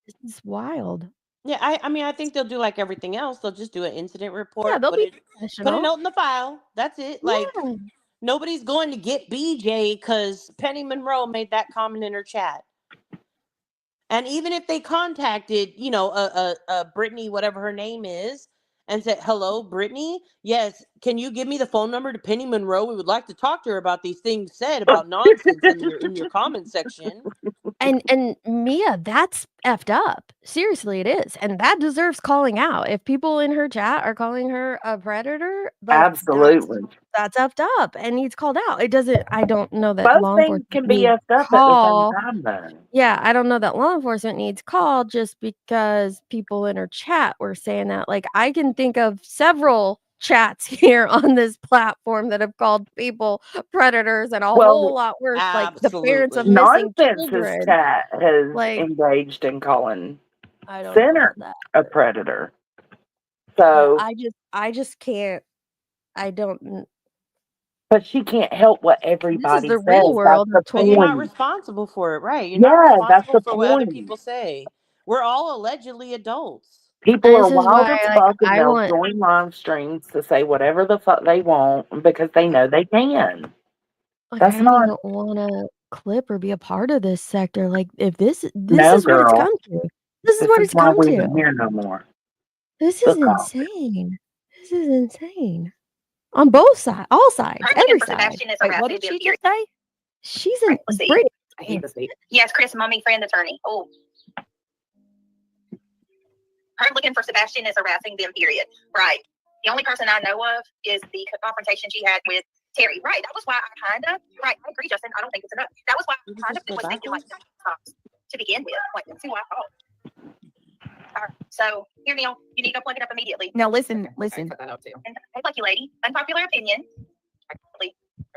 This is wild. Yeah, I mean, I think they'll do like everything else. They'll just do an incident report. Yeah, they'll be put a professional. note in the file. That's it. Like, nobody's going to get BJ because Penny Monroe made that comment in her chat. And even if they contacted, Brittany, whatever her name is, and said, "Hello, Brittany. Yes, can you give me the phone number to Penny Monroe? We would like to talk to her about these things said about nonsense in your comment section." And Mia, that's effed up. Seriously, it is. And that deserves calling out. If people in her chat are calling her a predator, like, absolutely. That's effed up and needs called out. I don't know that both law things enforcement can be needs effed up call. at the same time, though. Yeah, I don't know that law enforcement needs called just because people in her chat were saying that. Like, I can think of several chats here on this platform that have called people predators and a whole lot worse, like the parents of missing children. Chat has Like, engaged in calling I don't Center know that, a predator. So I just can't. I don't. But she can't help what everybody the says. real world. That's the And you're not point. responsible for it, right? You're not responsible that's the for what other point. people say. We're all allegedly adults. People are This is wild why, as like, fuck and I they'll want join live streams to say whatever the fuck they want because they know they can. like, I That's don't not even wanna clip or be a part of this sector, like, if this no is what it's girl. come to. This is This what is it's why come we to. ain't here no more. This is Look off. insane. This is insane. On both sides, all sides, Currently looking every for side. Sebastian is Wait, what harassing did them. she just say? She's in Let's see. Brittany. I hate this baby. Yes, Chris, mommy, friend, attorney. Oh. Her looking for Sebastian is harassing them, period. Right. The only person I know of is the confrontation she had with Terry. Right. That was why I kind of, right. I agree, Justin. I don't think it's enough. That was why I kind of was thinking like to begin with. Like, let's see what I thought. All right. So, here, Neil, you need to plug it up immediately. Now listen. Cut that out too. And hey, lucky lady, unpopular opinion.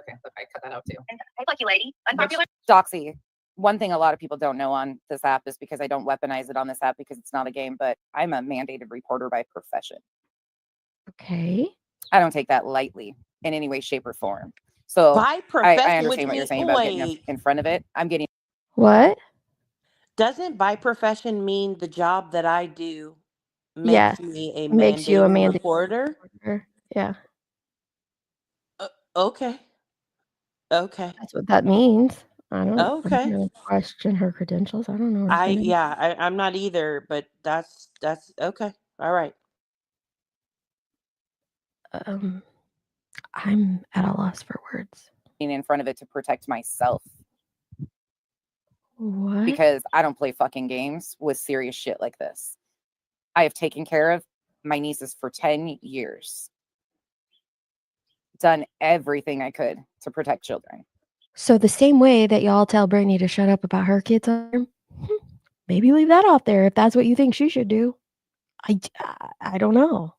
Okay, I cut that out too. And hey, lucky lady, unpopular. Doxy. One thing a lot of people don't know on this app is because I don't weaponize it on this app because it's not a game, but I'm a mandated reporter by profession. Okay. I don't take that lightly in any way, shape, or form. So By I profession, understand which what you're means saying about getting wait, in front of it. I'm getting What? doesn't by profession mean the job that I do Yes. makes me a Makes you a mandated mandated reporter? reporter. Yeah. Okay. Okay. That's what that means. I'm not Okay. gonna question her credentials. I don't know what it's gonna I'm not either, but that's okay. All right. I'm at a loss for words. in front of it to protect myself What? because I don't play fucking games with serious shit like this. I have taken care of my nieces for 10 years. Done everything I could to protect children. So the same way that y'all tell Brittany to shut up about her kids, maybe leave that off there if that's what you think she should do. I don't know.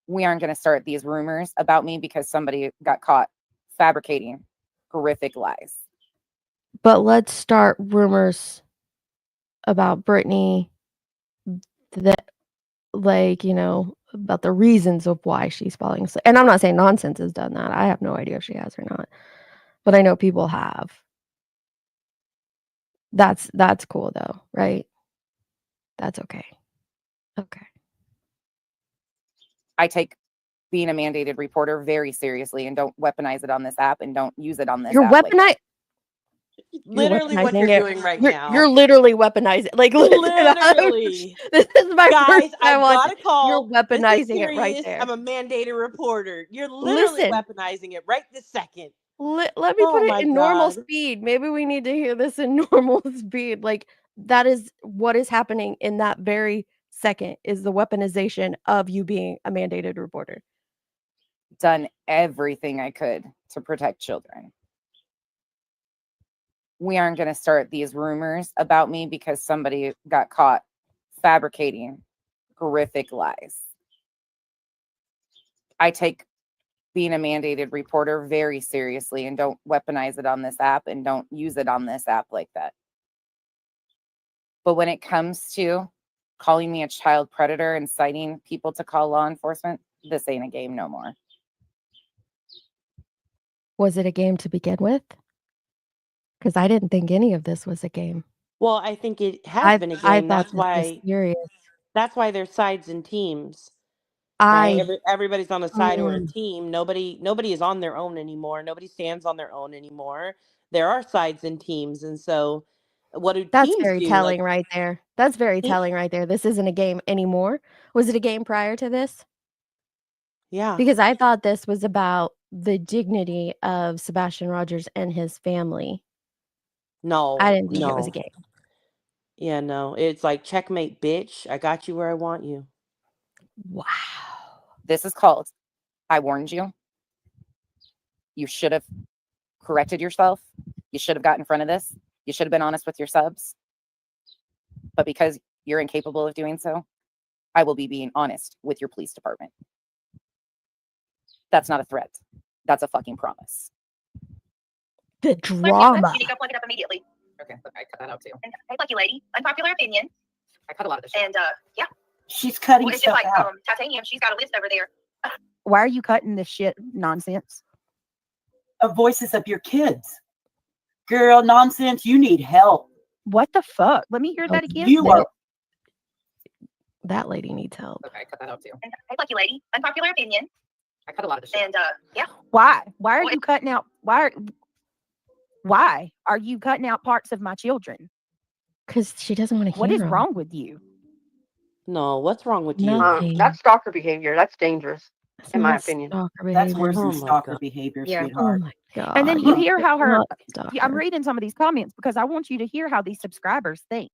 We aren't going to start these rumors about me because somebody got caught fabricating horrific lies. But let's start rumors about Brittany that, like, you know, about the reasons of why she's falling asleep. And I'm not saying Nonsense has done that. I have no idea if she has or not. But I know people have. That's cool though, right? That's okay. Okay. I take being a mandated reporter very seriously and don't weaponize it on this app and don't use it on this You're app. weaponizing. Literally what you're doing right now. You're literally weaponizing. Like, listen, Literally. this is my Guys, first time I've watching. got a call. You're weaponizing it right serious. there. I'm a mandated reporter. You're literally Listen. weaponizing it right this second. Let me Oh put it my in normal God. speed. Maybe we need to hear this in normal speed. Like, that is what is happening in that very second, is the weaponization of you being a mandated reporter. Done everything I could to protect children. We aren't going to start these rumors about me because somebody got caught fabricating horrific lies. I take being a mandated reporter very seriously and don't weaponize it on this app and don't use it on this app like that. But when it comes to calling me a child predator and citing people to call law enforcement, this ain't a game no more. Was it a game to begin with? Because I didn't think any of this was a game. Well, I think it has been a game. That's serious. That's why there's sides and teams. Right? Everybody's on a side or a team. Nobody is on their own anymore. Nobody stands on their own anymore. There are sides and teams, and so what do That's teams very do? telling right there. That's very telling right there. This isn't a game anymore. Was it a game prior to this? Yeah. Because I thought this was about the dignity of Sebastian Rogers and his family. No. I didn't think it was a game. Yeah, no. It's like, checkmate, bitch. I got you where I want you. Wow. This is called, I warned you. You should have corrected yourself. You should have got in front of this. You should have been honest with your subs. But because you're incapable of doing so, I will be being honest with your police department. That's not a threat. That's a fucking promise. The drama. You need to plug it up immediately. Okay, I cut that out too. And hey, lucky lady, unpopular opinion. I cut a lot of this shit. And yeah. She's cutting It's just stuff like out. Titanium, she's got a list over there. Why are you cutting this shit nonsense? Of voices of your kids. Girl, Nonsense, you need help. What the fuck? Let me hear that again. You are That lady needs help. Okay, cut that out too. Hey, lucky lady. Unpopular opinion. I cut a lot of the shit. And yeah. Why? Why are you cutting out? Why are you cutting out parts of my children? Because she doesn't want to hear What is them. wrong with you? No, what's wrong with Nothing. That's stalker behavior. That's dangerous, That's in my not opinion. stalker behavior. That's worse Oh than my stalker God. behavior, Yeah. Oh sweetheart. my god. And then you hear how her. Not I'm stalker. reading some of these comments because I want you to hear how these subscribers think.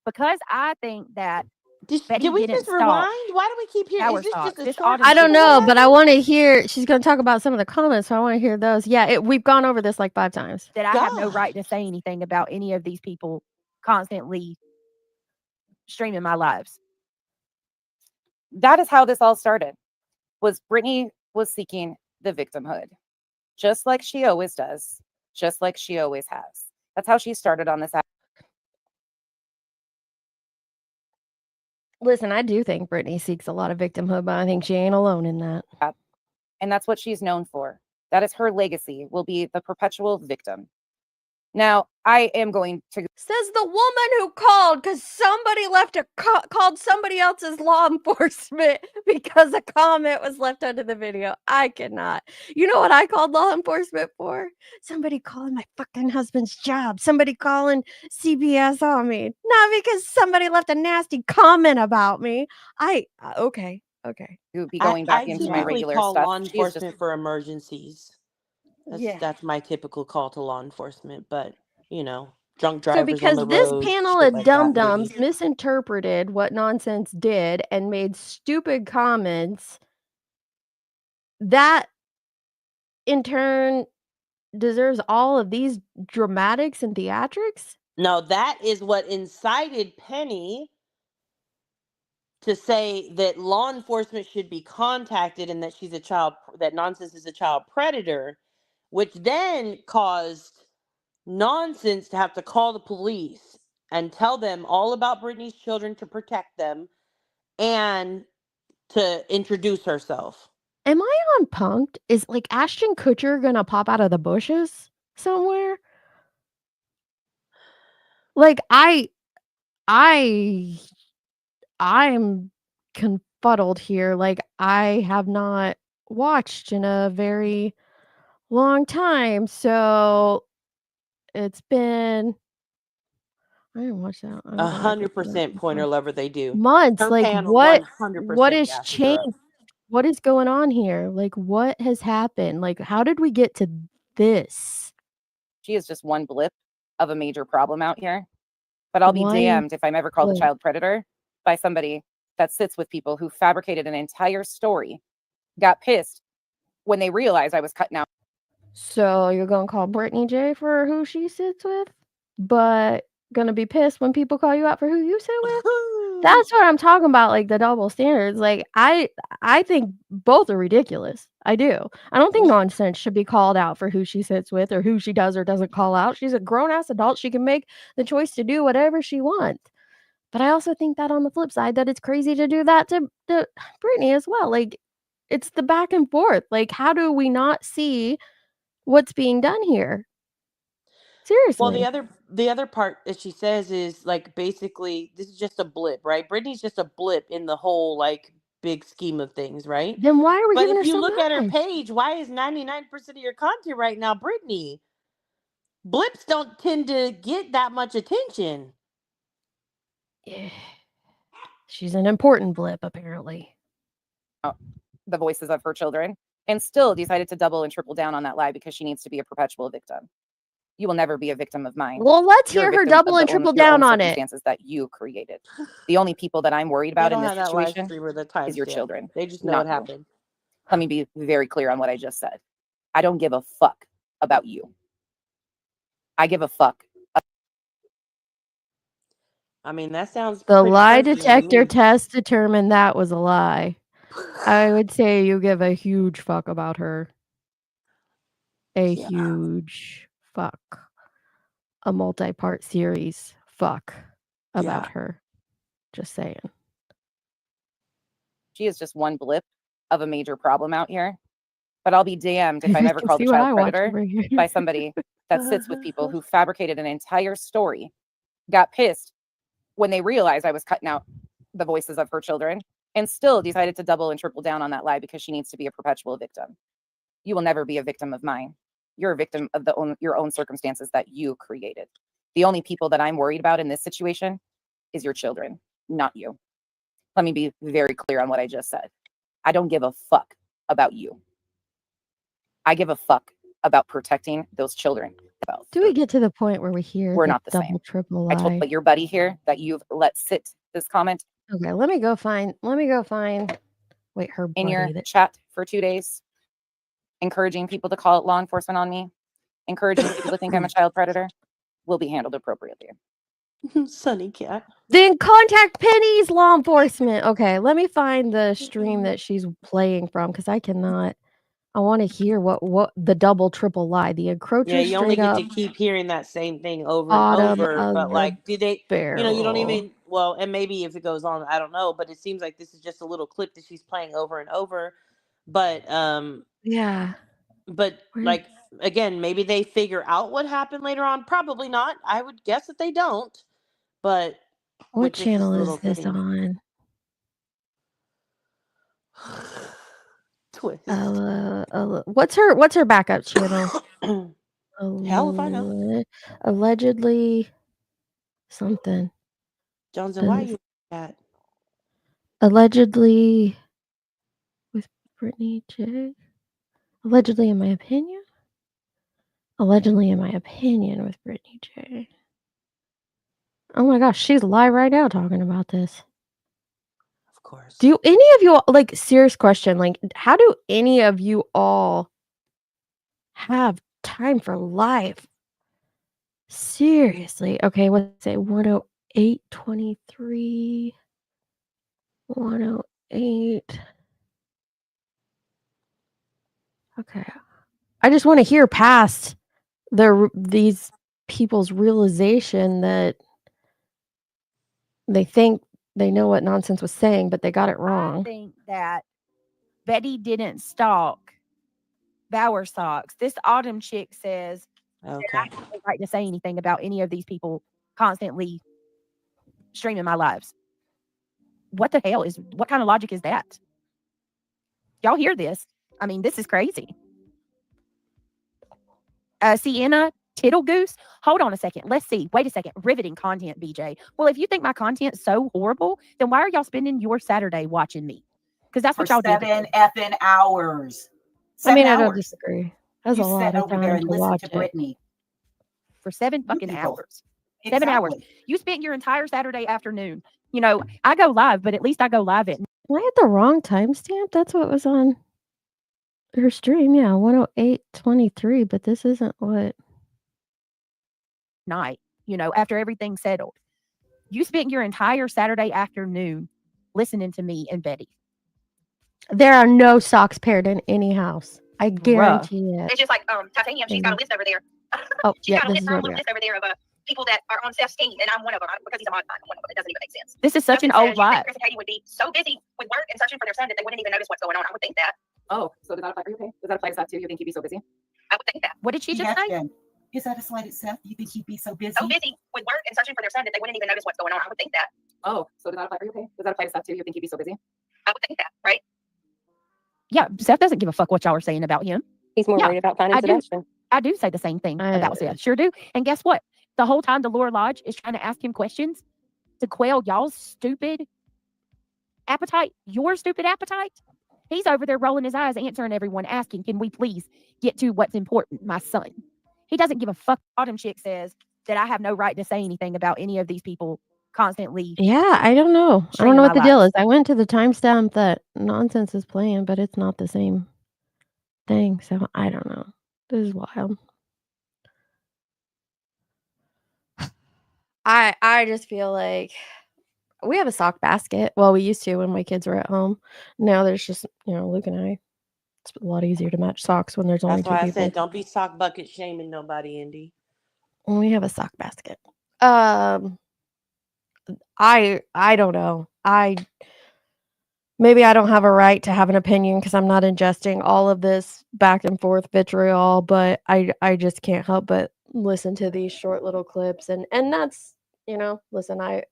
Because I think that Betty Did we didn't just stalk. rewind? Why do we keep hearing? Power Is this stalk. just a This short? audience I don't is know, whatever. but I want to hear. She's going to talk about some of the comments, so I want to hear those. Yeah, we've gone over this like 5 times. That I have no right to say anything about any of these people constantly streaming my lives. That is how this all started. Was Brittany was seeking the victimhood, just like she always does, just like she always has. That's how she started on this. Listen, I do think Brittany seeks a lot of victimhood, but I think she ain't alone in that. And that's what she's known for. That is her legacy, will be the perpetual victim. Now, I am going to... Says the woman who called because somebody called somebody else's law enforcement because a comment was left under the video. I cannot. You know what I called law enforcement for? Somebody calling my fucking husband's job. Somebody calling CBS on me. Not because somebody left a nasty comment about me. Okay. Be going back I into my typically regular call stuff. law She is enforcement just... for emergencies. That's my typical call to law enforcement. But drunk So drivers on because the this road, panel shit of like that, dum-dums maybe. misinterpreted what Nonsense did and made stupid comments, that in turn deserves all of these dramatics and theatrics? No, that is what incited Penny to say that law enforcement should be contacted and that that Nonsense is a child predator, which then caused Nonsense to have to call the police and tell them all about Brittany's children to protect them and to introduce herself. Am I on Punked? Is like Ashton Kutcher gonna pop out of the bushes somewhere? Like I'm confuddled here. Like I have not watched in a very long time. So it's been I didn't watch that. I don't know why I clicked that 100% pointer lover, they do. months. Her Like panel what 100% is gasses her up. changed? What is going on here? Like what has happened? Like how did we get to this? She is just one blip of a major problem out here. But I'll be One damned if I'm ever called a blip. child predator by somebody that sits with people who fabricated an entire story, got pissed when they realized I was cutting out. So you're gonna call Brittany J for who she sits with, but gonna be pissed when people call you out for who you sit with? That's what I'm talking about, like the double standards. Like I think both are ridiculous. I do. I don't think Nonsense should be called out for who she sits with or who she does or doesn't call out. She's a grown-ass adult. She can make the choice to do whatever she wants. But I also think that on the flip side that it's crazy to do that to Brittany as well. Like it's the back and forth. Like how do we not see what's being done here? Seriously. Well, the other part that she says is like basically this is just a blip, right? Brittany's just a blip in the whole like big scheme of things, right? Then why are we But giving if her you so look at her much? page, why is 99% of your content right now Brittany? Blips don't tend to get that much attention. Yeah. She's an important blip, apparently. The voices of her children, and still decided to double and triple down on that lie because she needs to be a perpetual victim. You will never be a victim of mine. Well, let's You're a hear her victim of double and the own- triple your down own on it. circumstances that you created. The only people that I'm worried They about in don't this have that live situation stream or the is your timestamp. children. They just know not what you. happened. Let me be very clear on what I just said. I don't give a fuck about you. I give a fuck. I mean, that sounds The pretty lie personal to detector me. test determined that was a lie. I would say you give a huge fuck about her. A huge fuck. A multi-part series fuck about Yeah. her. Just saying. She is just one blip of a major problem out here. But I'll be damned if I'm You ever can called a see what child I watch predator over here. by somebody that sits with people who fabricated an entire story, got pissed when they realized I was cutting out the voices of her children, and still decided to double and triple down on that lie because she needs to be a perpetual victim. You will never be a victim of mine. You're a victim of your own circumstances that you created. The only people that I'm worried about in this situation is your children, not you. Let me be very clear on what I just said. I don't give a fuck about you. I give a fuck about protecting those children. Do we get to the point where we hear We're the not the double, same. triple I told lie? your buddy here that you've let sit this comment Okay, let me go find. Wait, her in buddy. your That chat for 2 days, encouraging people to call law enforcement on me, encouraging people to think I'm a child predator, will be handled appropriately. Sunny cat. Then contact Penny's law enforcement. Okay, let me find the stream that she's playing from because I cannot. I want to hear what the double, triple lie. The encroacher Yeah, you only straight get up to keep hearing that same thing over and bottom over. of But the like, do they? You don't barrel. even. Well, and maybe if it goes on, I don't know. But it seems like this is just a little clip that she's playing over and over. But Yeah. But like again, maybe they figure out what happened later on. Probably not. I would guess that they don't. But What with this channel is little this thing. on? Twist. What's her backup channel? Hell if I know. Allegedly something. Johnson, why are you at? Allegedly with Brittany J. Allegedly, in my opinion. Allegedly, in my opinion, with Brittany J. Oh my gosh, she's live right now talking about this. Of course. Do any of you like serious question? Like, how do any of you all have time for life? Seriously. Okay, what's it? 108.23. 108. Okay. I just want to hear past these people's realization that they think they know what nonsense was saying, but they got it wrong. I think that Betty didn't stalk Bower Socks. This Autumn chick says that I have no right to say anything about any of these people constantly streaming my lives. What the hell what kind of logic is that? Y'all hear this? I mean, this is crazy. Sienna Tittlegoose. Hold on a second. Let's see. Wait a second. Riveting content, BJ. Well, if you think my content's so horrible, then why are y'all spending your Saturday watching me? Because that's what y'all do. 7 effing hours. I mean, I hours. don't disagree. That's You a lot sat of over there time and to listened watch to it. Brittany. For 7 fucking people. hours. 7 hours. You spent your entire Saturday afternoon. You know, I go live, but at least I go live at Am I at the wrong timestamp? That's what was on her stream. Yeah, 108.23, but this isn't what. night, you know, after everything's settled. You spent your entire Saturday afternoon listening to me and Betty. There are no socks paired in any house. I guarantee it. It's just like Titanium, she's got a list over there. Oh, she's yeah, got a this list, is what we got. list over there of people that are on Steph's team, and I'm one of them because he's a mod. I'm one of them. It doesn't even make sense. This is such an old lie. Chris and Katie would be so busy with work and searching for their son that they wouldn't even notice what's going on. I would think that. Oh, so does that apply for you? Okay. Does that apply to Seth too? You think he'd be so busy? I would think that. What did she just say? Is that a slight at Seth? You think he'd be so busy? So busy with work and searching for their son that they wouldn't even notice what's going on. I would think that. Oh, so does that apply for you? Okay. Does that apply to Seth too? You think he'd be so busy? I would think that, right? Yeah, Seth doesn't give a fuck what y'all are saying about him. He's more worried about finding Sebastian. I do say the same thing about Seth. Sure do. And guess what? The whole time the Lore Lodge is trying to ask him questions to quell y'all's stupid appetite, your stupid appetite. He's over there rolling his eyes, answering everyone, asking, can we please get to what's important, my son? He doesn't give a fuck. Autumn chick says that I have no right to say anything about any of these people constantly. Yeah, I don't know. I don't know what the deal is. I went to the timestamp that nonsense is playing, but it's not the same thing. So I don't know. This is wild. I just feel like we have a sock basket. Well, we used to when my kids were at home. Now there's just, Luke and I. It's a lot easier to match socks when there's only That's two why people. I said don't be sock bucket shaming nobody, Indy. We have a sock basket. I don't know. Maybe I don't have a right to have an opinion because I'm not ingesting all of this back and forth vitriol, but I just can't help but listen to these short little clips and that's, listen, I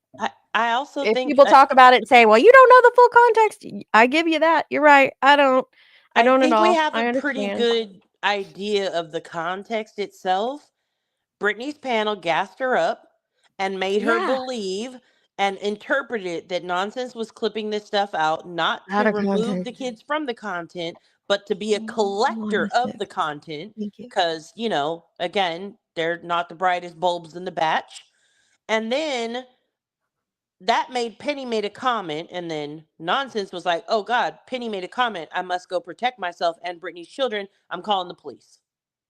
I also If think people talk about it and say, "Well, you don't know the full context," I give you that. You're right. I don't I at think we all. have I a pretty understand. good idea of the context itself. Brittany's panel gassed her up and made her Yeah. believe and interpreted that Nonsense was clipping this stuff out, not Out to of remove the context. kids from the content, but to be a collector of the content. Thank you. Because, you know, again, they're not the brightest bulbs in the batch. And then that made Penny made a comment, and then Nonsense was like, "Oh God, Penny made a comment. I must go protect myself and Brittany's children. I'm calling the police."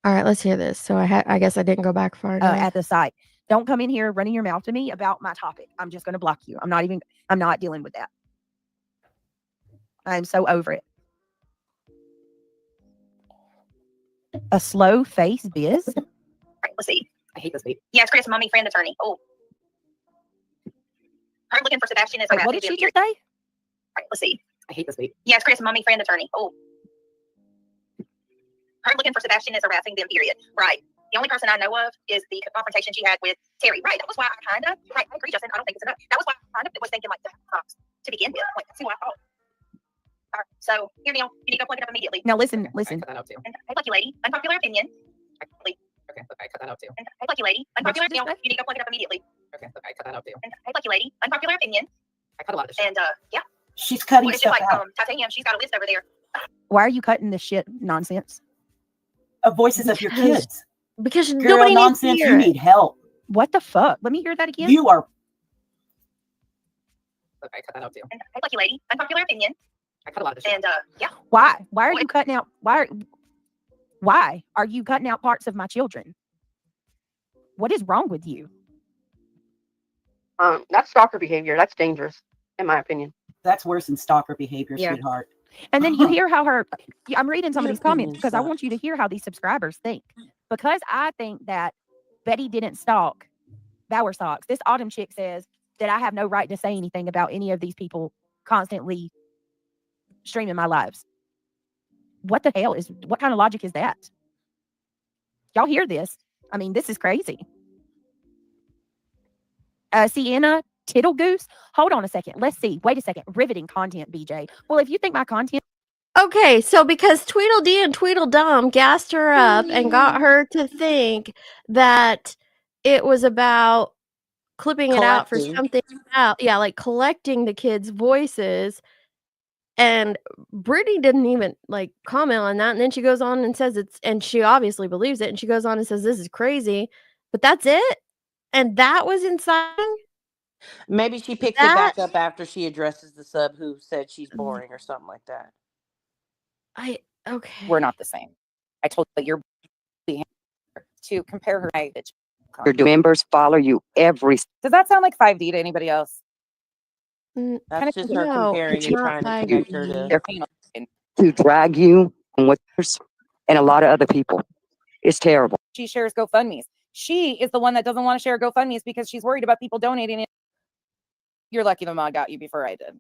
All right, let's hear this. So I guess I didn't go back far enough. At the site. Don't come in here running your mouth to me about my topic. I'm just going to block you. I'm not dealing with that. I'm so over it. A slow face biz. Right, let's see. I hate this beat. Yes, Chris, mommy, friend, attorney. Oh. Her looking for Sebastian is Wait, what did she just say? Right, let's see. I hate this beat. Yes, Chris, mommy, friend, attorney. Oh. Her looking for Sebastian is harassing them, period. Right. The only person I know of is the confrontation she had with Terry. Right. That was why I kind of, right, I agree, Justin. I don't think it's enough. That was why I kind of was thinking, like, the cops to begin with. Like, that's who I thought. All right. So, here, Neil, you need to go plug it up immediately. Now, listen. I cut that out too. And, hey, lucky lady, unpopular opinion. Okay, look, I cut that out too. And, hey, lucky lady, unpopular opinion. You need to go plug it up immediately. Okay, look, I cut that out too. And, hey, lucky lady, unpopular opinion. I cut a lot of shit. And, yeah. She's cutting It's stuff just like, out. Titanium, she's got a list over there. Why are you cutting this shit nonsense? Voices of your kids. Because Girl, nobody needs to nonsense, hear you it. need help. What the fuck? Let me hear that again. You are. Look, I cut that out too. And, hey, lucky lady, unpopular opinion. I cut a lot of shit. And, yeah. Why? Why are you cutting out? Why are you cutting out parts of my children? What is wrong with you? That's stalker behavior. That's dangerous, in my opinion. That's worse than stalker behavior, Yeah. sweetheart. And then you hear how I'm reading some of these comments opinion because I want you to hear how these subscribers think. Because I think that Betty didn't stalk Bower Socks. This Autumn chick says that I have no right to say anything about any of these people constantly streaming my lives. What the hell what kind of logic is that? Y'all hear this? I mean, this is crazy. Sienna Tittlegoose. Hold on a second. Let's see. Wait a second. Riveting content, BJ. Well, if you think my content. Okay, so because Tweedledee and Tweedledum gassed her up and got her to think that it was about clipping it out for Collecting. something out. Yeah, like collecting the kids' voices. And Brittany didn't even like comment on that. And then she goes on and says and she obviously believes it. And she goes on and says, this is crazy. But that's it. And that was inciting. Maybe she picks it back up after she addresses the sub who said she's boring or something like that. Okay. We're not the same. I told you you're to compare her. Your members follow you every. Does that sound like 5D to anybody else? That's just her comparing and trying to connect her to drag you and and a lot of other people. It's terrible. She shares GoFundMe's. She is the one that doesn't want to share GoFundMe's because she's worried about people donating it. You're lucky the mod got you before I did.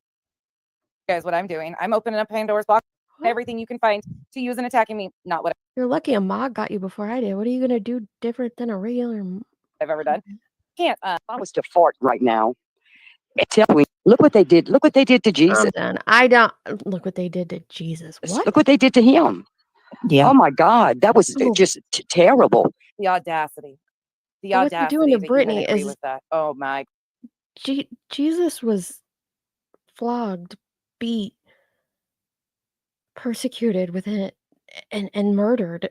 Guys, what I'm doing, I'm opening up Pandora's box. Everything you can find to use in attacking me. Not what You're lucky a mod got you before I did. What are you gonna do different than a regular? I've ever done. Can't. I was to fart right now. And tell me, look what they did. Look what they did to Jesus. I'm done. I don't look what they did to Jesus. What? Look what they did to him. Yeah. Oh my God, that was just terrible. The audacity. The What they're audacity doing to to Brittany even agree is with that. Oh my. Jesus was flogged, beat, persecuted with it, and murdered.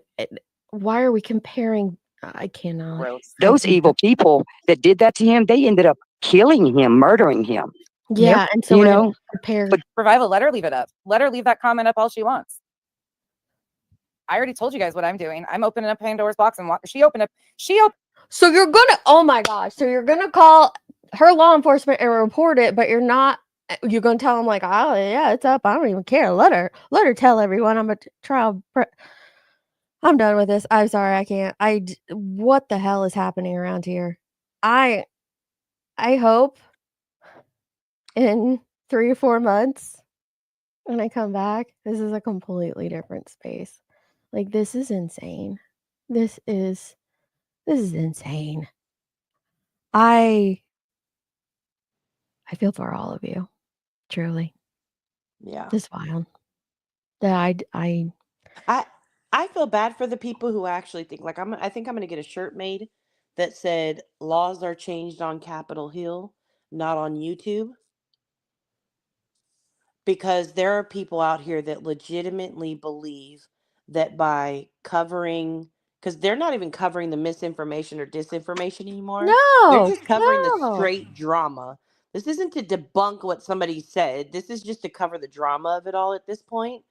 Why are we comparing? I cannot. Those evil people that did that to him, they ended up killing him, murdering him. Yeah, and so you we're know, gonna compare. Revival, let her leave it up. Let her leave that comment up all she wants. I already told you guys what I'm doing. I'm opening up Pandora's box and she opened up. So you're gonna, oh my gosh, so you're gonna call her law enforcement and report it, but you're gonna tell them like, oh yeah, it's up. I don't even care. Let her tell everyone I'm a trial. I'm done with this. I'm sorry, I can't. What the hell is happening around here? I hope in 3 or 4 months when I come back, this is a completely different space. Like, this is insane. This is insane. I I feel for all of you. Truly. Yeah. Just wild. That I feel bad for the people who actually think like I think I'm gonna get a shirt made that said laws are changed on Capitol Hill, not on YouTube. Because there are people out here that legitimately believe that by covering, because they're not even covering the misinformation or disinformation anymore. They're No, just covering the no. straight drama. This isn't to debunk what somebody said. This is just to cover the drama of it all at this point.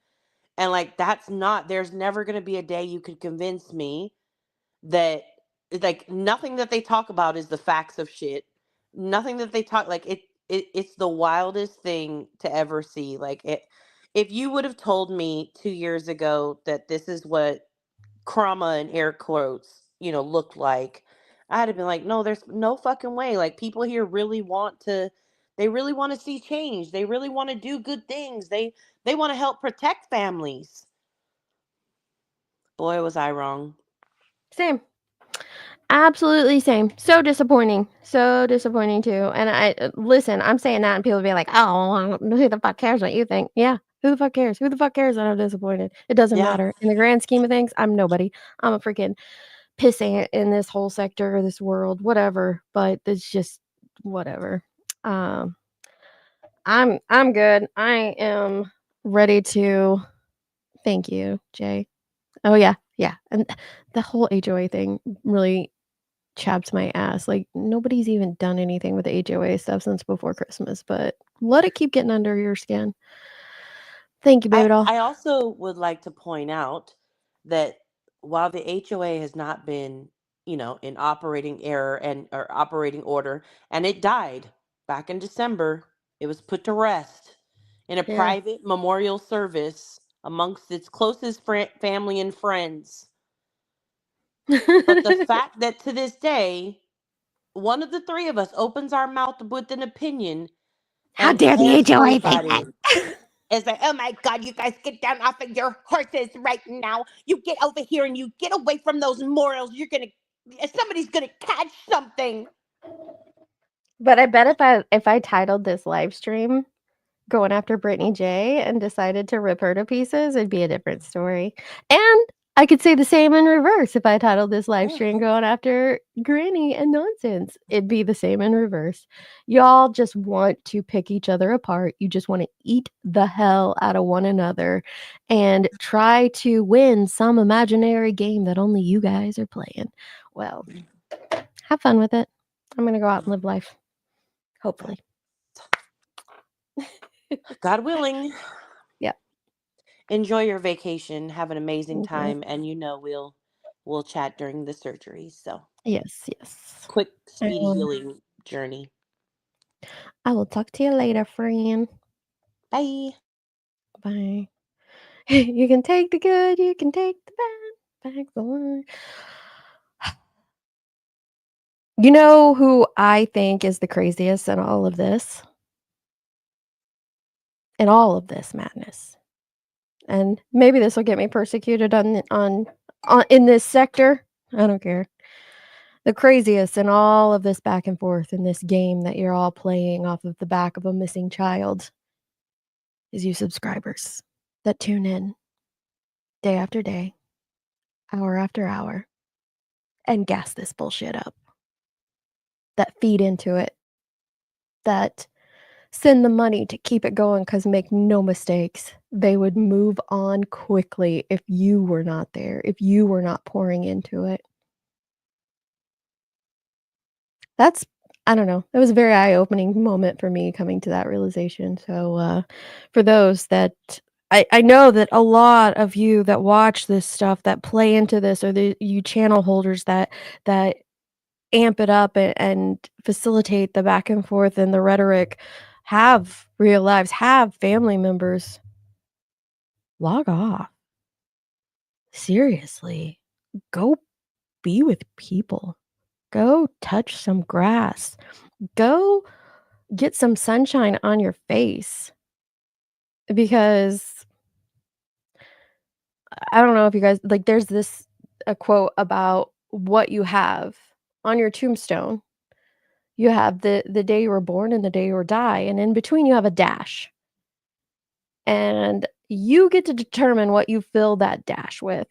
And like that's not, there's never going to be a day you could convince me that like nothing that they talk about is the facts of shit. Nothing that they talk like it's the wildest thing to ever see. Like it, if you would have told me 2 years ago that this is what Crama and air quotes, looked like, I'd have been like, no, there's no fucking way. Like people here really want to, they really want to see change. They really want to do good things. They want to help protect families. Boy, was I wrong. Same. Absolutely same. So disappointing. So disappointing too. And I listen, I'm saying that and people be like, "Oh, who the fuck cares what you think?" Yeah. Who the fuck cares? Who the fuck cares that I'm disappointed? It doesn't Yeah. matter. In the grand scheme of things, I'm nobody. I'm a freaking pissant in this whole sector, this world, whatever. But it's just whatever. Um I'm good. I am ready to thank you, Jay. Oh yeah. Yeah. And the whole HOA thing really chaps my ass. Like nobody's even done anything with the HOA stuff since before Christmas, but let it keep getting under your skin. Thank you, baby doll. I also would like to point out that while the HOA has not been, in operating error and or operating order, and it died back in December, it was put to rest in a Yeah. private memorial service amongst its closest family and friends. But the fact that to this day, one of the three of us opens our mouth with an opinion, How and dare the HOA think everybody is like, oh my God, you guys get down off of your horses right now. You get over here and you get away from those morals. Somebody's gonna catch something. But I bet if I titled this live stream going after Brittany J and decided to rip her to pieces, it'd be a different story. And I could say the same in reverse if I titled this live stream going after Granny and Nonsense. It'd be the same in reverse. Y'all just want to pick each other apart. You just want to eat the hell out of one another and try to win some imaginary game that only you guys are playing. Well, have fun with it. I'm going to go out and live life. Hopefully. God willing. Yep. Enjoy your vacation. Have an amazing Okay. time. And we'll chat during the surgery. So yes. Quick, speedy healing journey. I will talk to you later, friend. Bye. Bye. You can take the good, you can take the bad, back the one. You know who I think is the craziest in all of this? In all of this madness. And maybe this will get me persecuted on in this sector. I don't care. The craziest in all of this back and forth in this game that you're all playing off of the back of a missing child is you subscribers that tune in day after day, hour after hour, and gas this bullshit up. That feed into it. That send the money to keep it going, because make no mistakes, they would move on quickly if you were not there, if you were not pouring into it. That's, I don't know, it was a very eye-opening moment for me coming to that realization. So for those that I know that a lot of you that watch this stuff, that play into this, or you channel holders that amp it up and facilitate the back and forth and the rhetoric, have real lives, have family members. Log off. Seriously. Go be with people. Go touch some grass. Go get some sunshine on your face. Because I don't know if you guys, like, there's a quote about what you have on your tombstone You have the day you were born and the day you were die, and in between you have a dash. And you get to determine what you fill that dash with.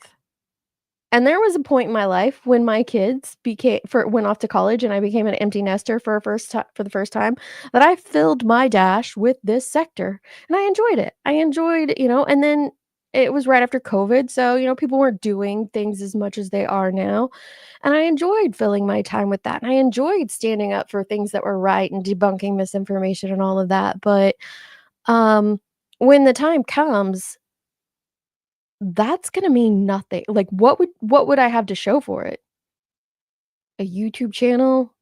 And there was a point in my life when my kids went off to college and I became an empty nester for the first time, that I filled my dash with this sector, and I enjoyed it. I enjoyed, and then it was right after COVID, so, people weren't doing things as much as they are now, and I enjoyed filling my time with that, and I enjoyed standing up for things that were right and debunking misinformation and all of that, but, when the time comes, that's gonna mean nothing. Like, what would I have to show for it? A YouTube channel?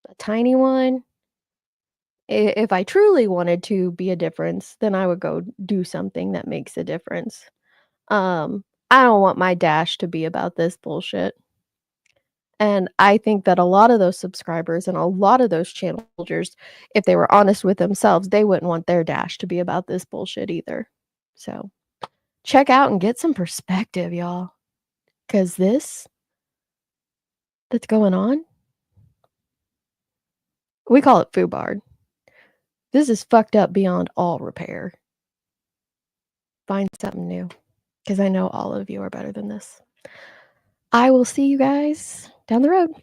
A tiny one? If I truly wanted to be a difference, then I would go do something that makes a difference. I don't want my dash to be about this bullshit. And I think that a lot of those subscribers and a lot of those channel holders, if they were honest with themselves, they wouldn't want their dash to be about this bullshit either. So, check out and get some perspective, y'all. 'Cause this that's going on, we call it FUBAR. This is fucked up beyond all repair. Find something new, 'cause I know all of you are better than this. I will see you guys down the road.